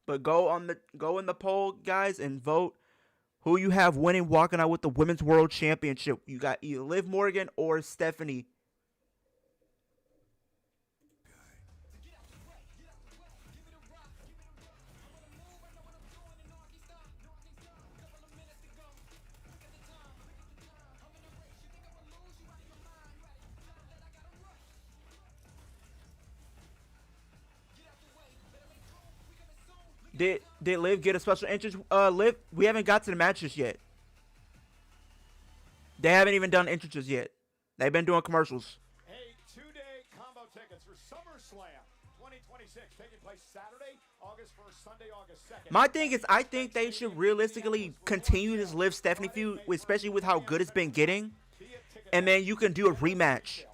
But go in the poll, guys, and vote who you have winning, walking out with the Women's World Championship. You got either Liv Morgan or Stephanie. Did Liv get a special entrance? Liv, we haven't got to the matches yet. They haven't even done entrances yet. They've been doing commercials. Hey, two-day combo tickets for SummerSlam 2026 taking place Saturday, August 1st, Sunday, August 2nd. My thing is, I think they should realistically continue this Liv Stephanie feud, especially with how good it's been getting. And then you can do a rematch.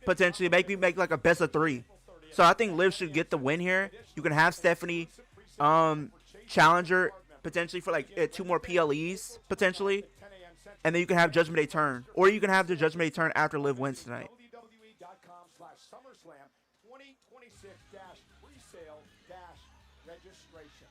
Potentially, make like a best of 3. So I think Liv should get the win here. You can have Stephanie challenger potentially for like 2 more PLEs potentially, and then you can have Judgment Day turn, or you can have the Judgment Day turn after Liv wins tonight. WWE.com/SummerSlam 2026-presale-registration.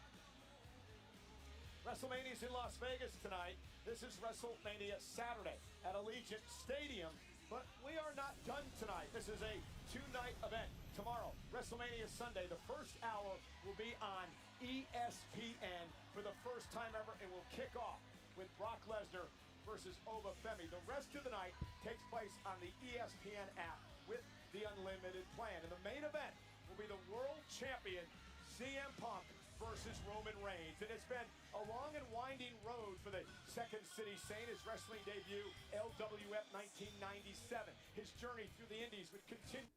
WrestleMania is in Las Vegas tonight. This is WrestleMania Saturday at Allegiant Stadium, but we are not done tonight. This is a 2-night event. Tomorrow, WrestleMania Sunday, the first hour will be on ESPN for the first time ever, and will kick off with Brock Lesnar versus Oba Femi. The rest of the night takes place on the ESPN app with the Unlimited plan. And the main event will be the world champion CM Punk versus Roman Reigns. And it's been a long and winding road for the Second City Saint. His wrestling debut, LWF 1997. His journey through the Indies would continue.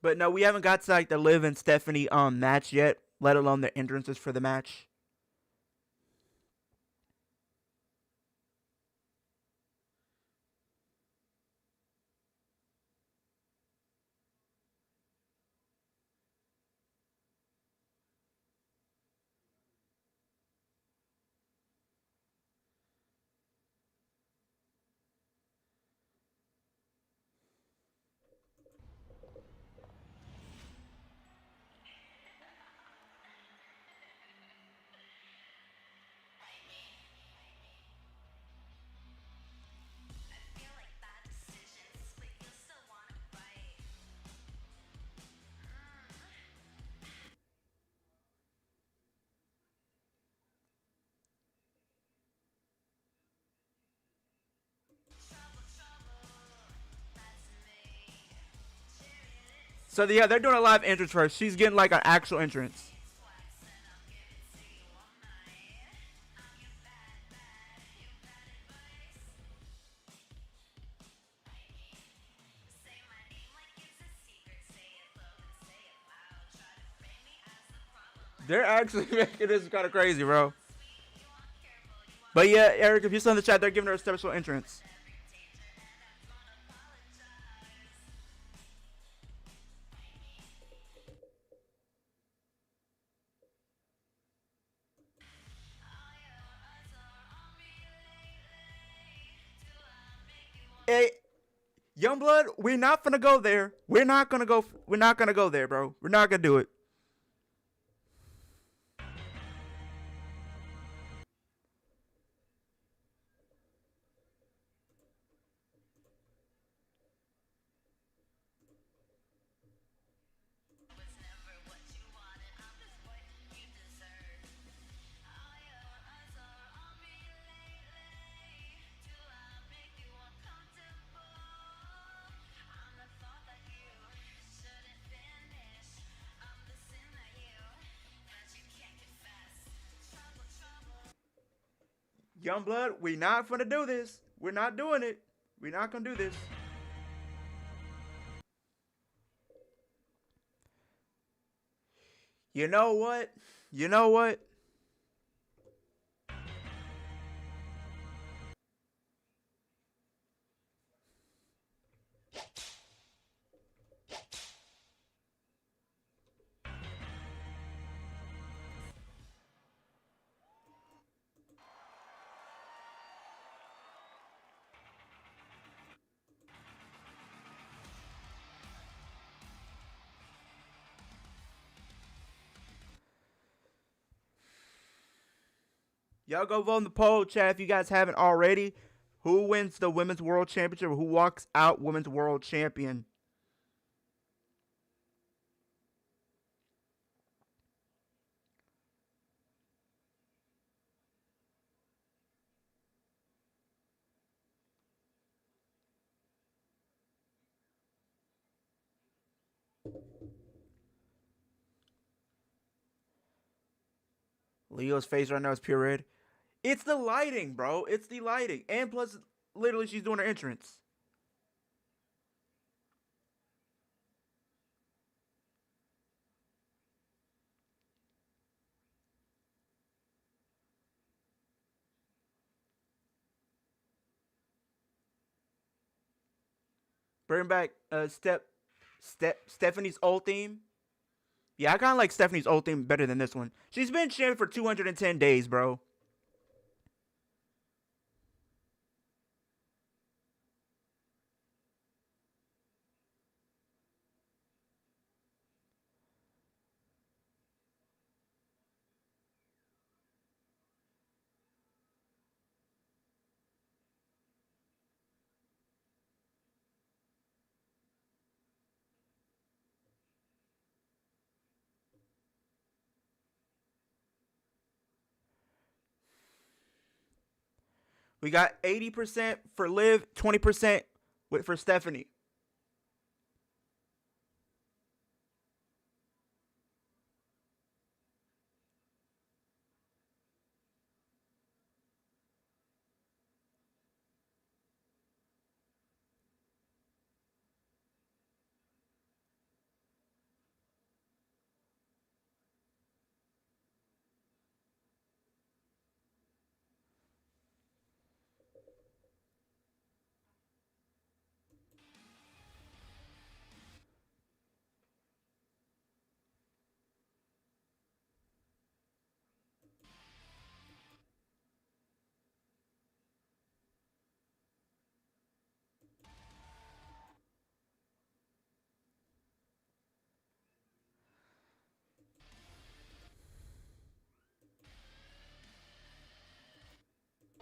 But no, we haven't got to like the Liv and Stephanie match yet, let alone the entrances for the match. So yeah, they're doing a live entrance for her. She's getting like an actual entrance. They're actually making this kind of crazy, bro. But yeah, Eric, if you saw in the chat, they're giving her a special entrance. Hey, Youngblood, we're not gonna go there. We're not gonna go there, bro. We're not gonna do it. Youngblood, we not gonna do this. We're not doing it. We're not gonna do this. You know what? You know what? Y'all go vote in the poll, chat, if you guys haven't already. Who wins the Women's World Championship? Who walks out Women's World Champion? Leo's face right now is pure red. It's the lighting, bro. It's the lighting. And plus, literally, she's doing her entrance. Bring back Stephanie's old theme. Yeah, I kind of like Stephanie's old theme better than this one. She's been champion for 210 days, bro. We got 80% for Liv, 20% for Stephanie.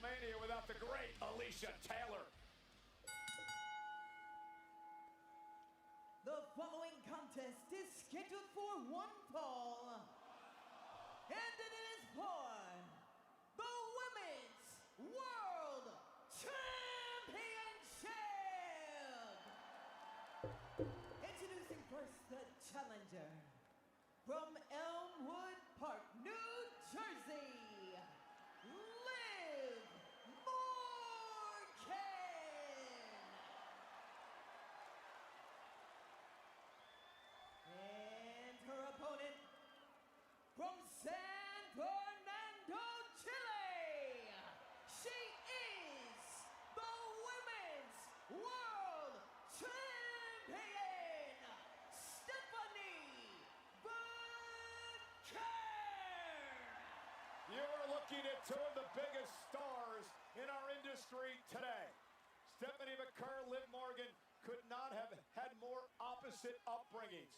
Mania without the great Alicia Taylor. The following contest is scheduled for one fall, and it is for the Women's World Championship. Introducing first the challenger from Elmwood Park, New Jersey, Liv Morgan. And her opponent from San Fernando, Chile. She is the Women's World Champion, Stephanie Bucher. You are looking at two of the biggest stars in our industry today. Stephanie McIntyre, Liv Morgan could not have had more opposite upbringings,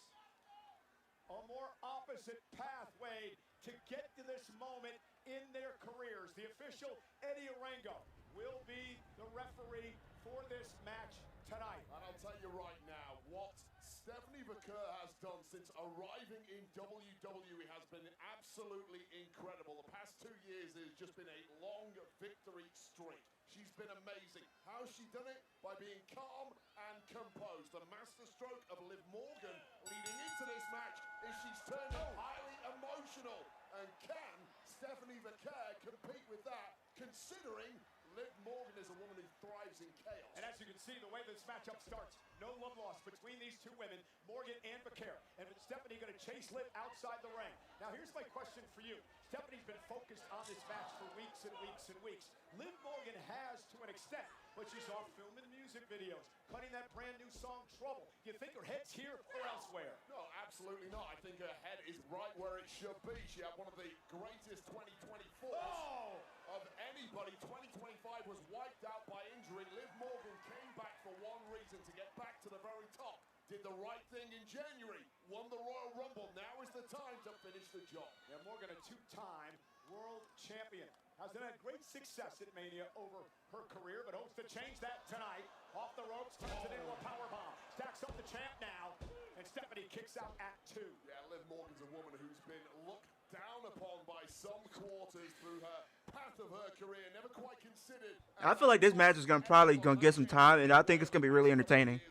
a more opposite pathway to get to this moment in their careers. The official Eddie Arango will be the referee for this match tonight. And I'll tell you right now, what Stephanie McIntyre has done since arriving in WWE has been absolutely incredible. The past 2 years has just been a long victory streak. She's been amazing. How's she done it? By being calm and composed. The masterstroke of Liv Morgan leading into this match is she's turned highly emotional. And can Stephanie McIntyre compete with that considering Liv Morgan is a woman who thrives in chaos. And as you can see, the way this matchup starts, no love lost between these two women, Morgan and Vaquera. And Stephanie going to chase Liv outside the ring. Now, here's my question for you. Stephanie's been focused on this match for weeks and weeks and weeks. Liv Morgan has to an extent, but she's off filming music videos, cutting that brand new song, Trouble. Do you think her head's here or elsewhere? No, absolutely not. I think her head is right where it should be. She had one of the greatest 2024s of anybody. 2025 was wiped out by injury. Liv Morgan came back for one reason, to get back to the very top. Did the right thing in January, won the Royal Rumble. Now is the time to finish the job. Yeah, Morgan, a two-time world champion. Has had great success at Mania over her career, but hopes to change that tonight. Off the ropes, turns it into a powerbomb. Stacks up the champ now, and Stephanie kicks out at 2. Yeah, Liv Morgan's a woman who's been looked down upon by some quarters through her path of her career. Never quite considered. I feel like this match is probably gonna get some time, and I think it's gonna be really entertaining.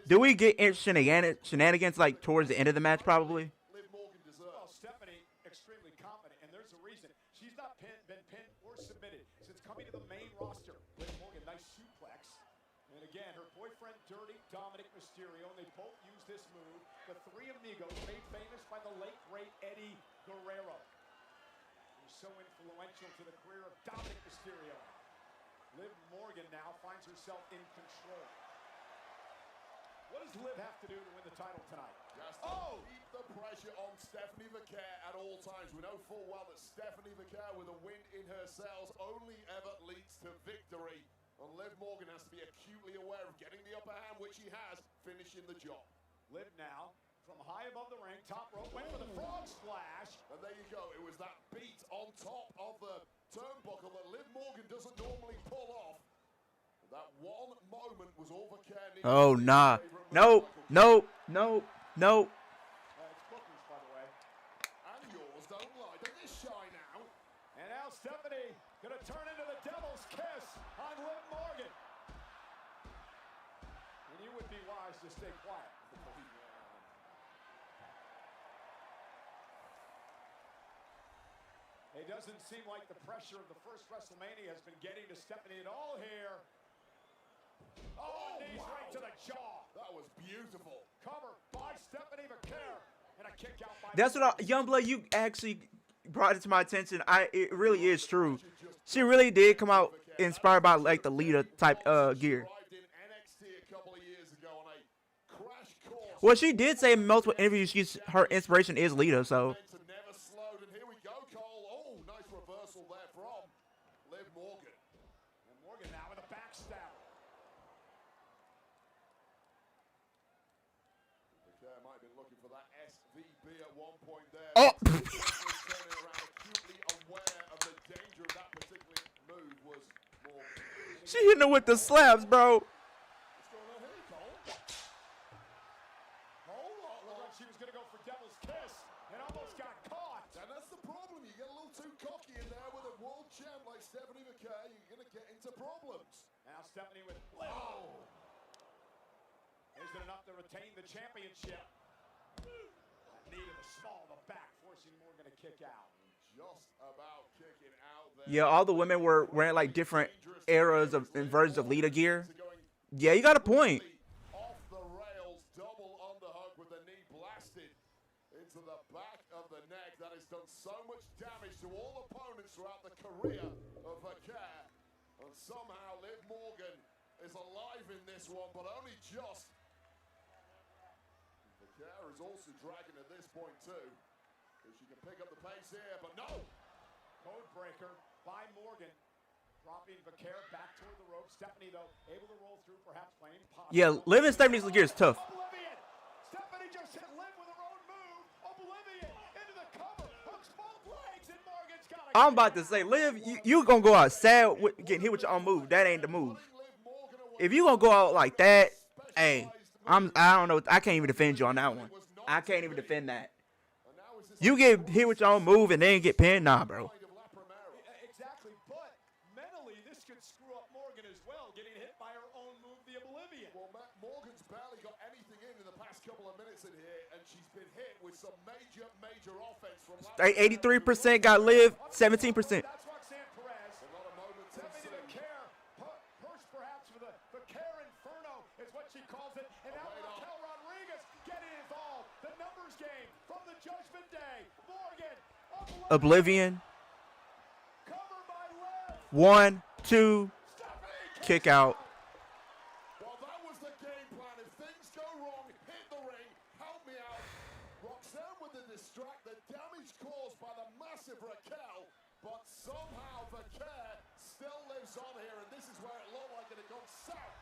Do we get shenanigans like towards the end of the match? Probably. Liv Morgan deserves. Well, Stephanie extremely confident, and there's a reason. She's not been pinned or submitted since coming to the main roster. Liv Morgan, nice suplex. And again, her boyfriend, Dirty Dominic Mysterio, and they both use this move. The three amigos made famous by the late, great Eddie Guerrero. He's so influential to the career of Dominic Mysterio. Liv Morgan now finds herself in control. What does Liv have to do to win the title tonight? Just to keep the pressure on Stephanie Vaquera at all times. We know full well that Stephanie Vaquera, with a win in her sails, only ever leads to victory. And Liv Morgan has to be acutely aware of getting the upper hand, which she has, finishing the job. Liv now, from high above the ring, top rope, went for the frog splash. And there you go. It was that beat on top of the turnbuckle that Liv Morgan doesn't normally pull off. That one moment was all Vaquera needed. Oh, nah. No, no, no, no. It's bookings, by the way. And yours don't lie. Don't get shy now. And now Stephanie going to turn into the devil's kiss on Liv Morgan. And you would be wise to stay quiet. It doesn't seem like the pressure of the first WrestleMania has been getting to Stephanie at all here. Oh, knees right to the jaw. That was beautiful. Cover by Stephanie Vaquera. And a kick out by... That's what Youngblood, you actually brought it to my attention. It really is true. She really did come out inspired by like the Lita type gear. Well, she did say in multiple interviews her inspiration is Lita, so. Never slowed, and here we go, Cole. Oh, nice reversal there from Liv Morgan. And Morgan now with a backstab. Vaquera might have been looking for that SVB at one point there. Oh! Turning around, acutely aware of the danger of that particular move was Morgan. She hitting her with the slaps, bro. What's going on here, Cole? Looked like she was going to go for devil's kiss and almost got caught. And that's the problem. You get a little too cocky in there with a world champ like Stephanie Vaquera, you're going to get into problems. Now Stephanie with Liv. Oh! Is it enough to retain the championship? That knee to the small of the back, forcing Morgan to kick out. Just about kicking out there. Yeah, all the women were wearing like different eras of and versions of Lita gear. Yeah, you got a point. Off the rails, double underhook with the knee blasted into the back of the neck. That has done so much damage to all opponents throughout the career of Vaquera. And somehow Liv Morgan is alive in this one, but only just. Vaquera is also dragging at this point too. She can pick up the pace here, but no! Code breaker by Morgan. Dropping Vaquera back toward the rope. Stephanie, though, able to roll through, perhaps playing possible. Yeah, Liv and Stephanie's gear is tough. Oblivion! Stephanie just hit Liv with her own move. Oblivion into the cover. Hooks both legs, and Morgan's got I'm about to say, Liv, you gonna go out sad getting hit with your own move. That ain't the move. If you gonna go out like that, hey, I don't know. I can't even defend you on that one. I can't even defend that. You get hit with your own move and then get pinned? Nah, bro. Exactly, but mentally, this could screw up Morgan as well, getting hit by her own move, the Oblivion. Well, Morgan's barely got anything in the past couple of minutes in here, and she's been hit with some major offense from 83% got Liv, 17%. That's Roxanne Perez. A lot of Oblivion. 1, 2, kick out. Well, that was the game plan. If things go wrong, hit the ring, help me out. Roxanne with the distract, the damage caused by the massive Raquel, but somehow the care still lives on here, and this is where it looked like it had gone south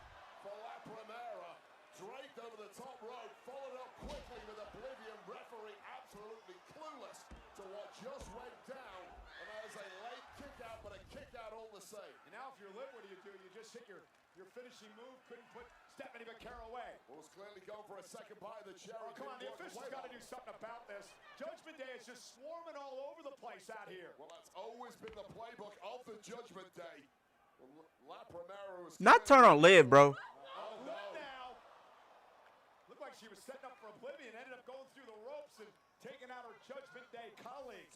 for La Primera. Draped over the top rope, followed up quickly with Oblivion. Referee absolutely clueless to what just went down. And there's a late kick out, but a kick out all the same. And now if you're Liv, what do? You just hit your finishing move, couldn't put Stephanie McIntyre away. Well, was clearly going for a second bite of the cherry. Oh, come on, the officials got to do something about this. Judgment Day is just swarming all over the place out here. Well, that's always been the playbook of the Judgment Day. Well, La Primera was... Not turn on Liv, bro. Oh, no. Now. Looked like she was setting up for Oblivion, ended up going through the ropes and taking out her Judgment Day colleagues.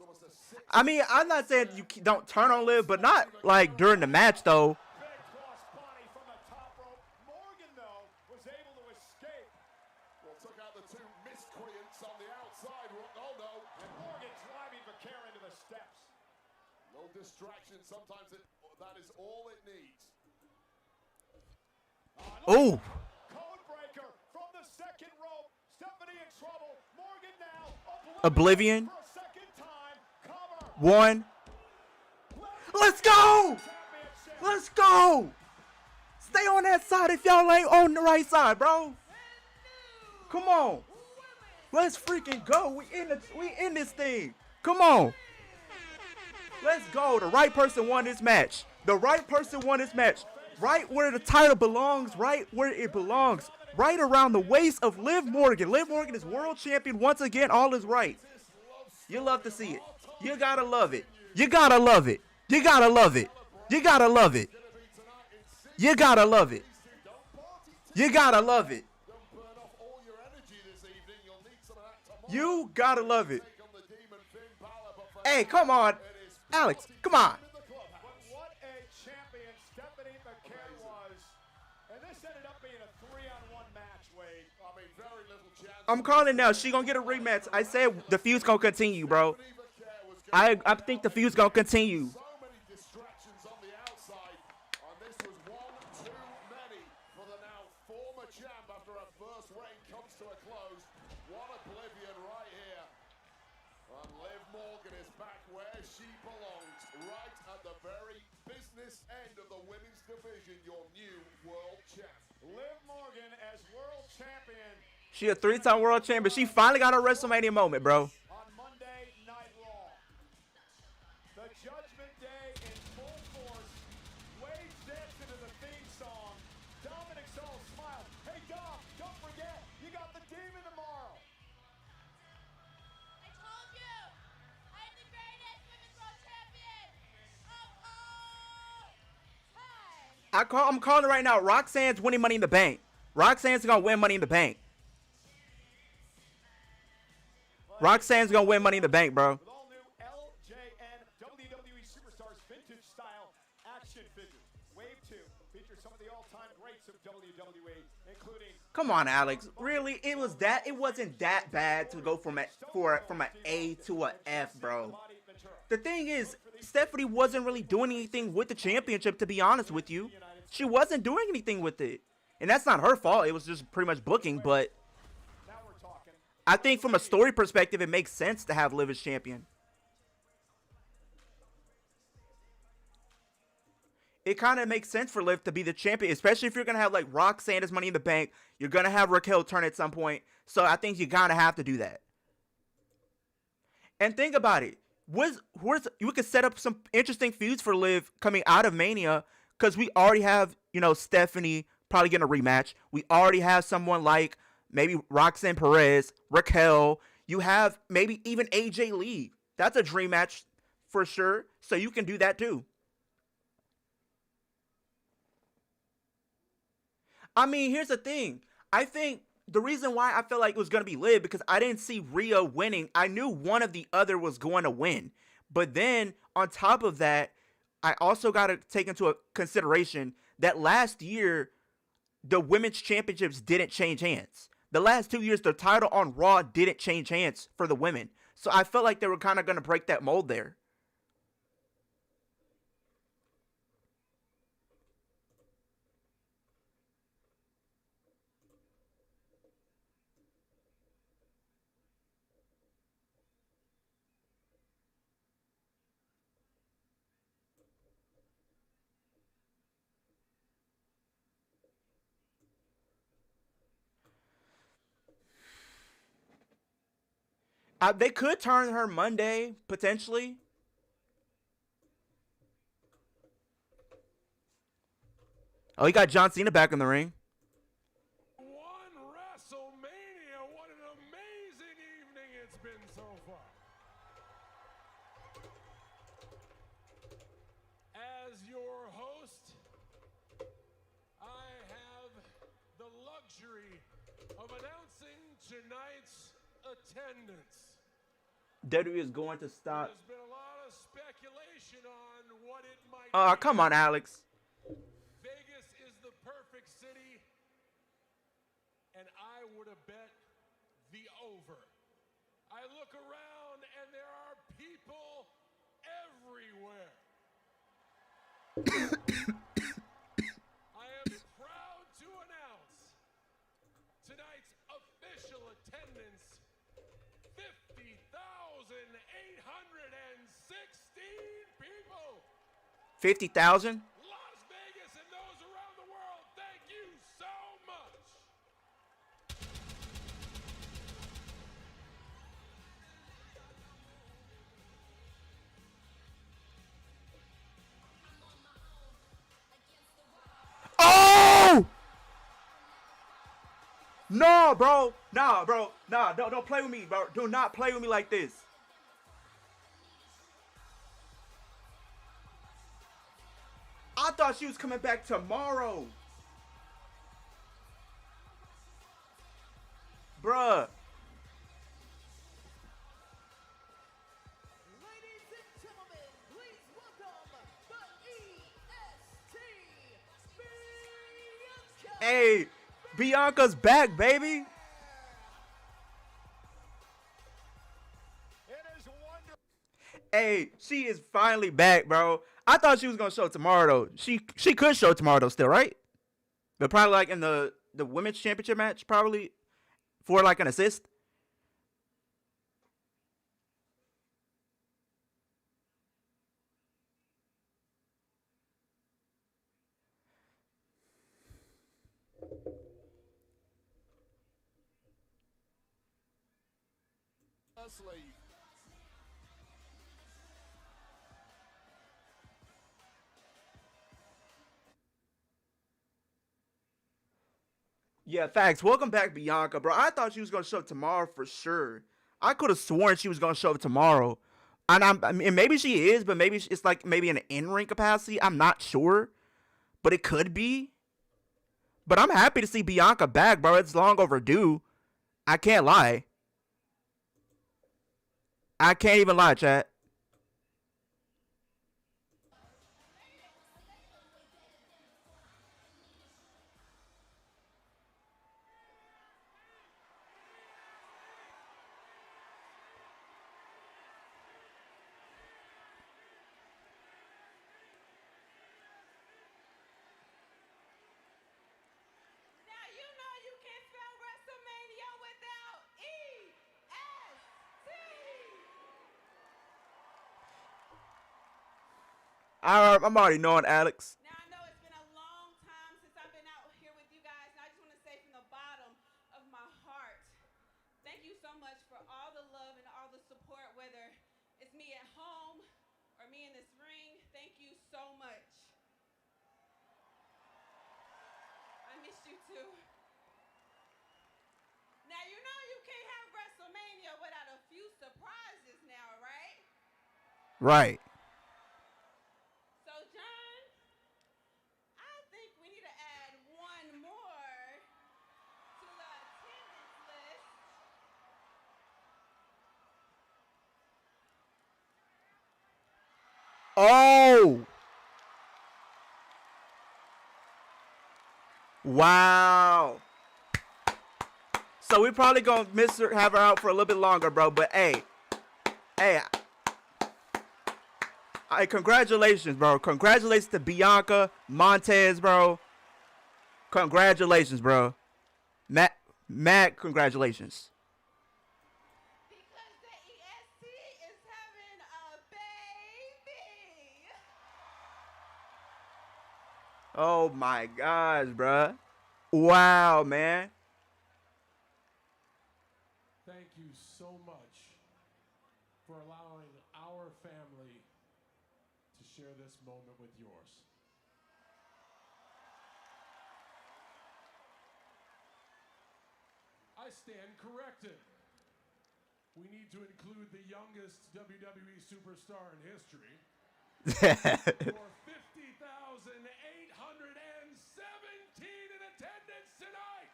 I mean, I'm not saying you don't turn on Liv, but not like during the match, though. Big cross body from the top rope. Morgan, though, was able to escape. Well, took out the two miscreants on the outside. Oh, no. And Morgan driving McIntyre into the steps. No distraction. Sometimes that is all it needs. Oh. Code breaker from the second rope. Stephanie in trouble. Morgan now. Oblivion. For a second time. Cover. 1. Let's go. Let's go. Stay on that side if y'all ain't on the right side, bro. Come on. Let's freaking go. We in this thing. Come on. Let's go. The right person won this match. The right person won this match. Right where the title belongs. Right where it belongs. Right around the waist of Liv Morgan. Liv Morgan is world champion once again. All is right. You love to see it. You gotta love it. You gotta love it. You gotta love it. You gotta love it. You gotta love it. You gotta love it. You gotta love it. Hey, come on. Alex, come on. But what a champion Stephanie McIntyre was. And this ended up being a 3-on-1 match, Wade. I mean, very little chance. I'm calling it now. She gonna get a rematch. I said the feud's gonna continue, bro. I think the feud's gonna continue. So many distractions on the outside. And this was one too many for the now former champ after her first reign comes to a close. What Oblivion right here. And Liv Morgan is back where she belongs. Right at the very business end of the women's division. Your new world champ. Liv Morgan as world champion. She a 3-time world champion. She finally got her WrestleMania moment, bro. On Monday Night Raw. The Judgment Day in full force. Wade's dancing to the theme song. Dominic's all smile. Hey, Dom, don't forget, you got the demon tomorrow. I told you, I'm the greatest women's world champion of all time. I'm calling it right now. Roxanne's winning Money in the Bank. Roxanne's gonna win Money in the Bank. Roxanne's gonna win Money in the Bank, bro. With all new LJN WWE Superstars vintage style action figures. Wave 2 features some of the all-time greats of WWE, including. Come on, Alex. Really? It wasn't that bad to go from an A to a F, bro. The thing is, Stephanie wasn't really doing anything with the championship, to be honest with you. She wasn't doing anything with it. And that's not her fault. It was just pretty much booking, but I think from a story perspective, it makes sense to have Liv as champion. It kind of makes sense for Liv to be the champion, especially if you're going to have like Roxanne as Money in the Bank. You're going to have Raquel turn at some point. So I think you kind of have to do that. And think about it. You could set up some interesting feuds for Liv coming out of Mania, because we already have, Stephanie probably getting a rematch. We already have someone like maybe Roxanne Perez, Raquel. You have maybe even AJ Lee. That's a dream match for sure. So you can do that too. I mean, here's the thing. I think the reason why I felt like it was going to be Liv, because I didn't see Rhea winning. I knew one of the other was going to win. But then on top of that, I also got to take into consideration that last year, the women's championships didn't change hands. The last 2 years, the title on Raw didn't change hands for the women. So I felt like they were kind of going to break that mold there. They could turn her Monday, potentially. Oh, you got John Cena back in the ring. One WrestleMania. What an amazing evening it's been so far. As your host, I have the luxury of announcing tonight's attendance. WWE is going to stop. There's been a lot of speculation on what it might Oh, be. come on, Alex. Vegas is the perfect city, and I would have bet the over. I look around, and there are people everywhere. I am proud to announce tonight's official attendance, 50,816 people. 50,000? Las Vegas and those around the world, thank you so much. Oh! No, bro. Nah, bro. Nah, don't play with me, bro. Do not play with me like this. I thought she was coming back tomorrow. Bruh. Ladies and gentlemen, please welcome the EST Bianca. Hey, Bianca's back, baby. Hey, she is finally back, bro. I thought she was gonna show tomorrow though. She could show tomorrow though, still, right? But probably like in the women's championship match, probably for like an assist. Yeah, facts. Welcome back, Bianca, bro. I thought she was gonna show up tomorrow for sure. I could have sworn she was gonna show up tomorrow, and I mean, maybe she is, but maybe it's like maybe in an in-ring capacity. I'm not sure, but it could be. But I'm happy to see Bianca back, bro. It's long overdue. I can't lie. I can't even lie, chat. I'm already knowing, Alex. Now, I know it's been a long time since I've been out here with you guys, and I just want to say from the bottom of my heart, thank you so much for all the love and all the support, whether it's me at home or me in this ring. Thank you so much. I missed you too. Now, you know you can't have WrestleMania without a few surprises now, right? Right. Oh! Wow. So we're probably gonna have her out for a little bit longer, bro. But hey, Hey, congratulations, bro. Congratulations to Bianca, Montez, bro. Congratulations, bro. Matt, congratulations. Because the EST is having a baby. Oh my gosh, bro. Wow, man. Thank you so much for allowing our family to share this moment with yours. I stand corrected. We need to include the youngest WWE superstar in history. For 50,817 in attendance tonight.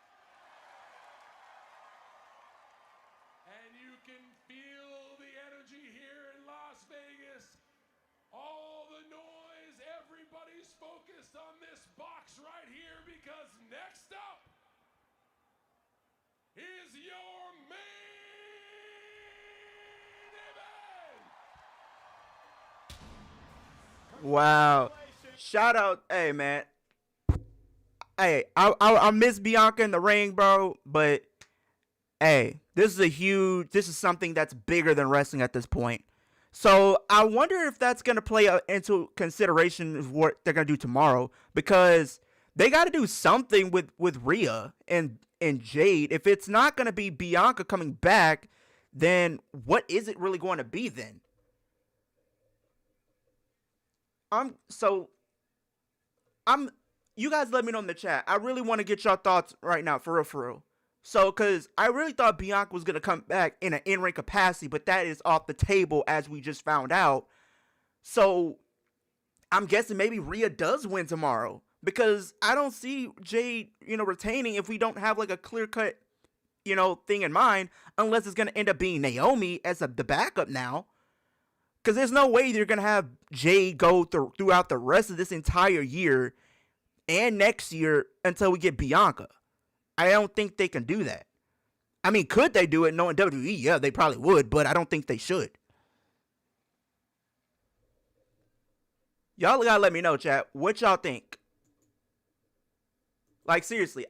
And you can feel the energy here in Las Vegas. All the noise, everybody's focused on this box right here because next up is your main event. Wow. Shout out, hey man. Hey, I miss Bianca in the ring, bro, but hey, this is something that's bigger than wrestling at this point. So I wonder if that's gonna play into consideration of what they're gonna do tomorrow, because they got to do something with Rhea and Jade. If it's not gonna be Bianca coming back, then what is it really going to be then? You guys let me know in the chat. I really want to get your thoughts right now, for real. So, because I really thought Bianca was going to come back in an in-ring capacity, but that is off the table as we just found out. So, I'm guessing maybe Rhea does win tomorrow, because I don't see Jade, retaining if we don't have like a clear-cut, thing in mind, unless it's going to end up being Naomi as the backup now. Because there's no way you're going to have Jade go throughout the rest of this entire year and next year until we get Bianca. I don't think they can do that. I mean, could they do it knowing WWE? Yeah, they probably would, but I don't think they should. Y'all gotta let me know, chat. What y'all think? Like, seriously,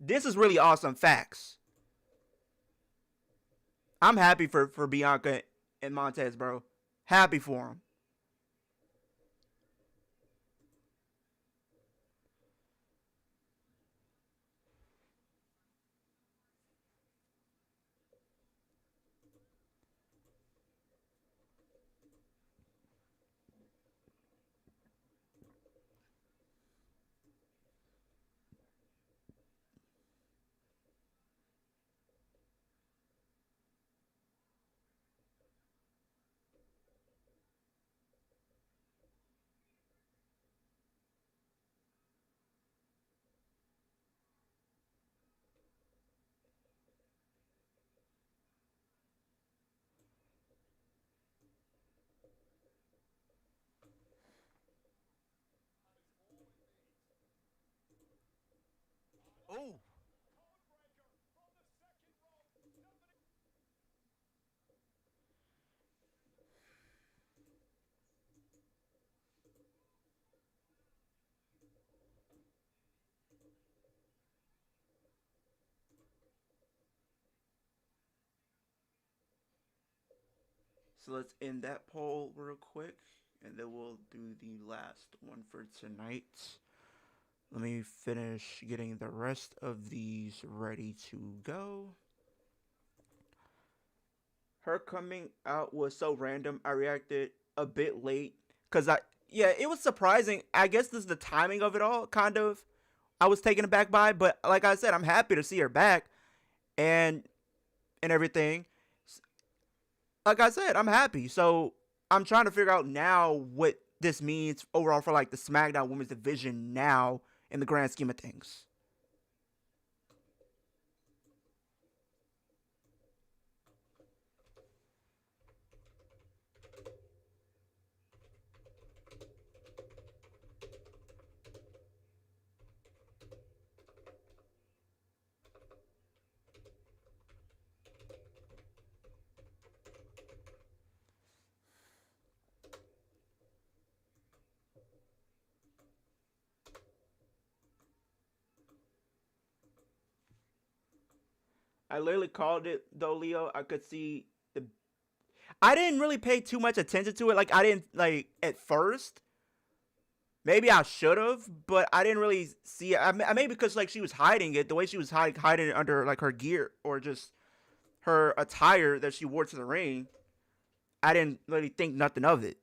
this is really awesome facts. I'm happy for Bianca and Montez, bro. Happy for them. Oh. So let's end that poll real quick, and then we'll do the last one for tonight. Let me finish getting the rest of these ready to go. Her coming out was so random. I reacted a bit late because it was surprising. I guess this is the timing of it all, kind of. I was taken aback by, but like I said, I'm happy to see her back and everything. Like I said, I'm happy. So I'm trying to figure out now what this means overall for like the SmackDown Women's Division now in the grand scheme of things. I literally called it though, Leo. I could see the. I didn't really pay too much attention to it. Like I didn't like at first. Maybe I should have, but I didn't really see it. Maybe because like she was hiding it, the way she was hiding it under like her gear or just her attire that she wore to the ring. I didn't really think nothing of it.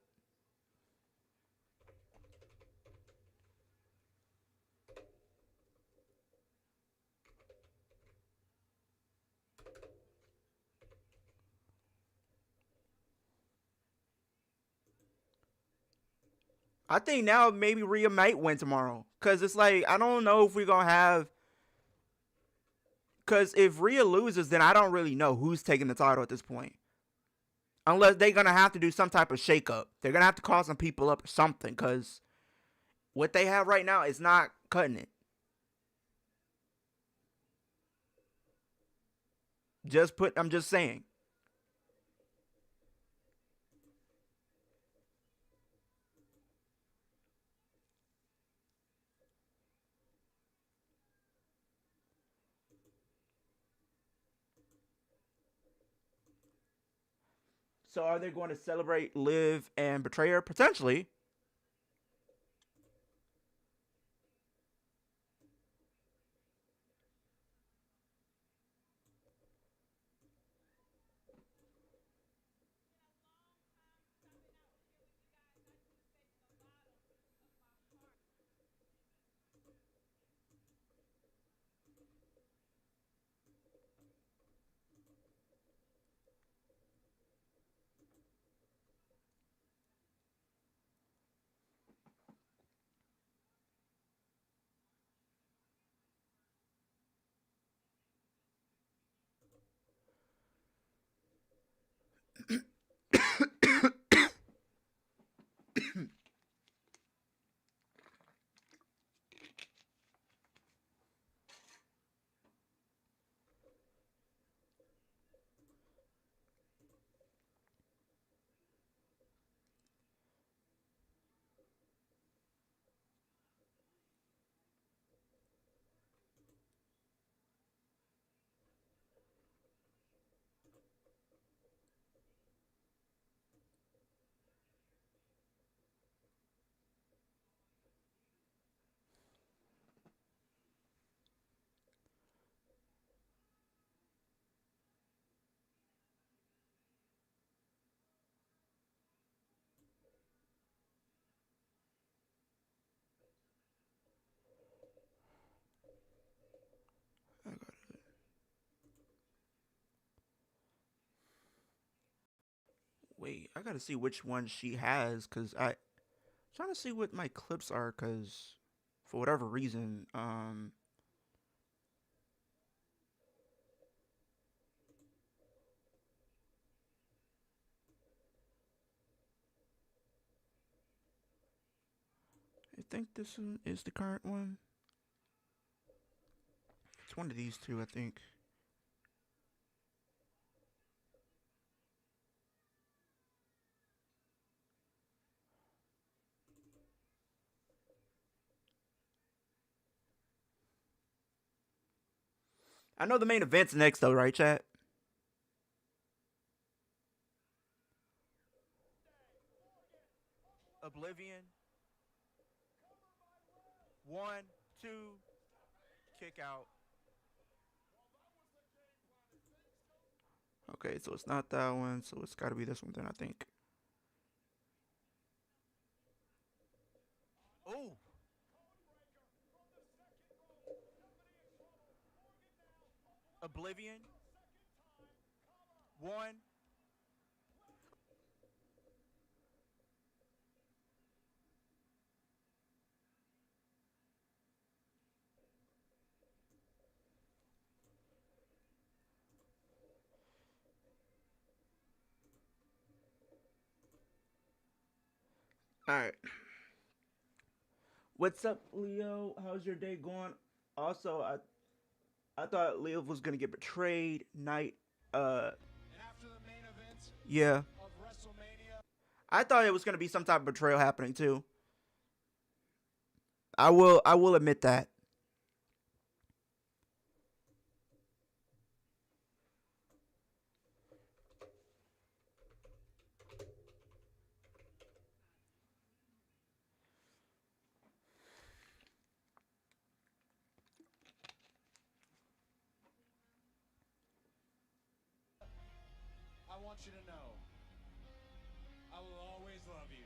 I think now maybe Rhea might win tomorrow. Because it's like, I don't know if we're going to have... Because if Rhea loses, then I don't really know who's taking the title at this point. Unless they're going to have to do some type of shakeup. They're going to have to call some people up or something. Because what they have right now is not cutting it. I'm just saying. So are they going to celebrate Liv and betray her? Potentially. Wait, I gotta see which one she has, cause I'm trying to see what my clips are, cause for whatever reason, I think this one is the current one. It's one of these two, I think. I know the main event's next though, right, chat? Oblivion. 1, 2, kick out. Okay, so it's not that one, so it's gotta be this one then, I think. Oh! Oblivion. 1. Alright. What's up, Leo? How's your day going? Also, I thought Liv was gonna get betrayed. And after the main event, yeah, of WrestleMania, I thought it was gonna be some type of betrayal happening too. I will admit that. want you to know, I will always love you.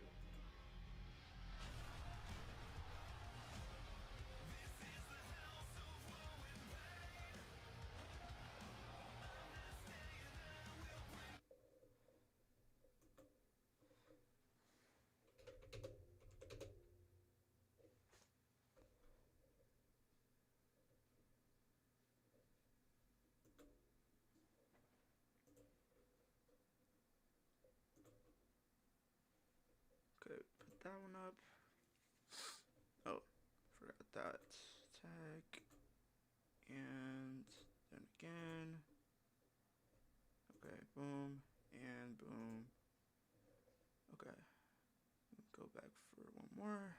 Okay, put that one up. Oh, forgot that. Tag. And then again. Okay, boom. And boom. Okay. Go back for one more.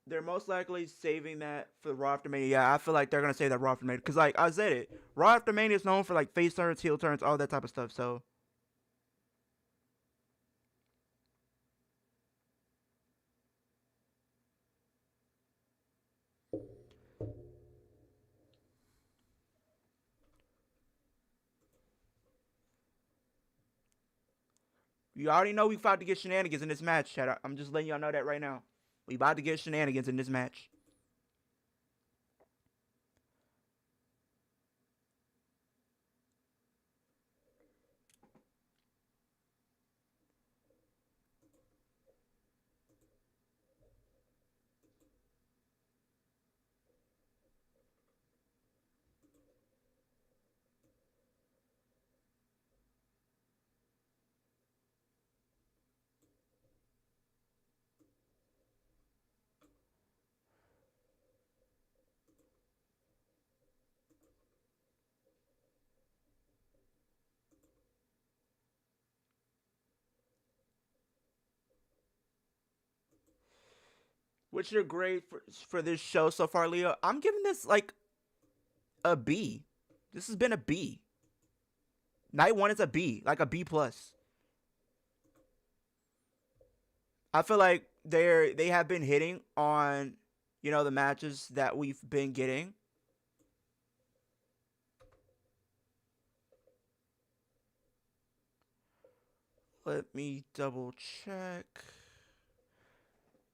They're most likely saving that for Raw After Mania. Yeah, I feel like they're gonna save that Raw After Mania. Cause like I said it, Raw After Mania is known for like face turns, heel turns, all that type of stuff. So you already know we about to get shenanigans in this match, chat. I'm just letting y'all know that right now. We about to get shenanigans in this match. What's your grade for this show so far, Leo? I'm giving this like a B. This has been a B. Night one is a B, like a B plus. I feel like they have been hitting on, the matches that we've been getting. Let me double check.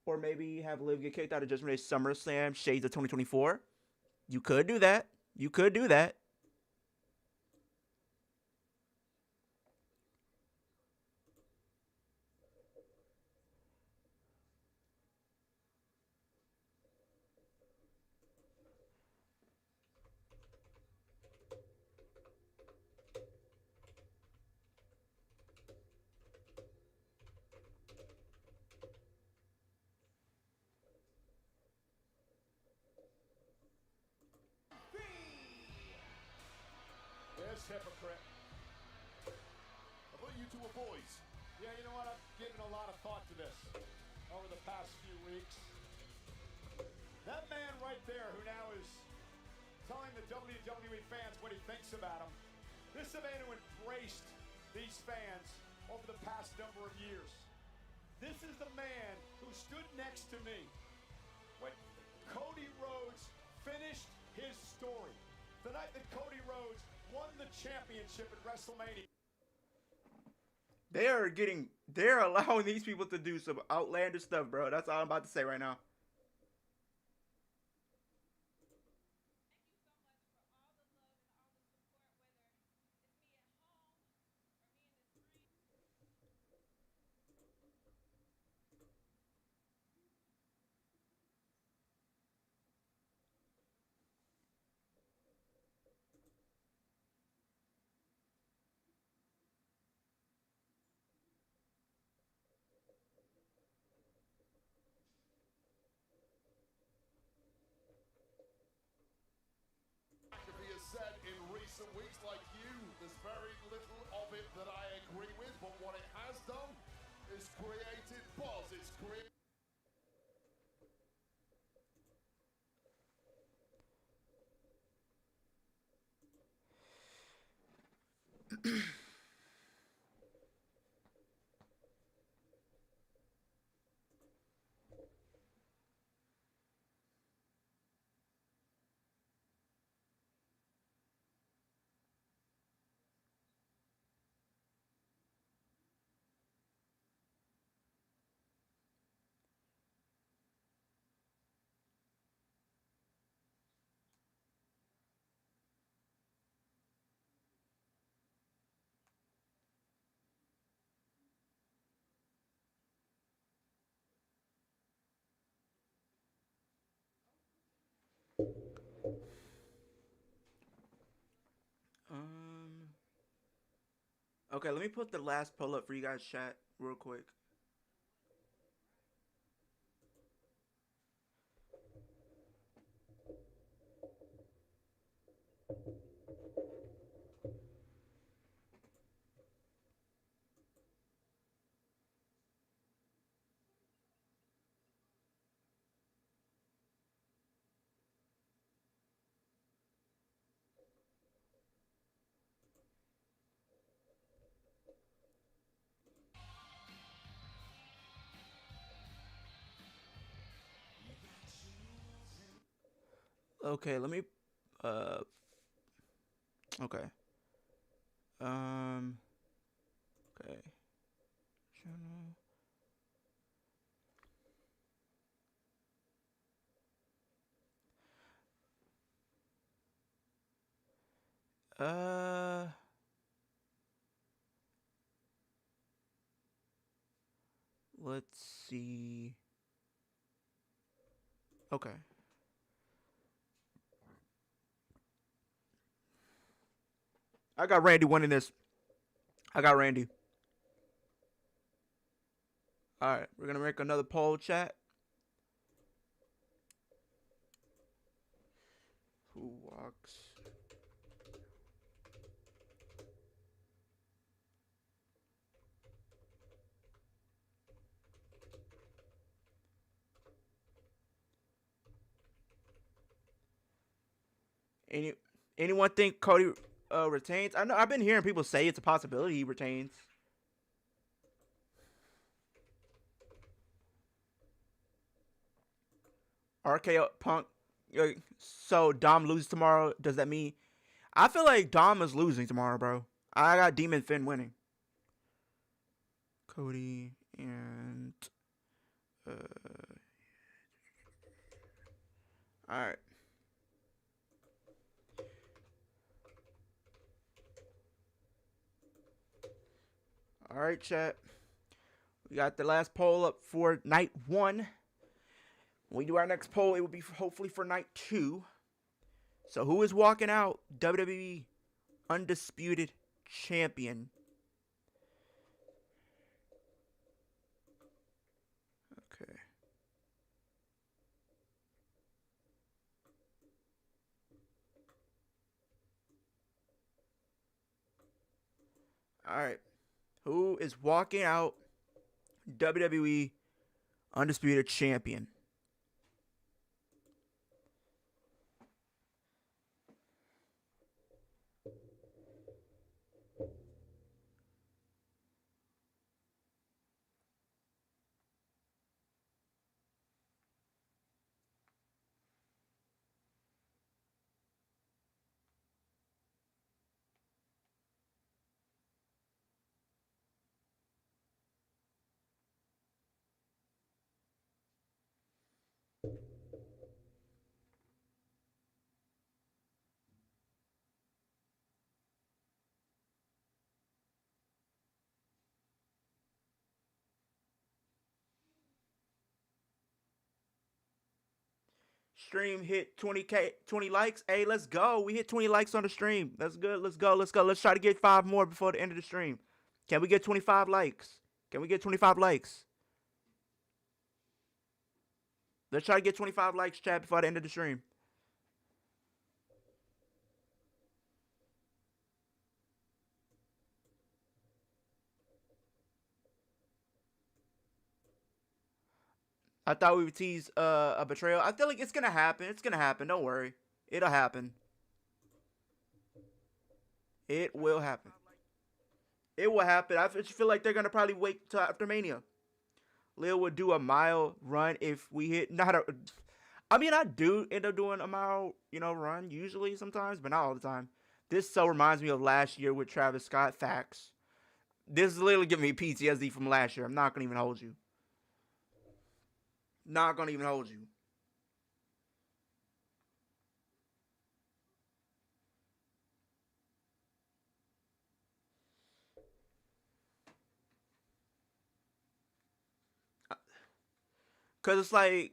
Or maybe have Liv get kicked out of Judgment Day SummerSlam, Shades of 2024. You could do that. You could do that. There's hypocrite. I thought you two were boys. Yeah, you know what? I've given a lot of thought to this over the past few weeks. That man right there who now is telling the WWE fans what he thinks about them. This is a man who embraced these fans over the past number of years. This is the man who stood next to me when Cody Rhodes finished his story. The night that Cody Rhodes won the championship at WrestleMania. They're allowing these people to do some outlandish stuff, bro. That's all I'm about to say right now. McAfee has said in recent weeks, like you, there's very little of it that I agree with, but what it has done is created buzz. It's created. Okay, let me put the last poll up for you guys chat real quick. Okay, let me okay. Okay. Channel. Let's see. Okay. I got Randy winning this. I got Randy. All right, we're gonna make another poll, chat. Who walks? Anyone think Cody retains? I know I've been hearing people say it's a possibility he retains. RKO Punk. So Dom loses tomorrow. Does that mean? I feel like Dom is losing tomorrow, bro. I got Demon Finn winning. Cody and all right. All right, chat. We got the last poll up for night 1. When we do our next poll, it will be hopefully for night 2. So who is walking out WWE Undisputed Champion? Okay. All right. Who is walking out WWE Undisputed Champion? Stream hit 20K, 20 likes. Hey, let's go. We hit 20 likes on the stream. That's good. Let's go. Let's go. Let's try to get 5 more before the end of the stream. Can we get 25 likes? Can we get 25 likes? Let's try to get 25 likes, chat, before the end of the stream. I thought we would tease a betrayal. I feel like it's gonna happen. It's gonna happen. Don't worry. It'll happen. It will happen. It will happen. I just feel like they're gonna probably wait till after Mania. Lil would do a mile run if we hit not a. I mean, I do end up doing a mile, run usually sometimes, but not all the time. This so reminds me of last year with Travis Scott. Facts. This is literally giving me PTSD from last year. I'm not gonna even hold you. Not gonna even hold you. Cause it's like,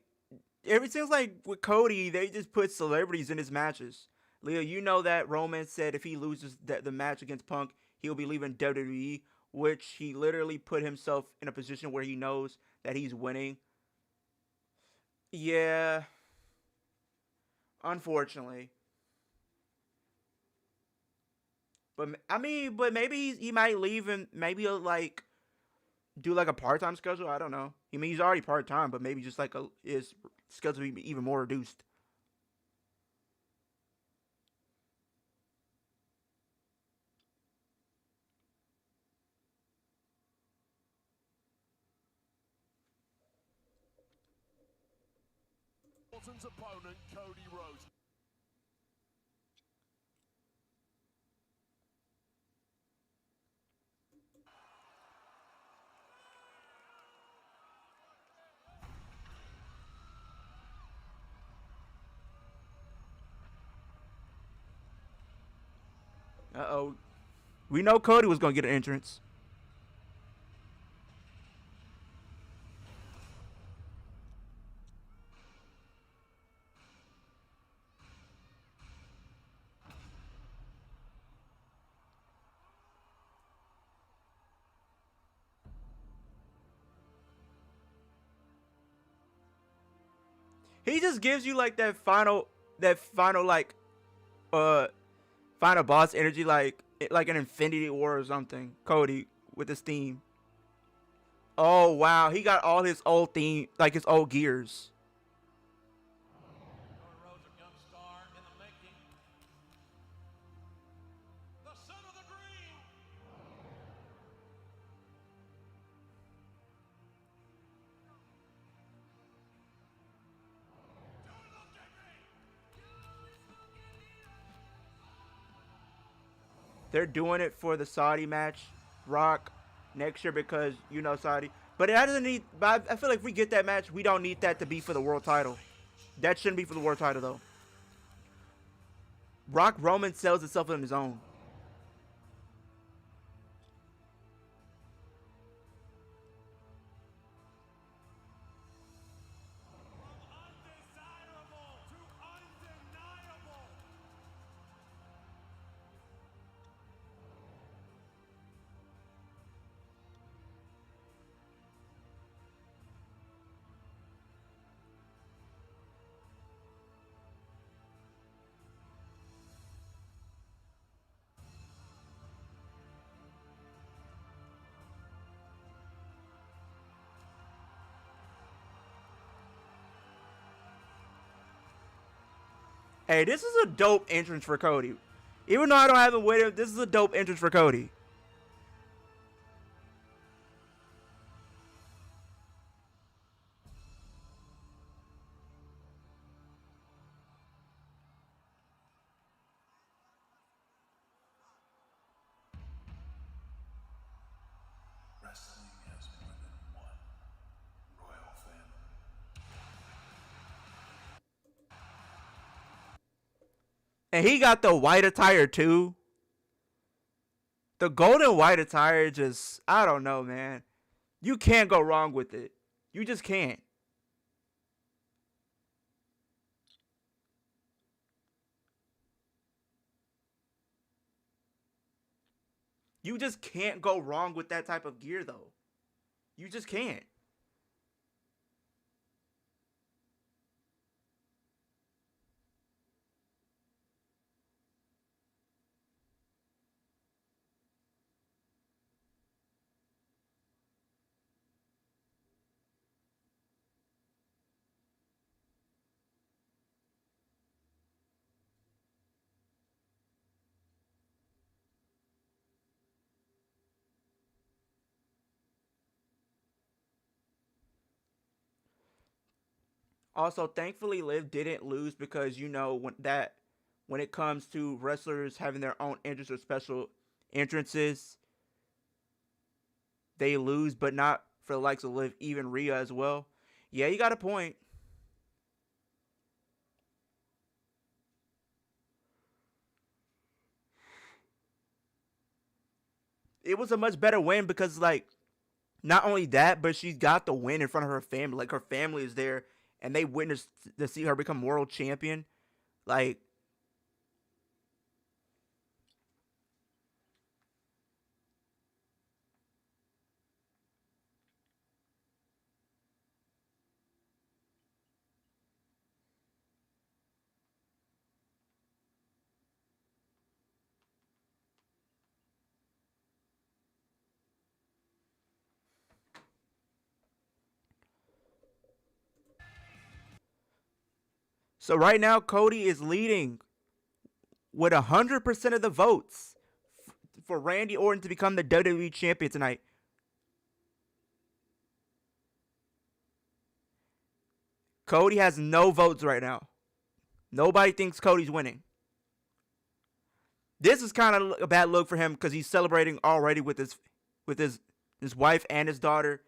it seems like with Cody, they just put celebrities in his matches. Leo, you know that Roman said if he loses the match against Punk, he'll be leaving WWE, which he literally put himself in a position where he knows that he's winning. Yeah. Unfortunately. But maybe he might leave and maybe he'll like do like a part-time schedule. I don't know. I mean, he's already part-time, but maybe just like his schedule be even more reduced. Orton's opponent, Cody Rhodes. Uh-oh. We know Cody was going to get an entrance. He just gives you like that final like final boss energy, like an Infinity War or something. Cody with his theme. Oh wow, he got all his old theme, like his old gears. They're doing it for the Saudi match, Rock, next year because you know Saudi. But it doesn't need. But I feel like if we get that match, we don't need that to be for the world title. That shouldn't be for the world title though. Rock Roman sells itself on his own. Hey, this is a dope entrance for Cody. Even though I don't have him with him, this is a dope entrance for Cody. Wrestling has more than one royal family. And he got the white attire too. The golden white attire just, I don't know, man. You can't go wrong with it. You just can't. You just can't go wrong with that type of gear though. You just can't. Also, thankfully, Liv didn't lose because you know when it comes to wrestlers having their own entrance or special entrances, they lose, but not for the likes of Liv, even Rhea as well. Yeah, you got a point. It was a much better win because, like, not only that, but she got the win in front of her family. Like, her family is there, and they witnessed to see her become world champion. Like, So right now, Cody is leading with 100% of the votes for Randy Orton to become the WWE champion tonight. Cody has no votes right now. Nobody thinks Cody's winning. This is kind of a bad look for him because he's celebrating already with his wife and his daughter.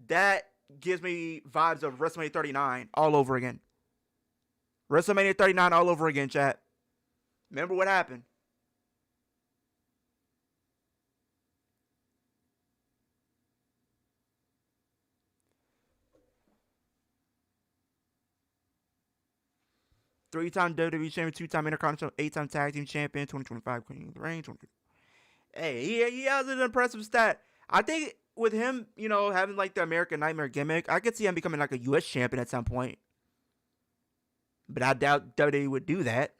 That gives me vibes of WrestleMania 39 all over again. WrestleMania 39 all over again, chat. Remember what happened. Three-time WWE champion, two-time Intercontinental, eight-time tag team champion, 2025 Queen of the Reign. Hey, he has an impressive stat. I think with him, you know, having like the American Nightmare gimmick, I could see him becoming like a U.S. champion at some point. But I doubt WWE would do that.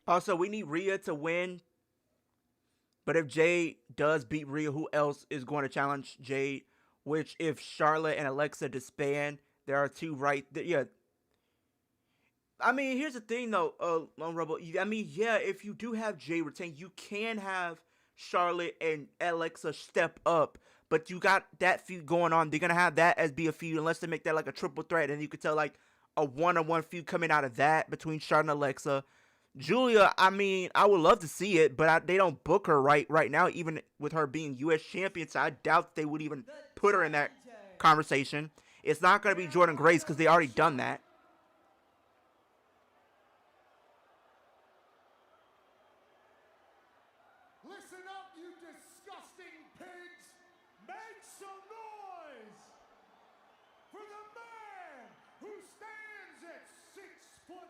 Also, we need Rhea to win. But if Jade does beat Rhea, who else is going to challenge Jade? Which, if Charlotte and Alexa disband, there are two right there. Yeah. I mean, here's the thing, though, Lone Rebel. I mean, yeah, if you do have Jade retain, you can have Charlotte and Alexa step up. But you got that feud going on. They're going to have that as be a feud unless they make that like a triple threat. And you could tell like a one-on-one feud coming out of that between Charlotte and Alexa. Julia, I mean, I would love to see it, but they don't book her right now, even with her being U.S. champion, so I doubt they would even put her in that conversation. It's not going to be Jordynne Grace because they already done that. Listen up, you disgusting pigs! Make some noise for the man who stands at 6'5",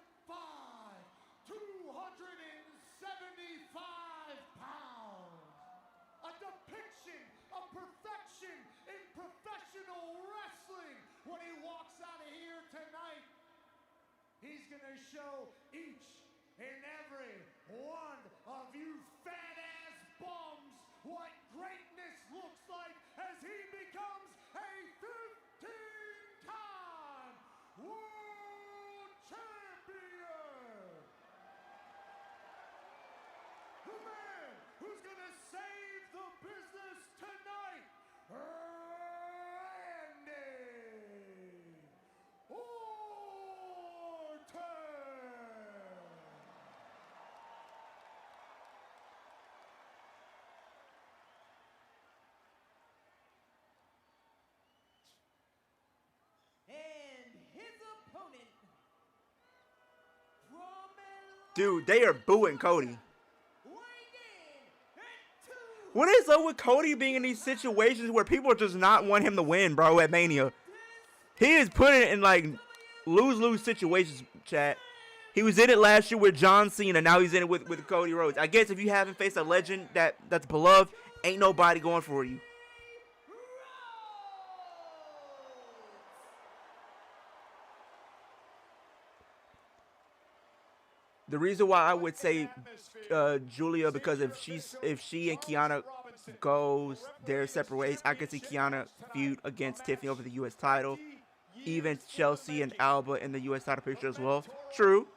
275 pounds. A depiction of perfection in professional wrestling. When he walks out of here tonight, he's going to show each and every one of you fat-ass bums what greatness looks like as he becomes a 15-time world champion. The man who's gonna save the business tonight, Randy Orton. And his opponent from Dude, they are booing Cody. What is up with Cody being in these situations where people just not want him to win, bro, at Mania? He is putting it in, like, lose-lose situations, chat. He was in it last year with John Cena. Now he's in it with Cody Rhodes. I guess if you haven't faced a legend that's beloved, ain't nobody going for you. The reason why I would say Julia, because if she and Kiana goes their separate ways, I could see Kiana feud against Tiffany over the U.S. title. Even Chelsea and Alba in the U.S. title picture as well. True.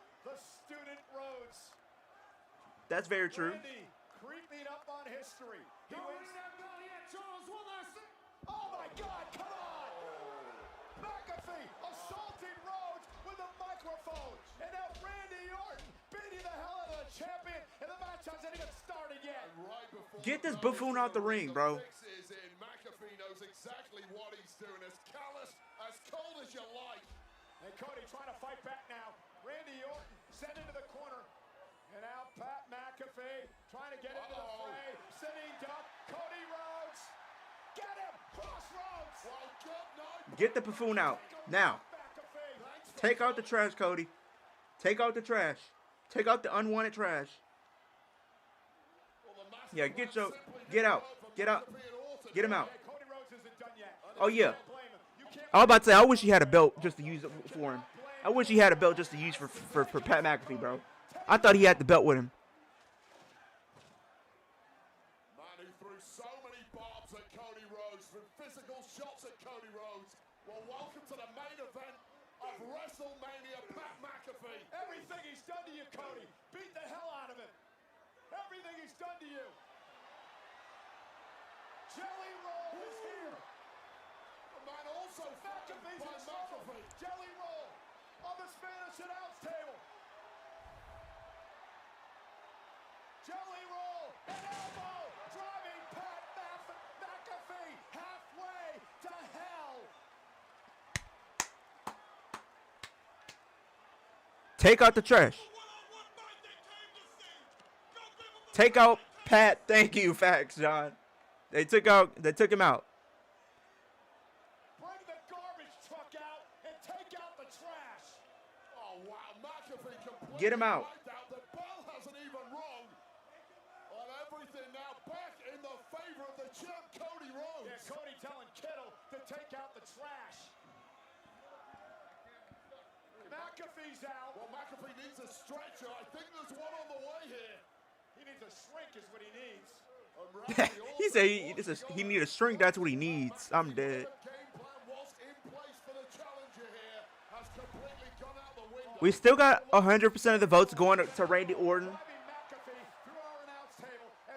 That's very true. Creeping up on history. He wins. Oh my God, come on! McAfee assaulting Rhodes with a microphone. And now Randy Orton beating the hell out of the champion even started yet. Get this buffoon out the ring, bro. McAfee knows exactly what he's doing. As callous, as cold as you like. And Cody trying to fight back now. Randy Orton sent into the corner. And now Pat McAfee trying to get into the fray. Sitting duck. Cody Rhodes. Get him. Crossroads. Well, good night. Get the buffoon out. Now. Take out the trash, Cody. Take out the trash. Take out the unwanted trash. Yeah, get out. Get out. Get him out. Oh, yeah. I was about to say, I wish he had a belt just to use it for him. I wish he had a belt just to use for Pat McAfee, bro. I thought he had the belt with him. Man who threw so many barbs at Cody Rhodes, threw physical shots at Cody Rhodes. Well, welcome to the main event of WrestleMania, Pat McAfee. Everything he's done to you, Cody. Beat the hell out of him. Everything he's done to you. Jelly Roll is here. The man also McAfee's in McAfee. Jelly Roll on the Spanish announce table. Jelly Roll and elbow driving Pat McAfee halfway to hell. Take out the trash. Take out Pat. Thank you, facts, John. They took him out. Bring the garbage truck out and take out the trash. Oh, wow. McAfee completely Get him out. wiped out. The bell hasn't even rung. On everything now back in the favor of the champ, Cody Rhodes. Yeah, Cody telling Kittle to take out the trash. McAfee's out. Well, McAfee needs a stretcher. I think there's one on the way here. He needs a shrink is what he needs. He said he need a shrink. That's what he needs. I'm dead. We still got 100% of the votes going to Randy Orton.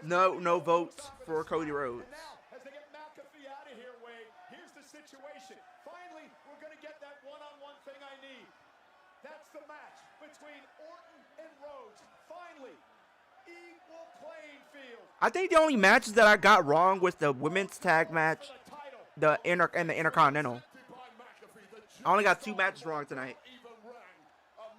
No votes for Cody Rhodes. Now, as they get McAfee out of here, Wade, here's the situation. Finally, we're going to get that one-on-one thing I need. That's the match between Orton and Rhodes. Finally, equal playing field. I think the only matches that I got wrong was the women's tag match, the Intercontinental. I only got 2 matches wrong tonight.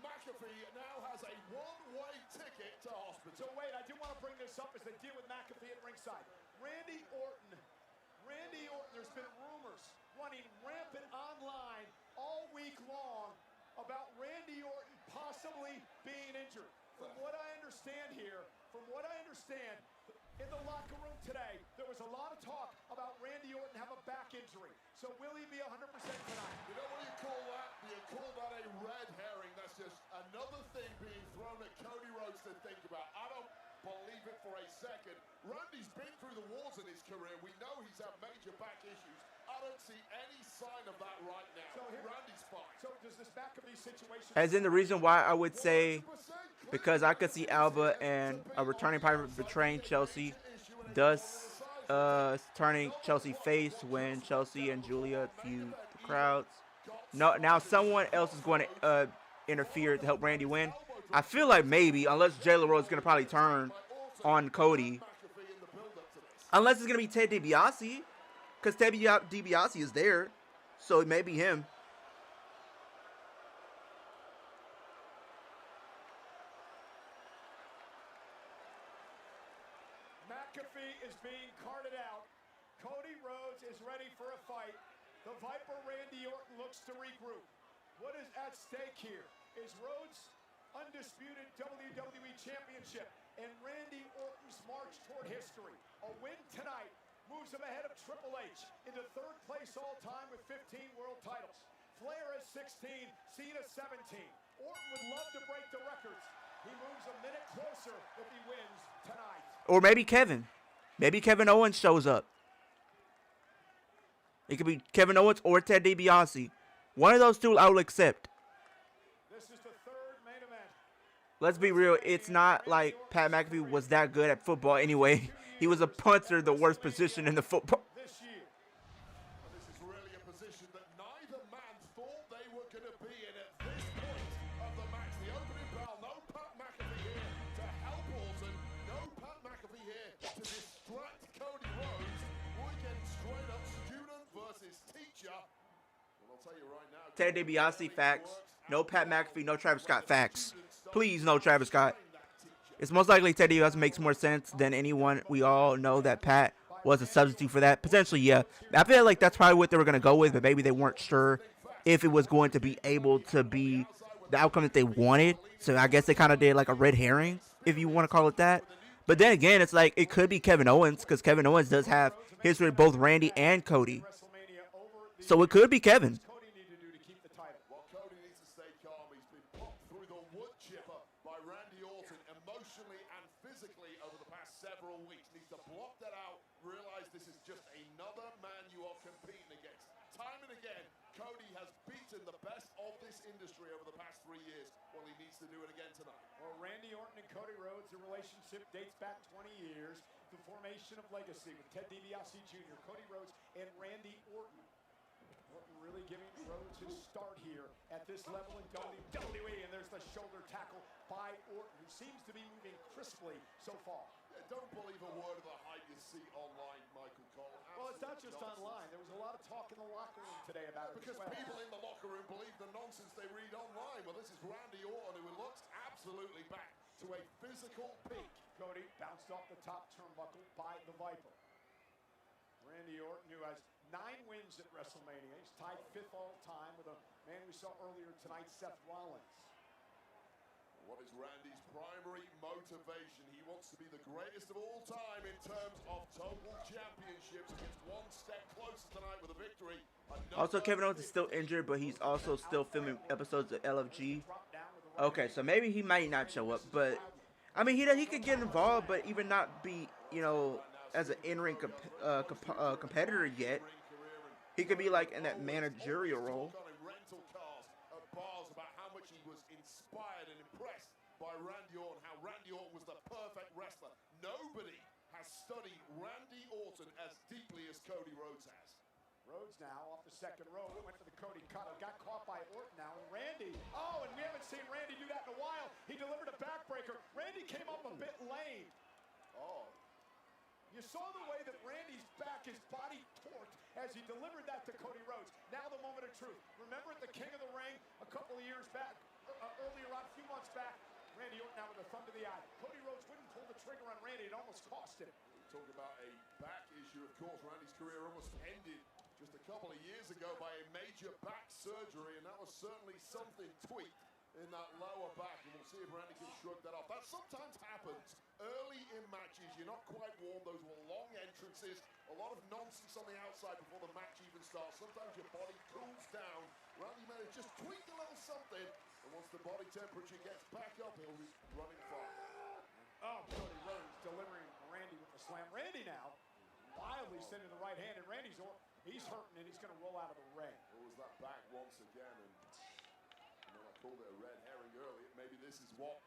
McAfee now has a one-way ticket to hospital. So wait, I do want to bring this up as they deal with McAfee at ringside. Randy Orton, there's been rumors running rampant online all week long about Randy Orton possibly being injured. From what I understand here, in the locker room today, there was a lot of talk about Randy Orton having a back injury. So will he be 100% tonight? You know what you call that? You call that a red herring. That's just another thing being thrown at Cody Rhodes to think about. I don't believe it for a second. Randy's been through the wars in his career. We know he's had major back issues. I don't see any sign of that right now. So Randy's fine. So does this McAfee situation... As in the reason why I would say, because I could see Alba and a returning pirate betraying Chelsea, thus turning Chelsea face when Chelsea and Julia feud the crowds. No, now someone else is going to interfere to help Randy win. I feel like maybe, unless Jayla Rose is going to probably turn on Cody. Unless it's going to be Ted DiBiase. Because Ted DiBiase is there. So it may be him. McAfee is being carted out. Cody Rhodes is ready for a fight. The Viper Randy Orton looks to regroup. What is at stake here? Is Rhodes' undisputed WWE Championship and Randy Orton's march toward history? A win tonight moves him ahead of Triple H into 3rd place all-time with 15 world titles. Flair has 16, Cena 17. Orton would love to break the records. He moves a minute closer if he wins tonight. Or maybe Kevin. Maybe Kevin Owens shows up. It could be Kevin Owens or Ted DiBiase. One of those two I will accept. This is the 3rd main event. Let's be real. It's not like Pat McAfee was that good at football anyway. He was a punter, the worst position in the football. This year. And this is really a position that neither man thought they were going to be in at this point of the match. The opening bell, no Pat McAfee here to help Orton. No Pat tell you right now, Ted DiBiase, facts. No Pat McAfee, no Travis Scott, facts. Please, no Travis Scott. It's most likely Ted DiBiase makes more sense than anyone. We all know that Pat was a substitute for that. Potentially, yeah. I feel like that's probably what they were going to go with, but maybe they weren't sure if it was going to be able to be the outcome that they wanted. So I guess they kind of did like a red herring, if you want to call it that. But then again, it's like it could be Kevin Owens, because Kevin Owens does have history with both Randy and Cody. So it could be Kevin. Well, Cody needs to stay calm. He's been popped through the wood chipper by Randy Orton emotionally and physically over the past several weeks. Needs to block that out, realize this is just another man you are competing against. Time and again, Cody has beaten the best of this industry over the past 3 years. Well, he needs to do it again tonight. Well, Randy Orton and Cody Rhodes, the relationship dates back 20 years. The formation of legacy with Ted DiBiase Jr., Cody Rhodes, and Randy Orton. Orton really giving Rhodes his start here at this level in WWE, and there's the shoulder tackle by Orton, who seems to be moving crisply so far. Don't believe a word of the hype you see online, Michael Cole. Well, it's not just online. There was a lot of talk in the locker room today about it. Because people in the locker room believe the nonsense they read online. Well, this is Randy Orton, who looks absolutely back to a physical peak. Cody bounced off the top turnbuckle by the Viper. Randy Orton, who has 9 wins at WrestleMania. He's tied 5th all time with a man we saw earlier tonight, Seth Rollins. What is Randy's primary motivation? He wants to be the greatest of all time in terms of total championships. Against one step closer tonight with a victory. Also, Kevin Owens is still injured, but he's also still filming episodes of LFG. Okay, so maybe he might not show up, but I mean, he could get involved, but even not be, you know, as an in-ring competitor yet. He could be like in that managerial role. Inspired and impressed by Randy Orton, how Randy Orton was the perfect wrestler. Nobody has studied Randy Orton as deeply as Cody Rhodes has. Rhodes now off the second row, went for the Cody cutter, got caught by Orton now, and Randy, oh, and we haven't seen Randy do that in a while. He delivered a backbreaker. Randy came up a bit lame. Oh. You saw the way that Randy's back, his body torqued as he delivered that to Cody Rhodes. Now the moment of truth. Remember at the King of the Ring a couple of years back, earlier on, a few months back, Randy Orton now with a thumb to the eye. Cody Rhodes wouldn't pull the trigger on Randy. It almost cost him. Talk about a back issue. Of course, Randy's career almost ended just a couple of years ago by a major back surgery, and that was certainly something tweaked in that lower back, and we'll see if Randy can shrug that off. That sometimes happens early in matches. You're not quite warm. Those were long entrances. A lot of nonsense on the outside before the match even starts. Sometimes your body cools down. Randy may have just tweaked a little something, and once the body temperature gets back up, he'll be running fine. Oh, Cody Rhodes delivering Randy with the slam. Randy now wildly sending the right hand, and he's hurting, and he's going to roll out of the ring. What was that back once again? And I called it a red herring earlier. Maybe this is what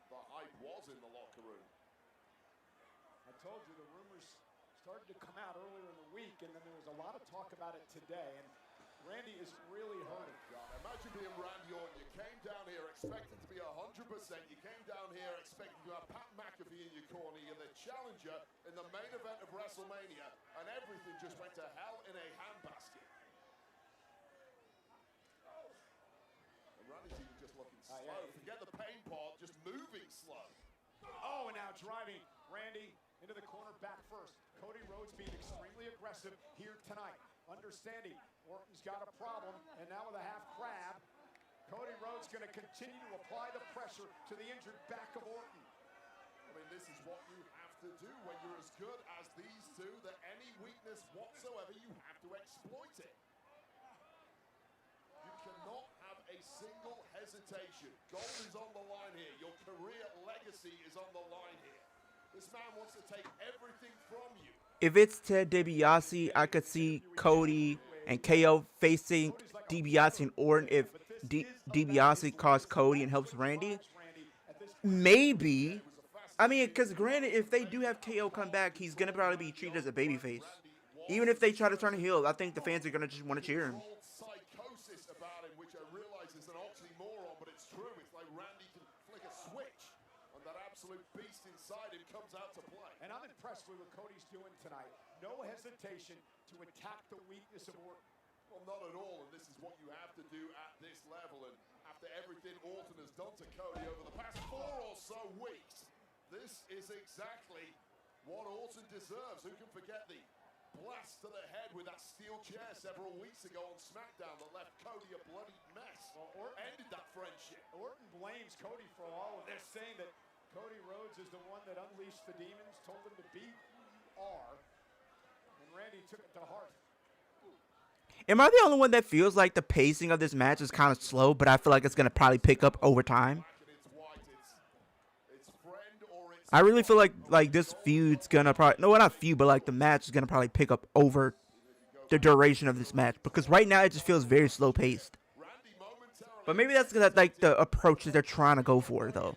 the hype was in the locker room. I told you the rumors started to come out earlier in the week, and then there was a lot of talk about it today, and Randy is really hurting. God, imagine being Randy Orton. You came down here expecting to be 100%. You came down here expecting to have Pat McAfee in your corner. You're the challenger in the main event of WrestleMania, and everything just went to hell in a handbasket. And Randy's even just looking slow. Forget the pain part, just moving slow. Oh, and now driving Randy into the corner back first. Cody Rhodes being extremely aggressive here tonight. Understanding Orton's got a problem, and now with a half crab, Cody Rhodes going to continue to apply the pressure to the injured back of Orton. I mean, this is what you have to do when you're as good as these two, that any weakness whatsoever, you have to exploit it. You cannot have a single hesitation. Gold is on the line here. Your career legacy is on the line here. This man wants to take everything from you. If it's Ted DiBiase, I could see Cody and KO facing DiBiase and Orton if DiBiase costs Cody and helps Randy. Maybe. I mean, because granted, if they do have KO come back, he's going to probably be treated as a babyface. Even if they try to turn a heel, I think the fans are going to just want to cheer him. Psychosis about him, which I realize is an oxymoron, but it's true. It's like Randy can flick a switch, and that absolute beast inside him comes out to play. And I'm impressed with what Cody's doing tonight. No hesitation to attack the weakness of Orton. Well, not at all, and this is what you have to do at this level. And after everything Orton has done to Cody over the past 4 or so weeks, this is exactly what Orton deserves. Who can forget the blast to the head with that steel chair several weeks ago on SmackDown that left Cody a bloody mess? Well, Orton ended that friendship. Orton blames Cody for all of this, saying that Cody Rhodes is the one that unleashed the demons, told him to be who you are, and Randy took it to heart. Am I the only one that feels like the pacing of this match is kind of slow, but I feel like it's going to probably pick up over time? I really feel like this feud's going to probably, no, not feud, but like the match is going to probably pick up over the duration of this match, because right now it just feels very slow paced. But maybe that's like the approach that they're trying to go for, though.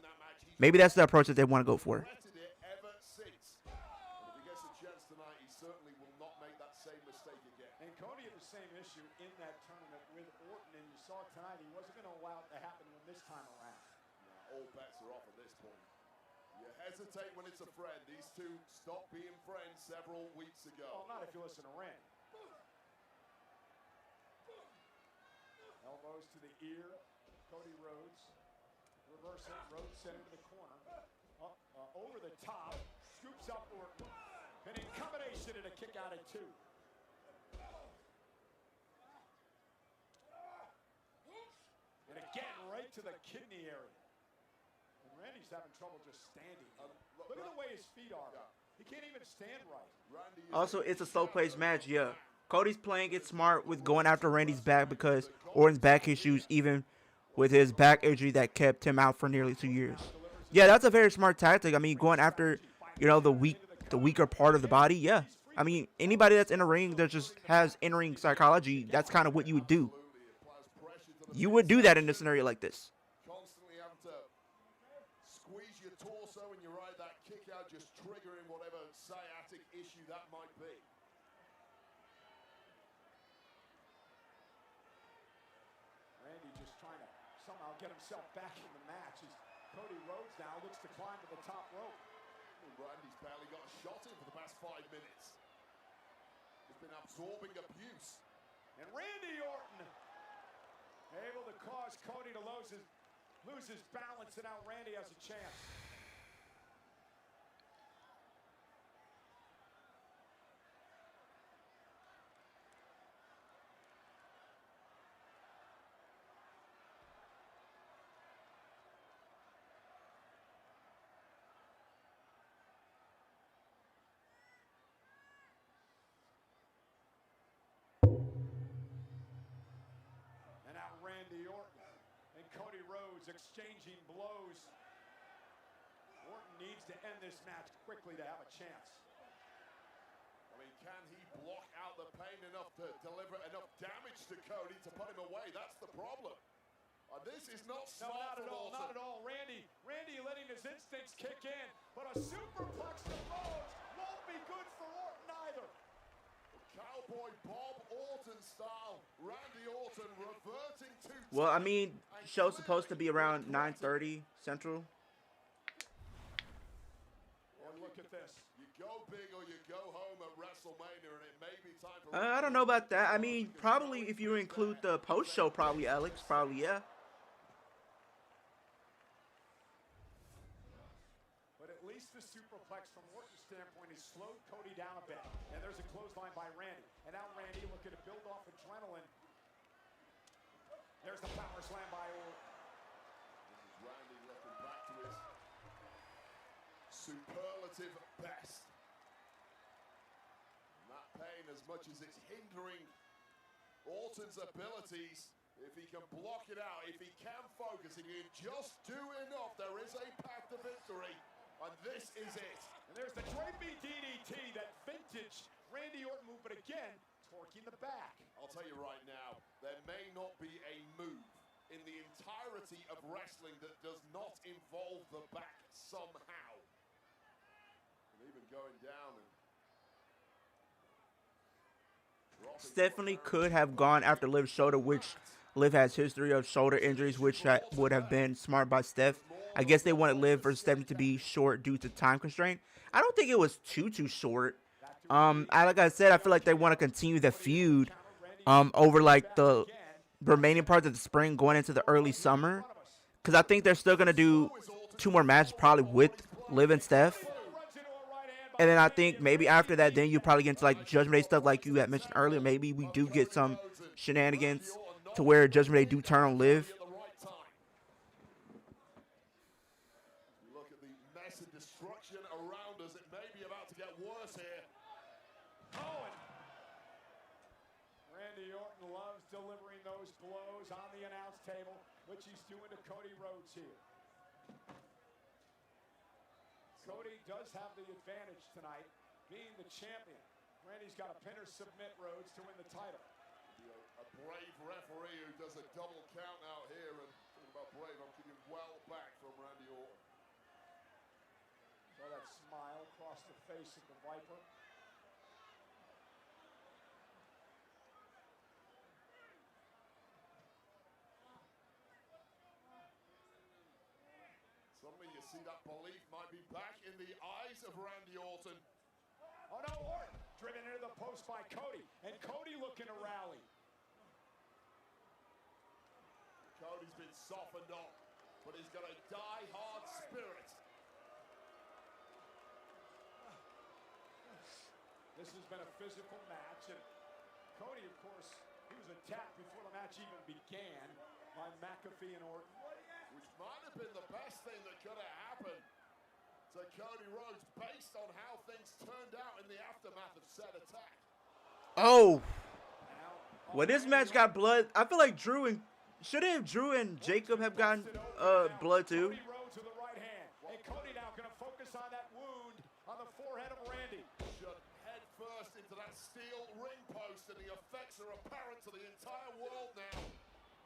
Maybe that's the approach that they want to go for. And Cody had the same issue in that tournament with Orton, and you saw tonight he wasn't going to allow it to happen this time around. All bets are off at this point. You hesitate when it's a friend. These two stopped being friends several weeks ago. Well, not if you listen to Randy. Elbows to the ear. Cody Rhodes. Reverse it. Rhodes sent into the corner. Over the top. Scoops up Orton. And in combination and a kick out at 2. And again, right to the kidney area. And Randy's having trouble just standing. Look at the way his feet are. He can't even stand right. Also, it's a slow-paced match, yeah. Cody's playing it smart with going after Randy's back because Orton's back issues, even with his back injury that kept him out for nearly 2 years. Yeah, that's a very smart tactic. I mean, going after, you know, the weaker part of the body, yeah. I mean, anybody that's in a ring that just has in-ring psychology, that's kind of what you would do. You would do that in a scenario like this. Constantly having to squeeze your torso when you ride that kick out, just triggering whatever sciatic issue that might be. Randy just trying to somehow get himself back in the match. As Cody Rhodes now looks to climb to the top rope. Randy's barely got a shot in for the past 5 minutes. He's been absorbing abuse. And Randy Orton able to cause Cody to lose his balance, and now Randy has a chance. And now Randy Orton and Cody Rhodes exchanging blows. Orton needs to end this match quickly to have a chance. I mean, can he block out the pain enough to deliver enough damage to Cody to put him away? That's the problem. This is not smart. No, not at all, not at all. Randy letting his instincts kick in, but a superplex to Rhodes won't be good for Orton either. Cowboy Bob Orton style. Randy Orton reverting to... Well, I mean, show's supposed to be around 9:30 Central. And look at this. You go big or you go home at Wrestlemania, and it may be time for... I don't know about that. I mean, probably if you include the post-show, probably, Alex. Probably, yeah. But at least the superplex from Orton's standpoint has slowed Cody down a bit. And there's a clothesline by Randy. And now Randy looking to build off adrenaline. There's the power slam by Orton. This is Randy looking back to his superlative best. And that pain, as much as it's hindering Orton's abilities, if he can block it out, if he can focus, if he can just do enough, there is a path to victory. And this is it. And there's the draping DDT, that vintage Randy Orton move, but again, torquing the back. I'll tell you right now, there may not be a move in the entirety of wrestling that does not involve the back somehow. And even going down and Stephanie could have gone after Liv's shoulder, which Liv has history of shoulder injuries, which would have been smart by Steph. I guess they wanted Liv versus Stephanie to be short due to time constraint. I don't think it was too short. Like I said, I feel like they want to continue the feud over like the remaining parts of the spring going into the early summer. Because I think they're still going to do 2 more matches probably with Liv and Steph. And then I think maybe after that, then you probably get into like Judgment Day stuff like you had mentioned earlier. Maybe we do get some shenanigans to where Judgment Day do turn on Liv. Look at the mess and destruction around us. It may be about to get worse here. Owen. Randy Orton loves delivering those blows on the announce table, which he's doing to Cody Rhodes here. Cody does have the advantage tonight, being the champion. Randy's got to pin or submit Rhodes to win the title. A brave referee who does a double count out here. And talking about brave, I'm giving well back from Randy Orton. Saw that smile across the face of the Viper. Suddenly you see that belief might be back in the eyes of Randy Orton. Oh no, Orton driven into the post by Cody, and Cody looking to rally. Cody's been softened up, but he's got a die-hard spirit. This has been a physical match, and Cody, of course, he was attacked before the match even began by McAfee and Orton. Which might have been the best thing that could have happened to Cody Rhodes based on how things turned out in the aftermath of said attack. Oh. When this match got blood, I feel like shouldn't Drew and Jacob have gotten blood too? Cody Rhodes with the right hand. And Cody now going to focus on that wound on the forehead of Randy. Should head first into that steel ring post, and the effects are apparent to the entire world now.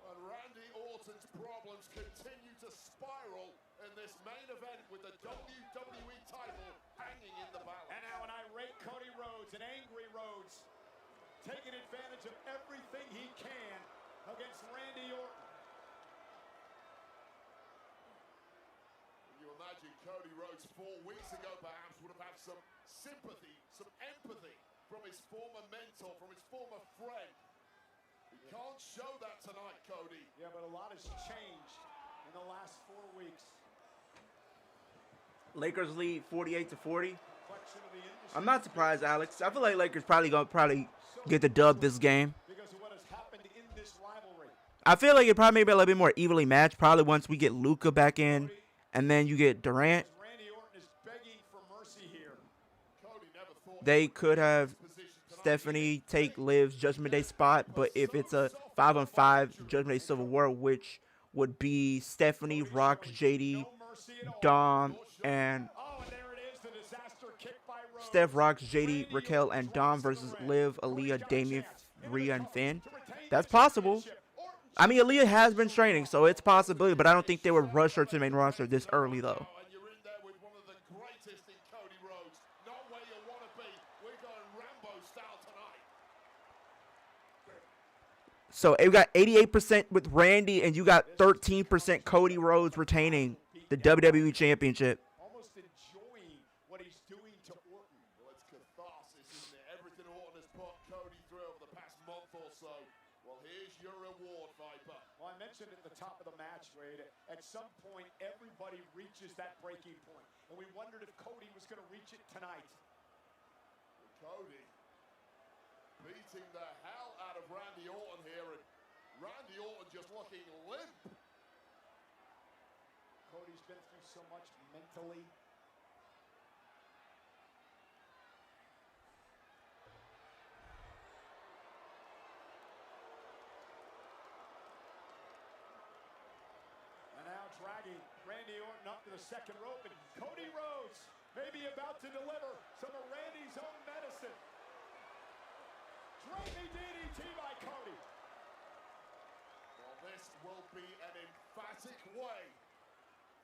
And Randy Orton's problems continue to spiral in this main event with the WWE title hanging in the balance. And now an irate Cody Rhodes, an angry Rhodes, taking advantage of everything he can against Randy Orton. You imagine Cody Rhodes 4 weeks ago perhaps would have had some sympathy, some empathy from his former mentor, from his former friend. You can't show that tonight, Cody. Yeah, but a lot has changed in the last 4 weeks. Lakers lead 48-40. I'm not surprised, Alex. I feel like Lakers probably get the dub this game. Because of what has happened in this rivalry. I feel like it probably may be a little bit more evenly matched. Probably once we get Luka back in, and then you get Durant. Randy Orton is begging for mercy here. Cody never thought They could have Stephanie take Liv's Judgment Day spot, but if it's a 5-on-5 Judgment Day Civil War, which would be Stephanie, Rox, JD, Dom, and Steph, Rox, JD, Raquel, and Dom versus Liv, Aaliyah, Damian, Rhea, and Finn. That's possible. I mean, Aaliyah has been training, so it's a possibility, but I don't think they would rush her to the main roster this early, though. and you're in there with one of the greatest in Cody Rhodes. Not where you want to be. We're going Rambo style tonight. So you got 88% with Randy, and you got 13% Cody Rhodes retaining the WWE Championship. Almost enjoying what he's doing to Orton. Well, it's catharsis, isn't it? Everything Orton has put Cody through over the past month or so. Well, here's your reward, Viper. Well, I mentioned at the top of the match, Wade, at some point, everybody reaches that breaking point. And we wondered if Cody was going to reach it tonight. Cody beating the hell out of Randy Orton here, and Randy Orton just looking limp. Cody's been through so much mentally. And now dragging Randy Orton up to the second rope, and Cody Rhodes may be about to deliver some of Randy's own medicine. Driving DDT by Cody. Well, this will be an emphatic way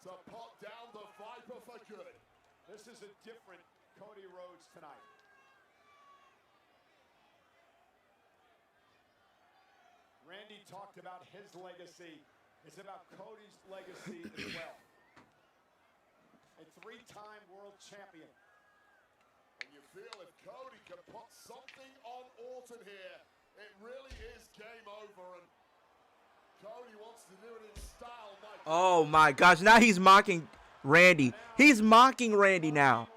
to put down the Viper for good. This is a different Cody Rhodes tonight. Randy talked about his legacy. It's about Cody's legacy as well. A 3-time world champion. And you feel if Cody can put something on Orton here, It really is game over, and Cody wants to do it in style. Oh my gosh, now he's mocking Randy. He's mocking Randy now.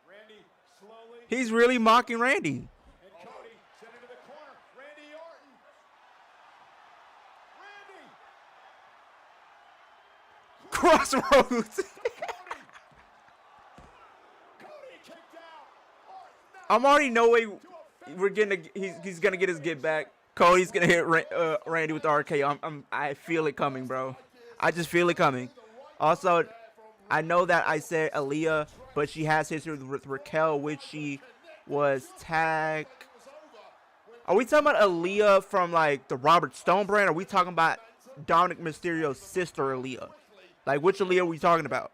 Randy slowly. He's really mocking Randy. And Cody sent into the corner. Randy Orton. Randy. Crossroads. Cody kicked out. I'm already no way we're getting. He's gonna get his get back. Cody's gonna hit Randy with the RKO. I feel it coming, bro. I just feel it coming. Also, I know that I said Aaliyah, but she has history with Raquel, which she was tagged. Are we talking about Aaliyah from like the Robert Stone brand? Or are we talking about Dominic Mysterio's sister Aaliyah? Like, which Aaliyah are we talking about?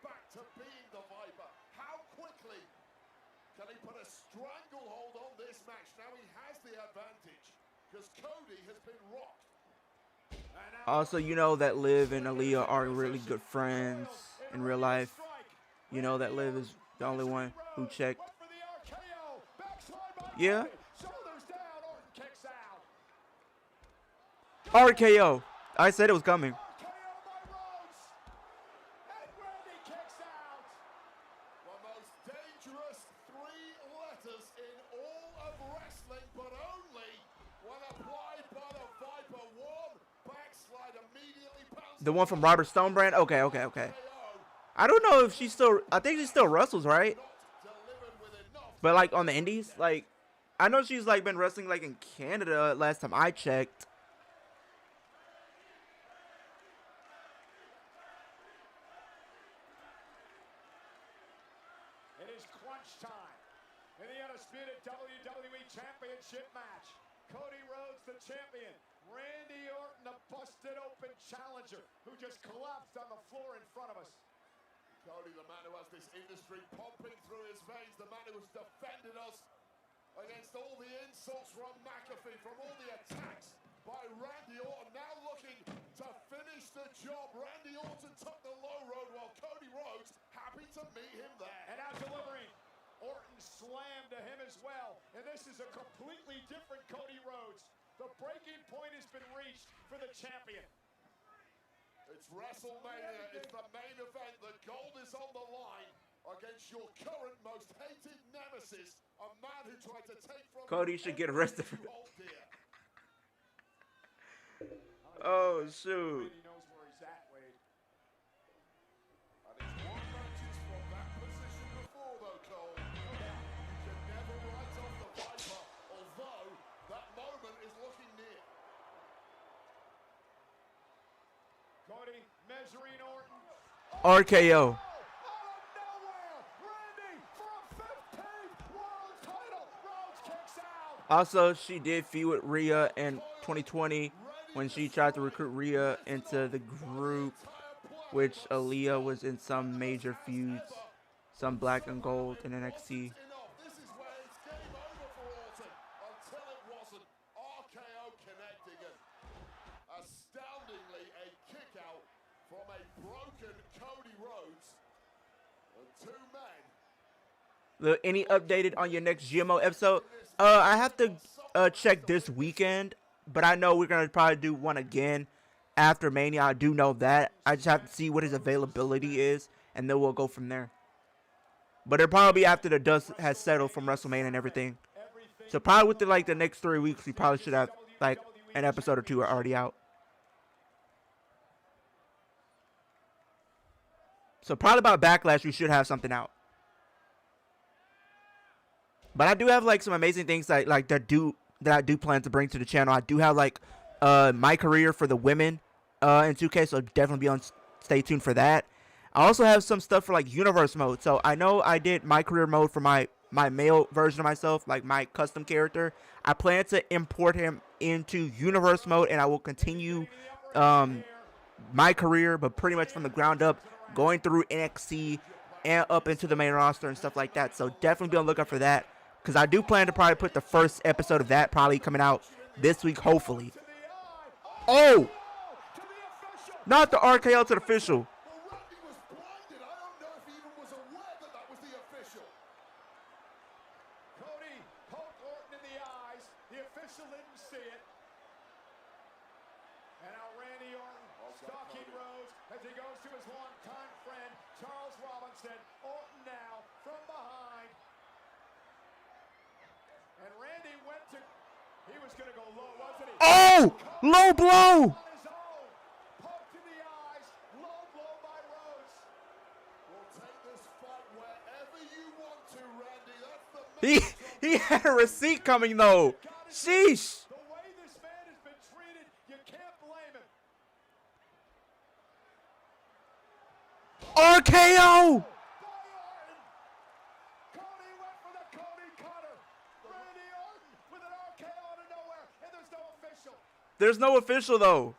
How quickly can he put a stranglehold on this match? Now he has the advantage because Cody has been rocked. Also, you know that Liv and Aaliyah are really good friends in real life. You know that Liv is the only one who checked. Yeah. RKO. I said it was coming. The most dangerous 3 letters in all of wrestling, but only when applied by the Viper. One backslide immediately bounces. The one from Robert Stone brand? Okay. I don't know if she's still. I think she still wrestles, right? But like on the indies, like I know she's like been wrestling like in Canada last time I checked. It is crunch time in the undisputed WWE Championship match. Cody Rhodes, the champion. Randy Orton, the busted open challenger, who just collapsed on the floor in front of us. Cody, the man who has this industry pumping through his veins, the man who has defended us against all the insults from McAfee, from all the attacks by Randy Orton, now looking to finish the job. Randy Orton took the low road while Cody Rhodes happy to meet him there. And now delivering, Orton slammed to him as well. And this is a completely different Cody Rhodes. The breaking point has been reached for the champion. It's Wrestlemania, it's the main event. The gold is on the line against your current most hated nemesis, a man who tried to take from Cody should get arrested for Oh shoot. He knows where he's at, Wade. And he's won matches from that position before, though, Cole. You can never write off the Viper, although that moment is looking near. Cody measuring Orton. RKO. Also, she did feud with Rhea in 2020 when she tried to recruit Rhea into the group, which Aaliyah was in some major feuds, some black and gold in NXT. This is where it's game over for Orton, until it wasn't. RKO connecting it. Astoundingly, a kick out from a broken Cody Rhodes. And 2 men. Look, any updated on your next GMO episode? I have to check this weekend, but I know we're gonna probably do one again after Mania. I do know that. I just have to see what his availability is, and then we'll go from there. But it'll probably be after the dust has settled from WrestleMania and everything. So probably within like the next 3 weeks, we probably should have like an episode or 2 already out. So probably about Backlash, we should have something out. But I do have like some amazing things that I do plan to bring to the channel. I do have like my career for the women in 2K, so definitely stay tuned for that. I also have some stuff for like universe mode. So I know I did my career mode for my male version of myself, like my custom character. I plan to import him into universe mode, and I will continue my career, but pretty much from the ground up, going through NXT and up into the main roster and stuff like that. So definitely be on the lookout for that, because I do plan to probably put the first episode of that probably coming out this week, hopefully. Oh! Not the RKO to the official. official didn't see it. And now Randy Orton stalking Rhodes as he goes to his longtime friend, Charles Robinson. Orton now from behind. And Randy went to, he was going to go low, wasn't he? Oh! Low blow! On his own. Poked in the eyes. Low blow by Rhodes. We'll take this fight wherever you want to, Randy. That's the He had a receipt coming though. Sheesh. The way this man has been treated, you can't blame him. RKO! Cody went for the Cody cutter. Randy Orton with an RKO out of nowhere, and there's no official. There's no official though.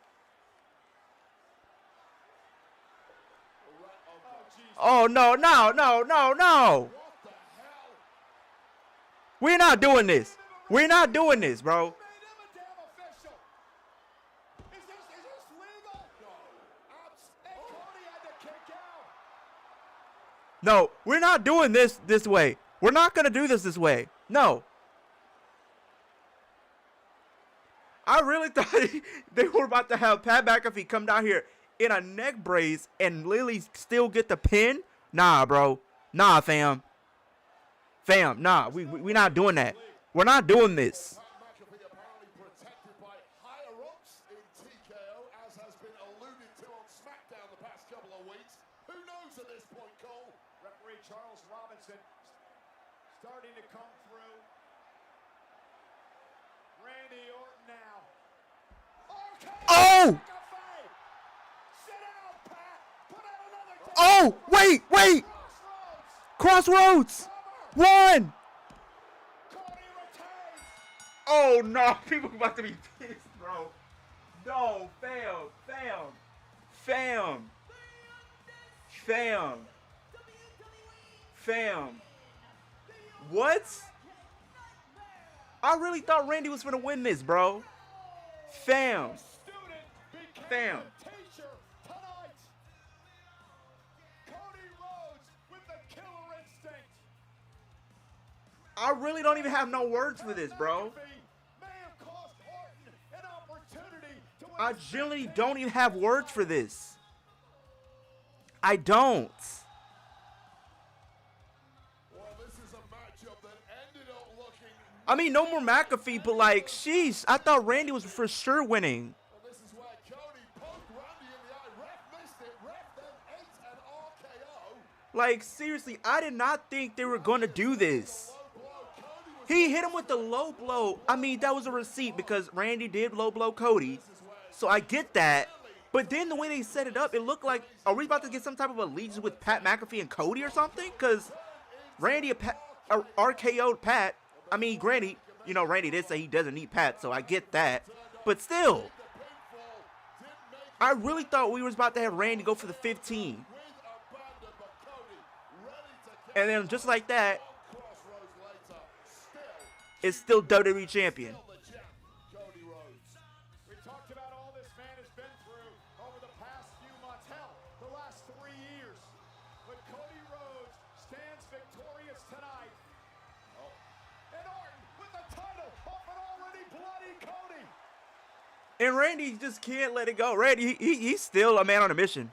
Oh no, no, no, no, no. We're not doing this. We're not doing this, bro. No, we're not doing this way. We're not going to do this way. No. I really thought they were about to have Pat McAfee come down here in a neck brace and Lily still get the pin. Nah, bro. Nah, fam. Fam, nah. We not doing that. We're not doing this. McAfee apparently protected by higher-ups in TKO, as has been alluded to on SmackDown the past couple of weeks. Who knows at this point, Cole? Referee Charles Robinson starting to come through. Randy Orton now. Oh! Sit down, Pat. Put out another down. Oh, wait. Crossroads. One. Oh, no. People about to be pissed, bro. No, fam. What? I really thought Randy was gonna win this, bro. Fam. I really don't even have no words for this, bro. I generally don't even have words for this. I don't. I mean, no more McAfee, but like, sheesh, I thought Randy was for sure winning. This is where Cody poked Randy in the eye. Ref missed it. Ref then ate an RKO. Like, seriously, I did not think they were going to do this. He hit him with the low blow. I mean, that was a receipt because Randy did low blow Cody. So I get that. But then the way they set it up, it looked like, are we about to get some type of allegiance with Pat McAfee and Cody or something? Because Randy RKO'd Pat. I mean, granted, you know, Randy did say he doesn't need Pat, so I get that. But still, I really thought we was about to have Randy go for the 15. And then just like that, it's still WWE champion. We talked about all this man has been through over the past few months, hell, the last 3 years. But Cody Rhodes stands victorious tonight. And Orton with the title off an already bloody Cody. And Randy just can't let it go. Randy, he's still a man on a mission.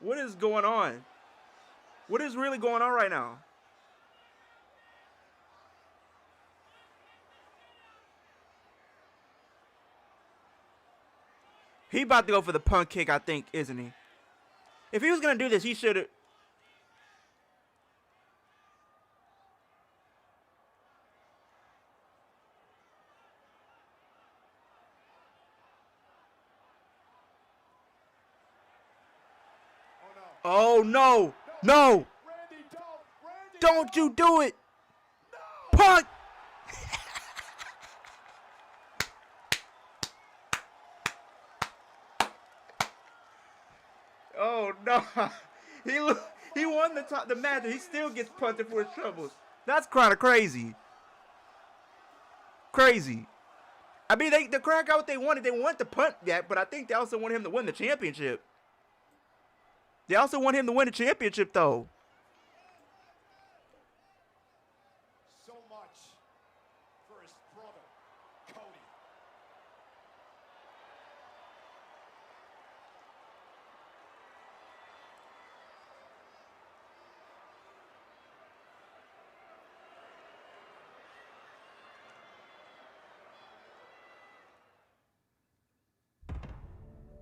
What is going on? What is really going on right now? He about to go for the punt kick, I think, isn't he? If he was going to do this, he should have. Oh, no. No. Randy, don't you do it. Punt. Oh, no. He won the match, and he still gets punted for his troubles. That's kind of crazy. Crazy. I mean, the crowd got what they wanted. They wanted to punt that, but I think they also wanted him to win the championship. They also want him to win the championship, though. So much for his brother, Cody.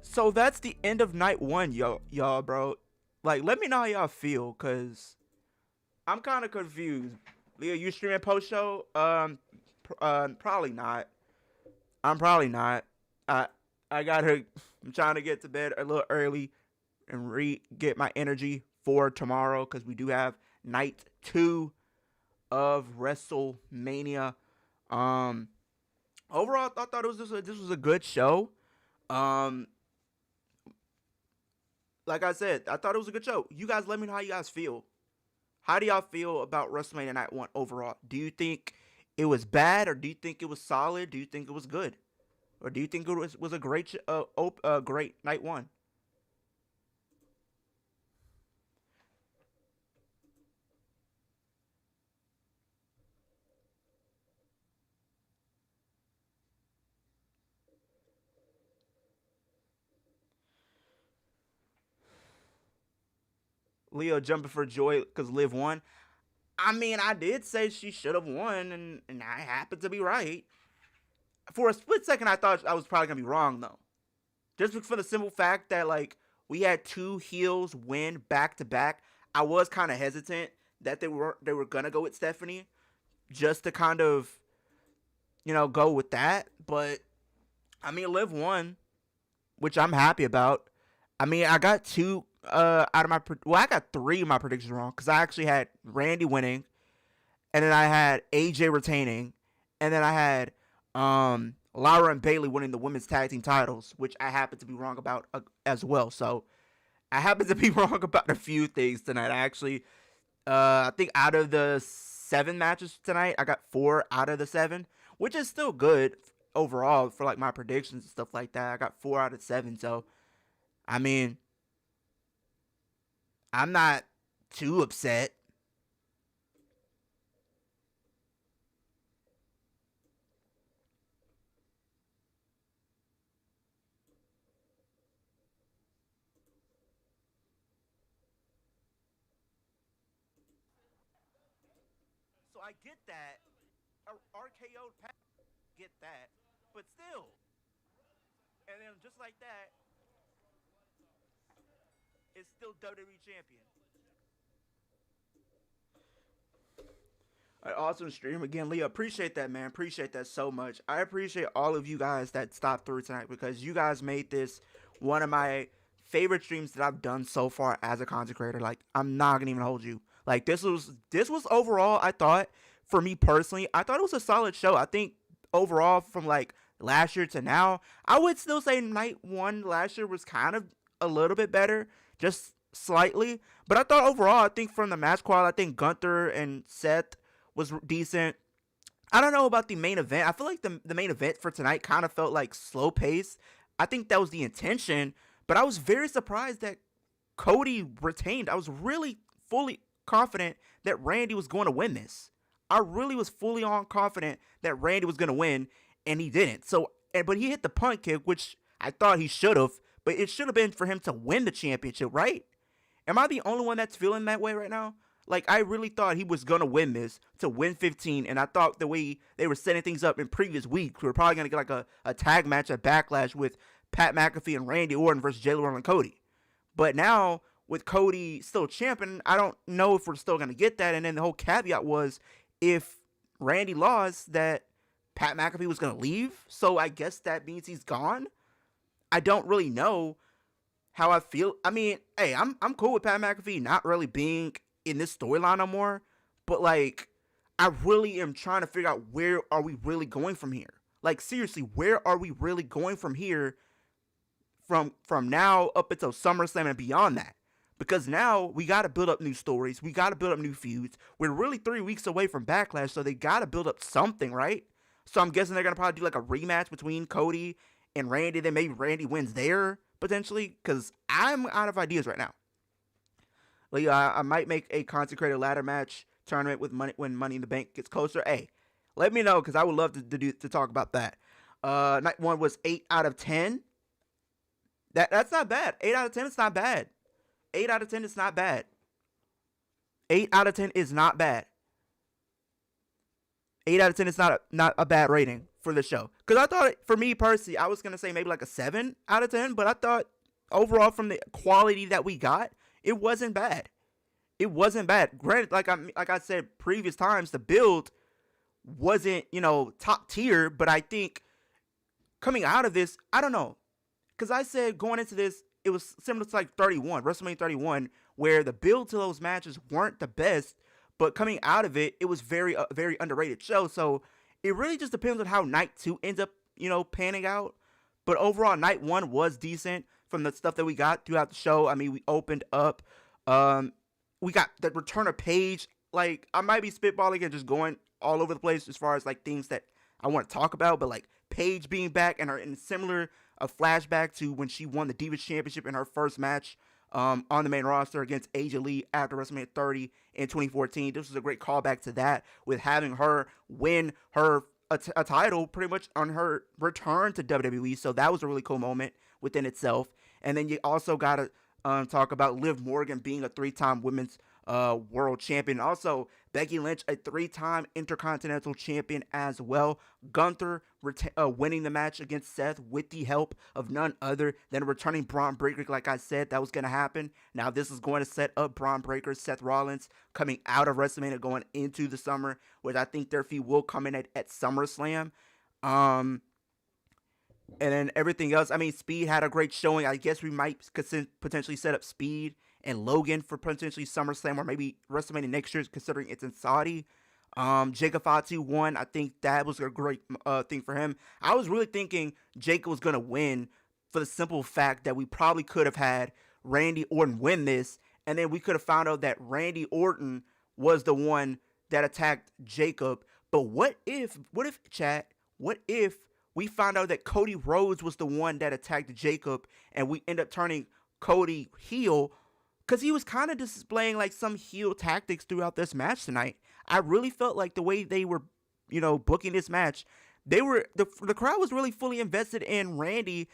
So that's the end of night one, y'all, bro. Like, let me know how y'all feel, cause I'm kind of confused. Leo, you streaming post show? Probably not. I'm probably not. I got her. I'm trying to get to bed a little early and get my energy for tomorrow, cause we do have night 2 of WrestleMania. Overall, I thought this was a good show. Like I said, I thought it was a good show. You guys let me know how you guys feel. How do y'all feel about WrestleMania Night 1 overall? Do you think it was bad, or do you think it was solid? Do you think it was good? Or do you think it was a great great Night 1? Leo jumping for joy because Liv won. I mean, I did say she should have won, and I happened to be right. For a split second, I thought I was probably going to be wrong, though. Just for the simple fact that, like, we had 2 heels win back-to-back. I was kind of hesitant that they were going to go with Stephanie, just to kind of, go with that. But, I mean, Liv won, which I'm happy about. I mean, I got 2 out of my... Well, I got 3 of my predictions wrong, because I actually had Randy winning, and then I had AJ retaining, and then I had Lara and Bayley winning the women's tag team titles, which I happen to be wrong about as well. So, I happen to be wrong about a few things tonight. I actually, I think out of the 7 matches tonight, I got 4 out of the 7, which is still good overall for, like, my predictions and stuff like that. I got 4 out of 7, so, I mean, I'm not too upset. So I get that. RKO get that. But still. And then just like that, it's still WWE champion. An awesome stream again, Leah. Appreciate that, man. Appreciate that so much. I appreciate all of you guys that stopped through tonight, because you guys made this one of my favorite streams that I've done so far as a content creator. Like, I'm not gonna even hold you. Like, this was overall, I thought, for me personally, I thought it was a solid show. I think overall, from like last year to now, I would still say night 1 last year was kind of a little bit better, just slightly. But I thought overall, I think from the match quality, I think Gunther and Seth was decent. I don't know about the main event. I feel like the main event for tonight kind of felt like slow pace. I think that was the intention, but I was very surprised that Cody retained. I was really fully confident that Randy was going to win this. I really was fully on confident that Randy was going to win, and he didn't. But he hit the punt kick, which I thought he should have, but it should have been for him to win the championship, right? Am I the only one that's feeling that way right now? Like, I really thought he was going to win this, to win 15, and I thought the way they were setting things up in previous weeks, we were probably going to get like a tag match at Backlash with Pat McAfee and Randy Orton versus Jay Lethal and Cody. But now, with Cody still champion, I don't know if we're still going to get that. And then the whole caveat was, if Randy lost, that Pat McAfee was going to leave. So I guess that means he's gone. I don't really know how I feel. I mean, hey, I'm cool with Pat McAfee not really being in this storyline no more. But, like, I really am trying to figure out, where are we really going from here? Like, seriously, where are we really going from here? From now up until SummerSlam and beyond that. Because now we got to build up new stories. We got to build up new feuds. We're really 3 weeks away from Backlash, so they got to build up something, right? So I'm guessing they're going to probably do like a rematch between Cody and Randy. Then maybe Randy wins there, potentially. Because I'm out of ideas right now. Like, I might make a consecrated ladder match tournament with money when Money in the Bank gets closer. Hey, let me know because I would love to talk about that. Night 1 was 8 out of 10. That's not bad. 8 out of 10 is not bad. 8 out of 10 is not bad. 8 out of 10 is not bad. 8 out of 10 is not a bad rating for the show. Because I thought, for me personally, I was going to say maybe like a 7 out of 10. But I thought overall from the quality that we got, it wasn't bad. It wasn't bad. Granted, like I said previous times, the build wasn't, top tier. But I think coming out of this, I don't know. Because I said going into this, it was similar to like WrestleMania 31, where the build to those matches weren't the best. But coming out of it, it was very underrated show. So it really just depends on how night 2 ends up, panning out. But overall, night 1 was decent from the stuff that we got throughout the show. I mean, we opened up. We got the return of Paige. Like, I might be spitballing and just going all over the place as far as like things that I want to talk about. But like Paige being back and her in similar a flashback to when she won the Divas Championship in her first match on the main roster against AJ Lee after WrestleMania 30 in 2014. This was a great callback to that with having her win her a title pretty much on her return to WWE. So that was a really cool moment within itself. And then you also got to talk about Liv Morgan being a 3-time women's world champion. Also, Becky Lynch, a 3-time Intercontinental champion as well. Gunther winning the match against Seth with the help of none other than returning Braun Breaker. Like I said, that was going to happen. Now this is going to set up Braun Breaker, Seth Rollins coming out of WrestleMania going into the summer, which I think their feud will come in at SummerSlam. And then everything else, I mean, Speed had a great showing. I guess we might potentially set up Speed and Logan for potentially SummerSlam or maybe WrestleMania next year, considering it's in Saudi. Jacob Fatu won. I think that was a great thing for him. I was really thinking Jacob was going to win for the simple fact that we probably could have had Randy Orton win this, and then we could have found out that Randy Orton was the one that attacked Jacob. But what if we found out that Cody Rhodes was the one that attacked Jacob and we end up turning Cody heel? Because he was kind of displaying like some heel tactics throughout this match tonight. I really felt like the way they were, booking this match, the crowd was really fully invested in Randy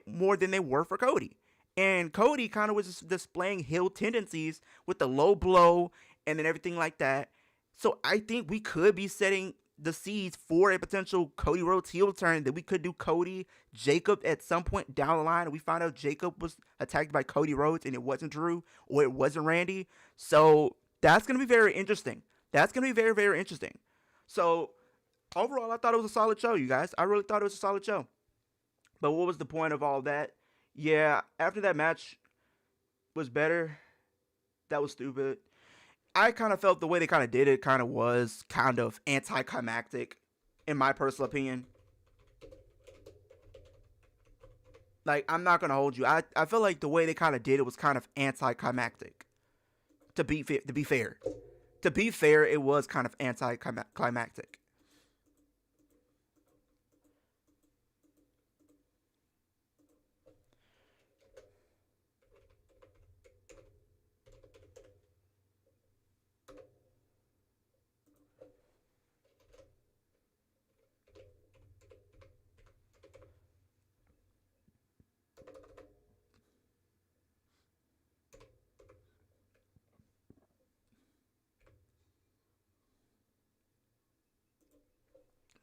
more than they were for Cody. And Cody kind of was just displaying heel tendencies with the low blow and then everything like that. So I think we could be setting the seeds for a potential Cody Rhodes heel turn, that we could do Cody Jacob at some point down the line, and we found out Jacob was attacked by Cody Rhodes and it wasn't Drew or it wasn't Randy. So that's going to be very interesting. That's going to be very, very interesting. So overall, I thought it was a solid show, you guys. I really thought it was a solid show. But what was the point of all that? Yeah, after that match was better, that was stupid. I kind of felt the way they kind of did it was anticlimactic, in my personal opinion. Like, I'm not going to hold you. I feel like the way they kind of did it was kind of anticlimactic. To be fair. To be fair, it was kind of anticlimactic.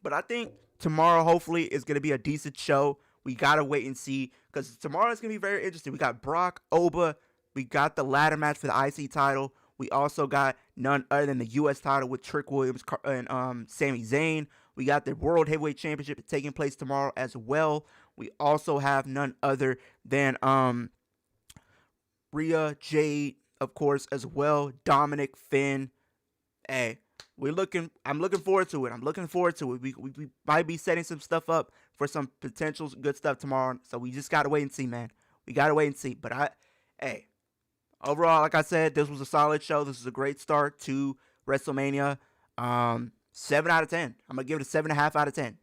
But I think tomorrow, hopefully, is going to be a decent show. We got to wait and see, because tomorrow is going to be very interesting. We got Brock, Oba. We got the ladder match for the IC title. We also got none other than the U.S. title with Trick Williams and Sami Zayn. We got the World Heavyweight Championship taking place tomorrow as well. We also have none other than Rhea, Jade, of course, as well. Dominic, Finn. Hey. I'm looking forward to it. We might be setting some stuff up for some potential good stuff tomorrow. So we just got to wait and see, man. We got to wait and see. But overall, like I said, this was a solid show. This is a great start to WrestleMania. 7 out of 10. I'm going to give it a 7.5 out of 10.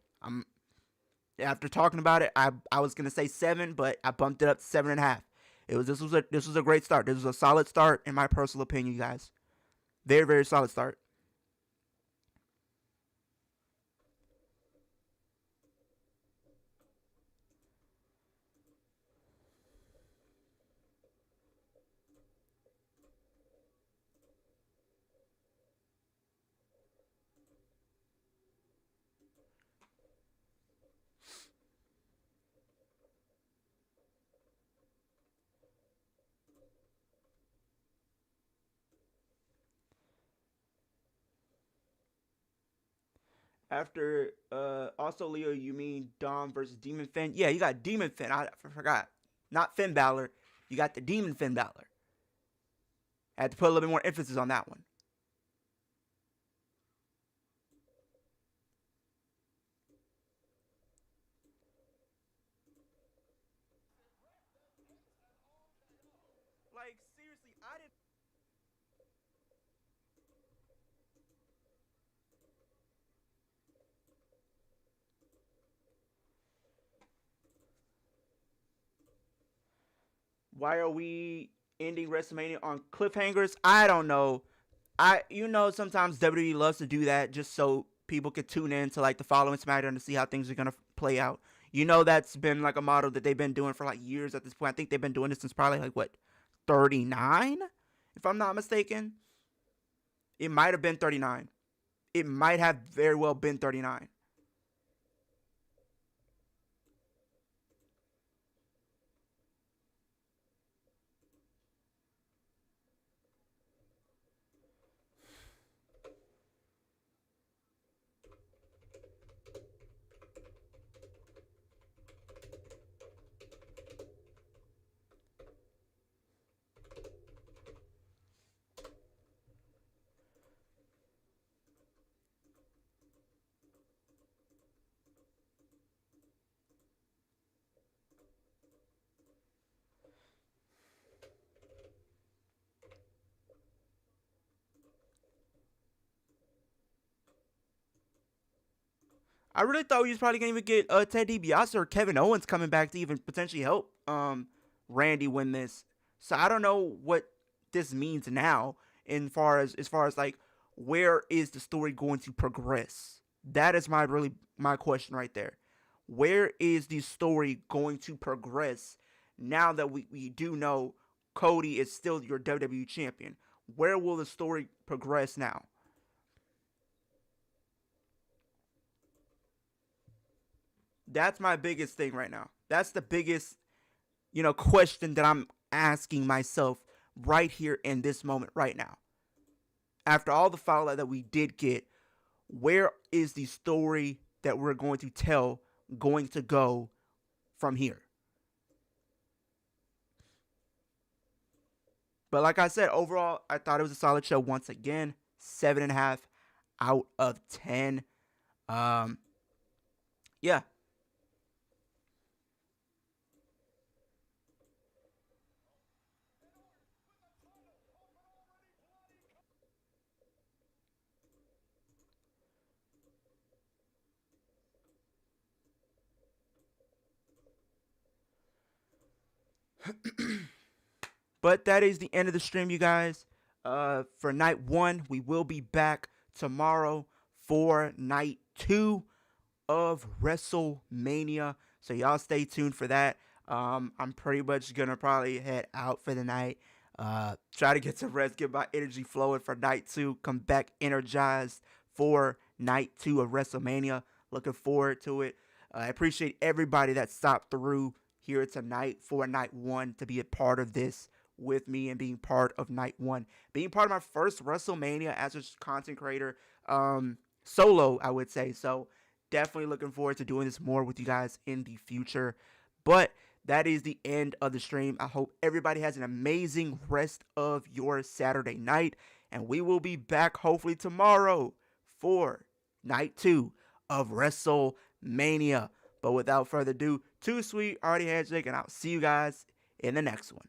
After talking about it, I was going to say 7, but I bumped it up to 7.5. This was a great start. This was a solid start in my personal opinion, you guys. Very, very solid start. After also Leo, you mean Dom versus Demon Finn? Yeah, you got Demon Finn. I forgot. Not Finn Balor. You got the Demon Finn Balor. I had to put a little bit more emphasis on that one. Like, seriously, I didn't. Why are we ending WrestleMania on cliffhangers? I don't know. Sometimes WWE loves to do that just so people could tune in to like the following SmackDown to see how things are gonna play out. That's been like a model that they've been doing for like years at this point. I think they've been doing this since probably like what, 39, if I'm not mistaken. It might have been 39. It might have very well been 39. I really thought he was probably going to even get Ted DiBiase or Kevin Owens coming back to even potentially help Randy win this. So I don't know what this means now as far as like where is the story going to progress? That is my question right there. Where is the story going to progress now that we do know Cody is still your WWE champion? Where will the story progress now? That's my biggest thing right now. That's the biggest, question that I'm asking myself right here in this moment right now. After all the fallout that we did get, where is the story that we're going to tell going to go from here? But like I said, overall, I thought it was a solid show once again. 7.5 out of 10. Yeah. But that is the end of the stream, you guys. For night 1, we will be back tomorrow for night 2 of WrestleMania. So y'all stay tuned for that. I'm pretty much gonna probably head out for the night. Try to get some rest, get my energy flowing for night 2. Come back energized for night 2 of WrestleMania. Looking forward to it. I appreciate everybody that stopped through here tonight for night 1 to be a part of this with me and being part of night 1. Being part of my first WrestleMania as a content creator, solo, I would say. So definitely looking forward to doing this more with you guys in the future. But that is the end of the stream. I hope everybody has an amazing rest of your Saturday night. And we will be back hopefully tomorrow for night 2 of WrestleMania. But without further ado, Too Sweet, already handshake, and I'll see you guys in the next one.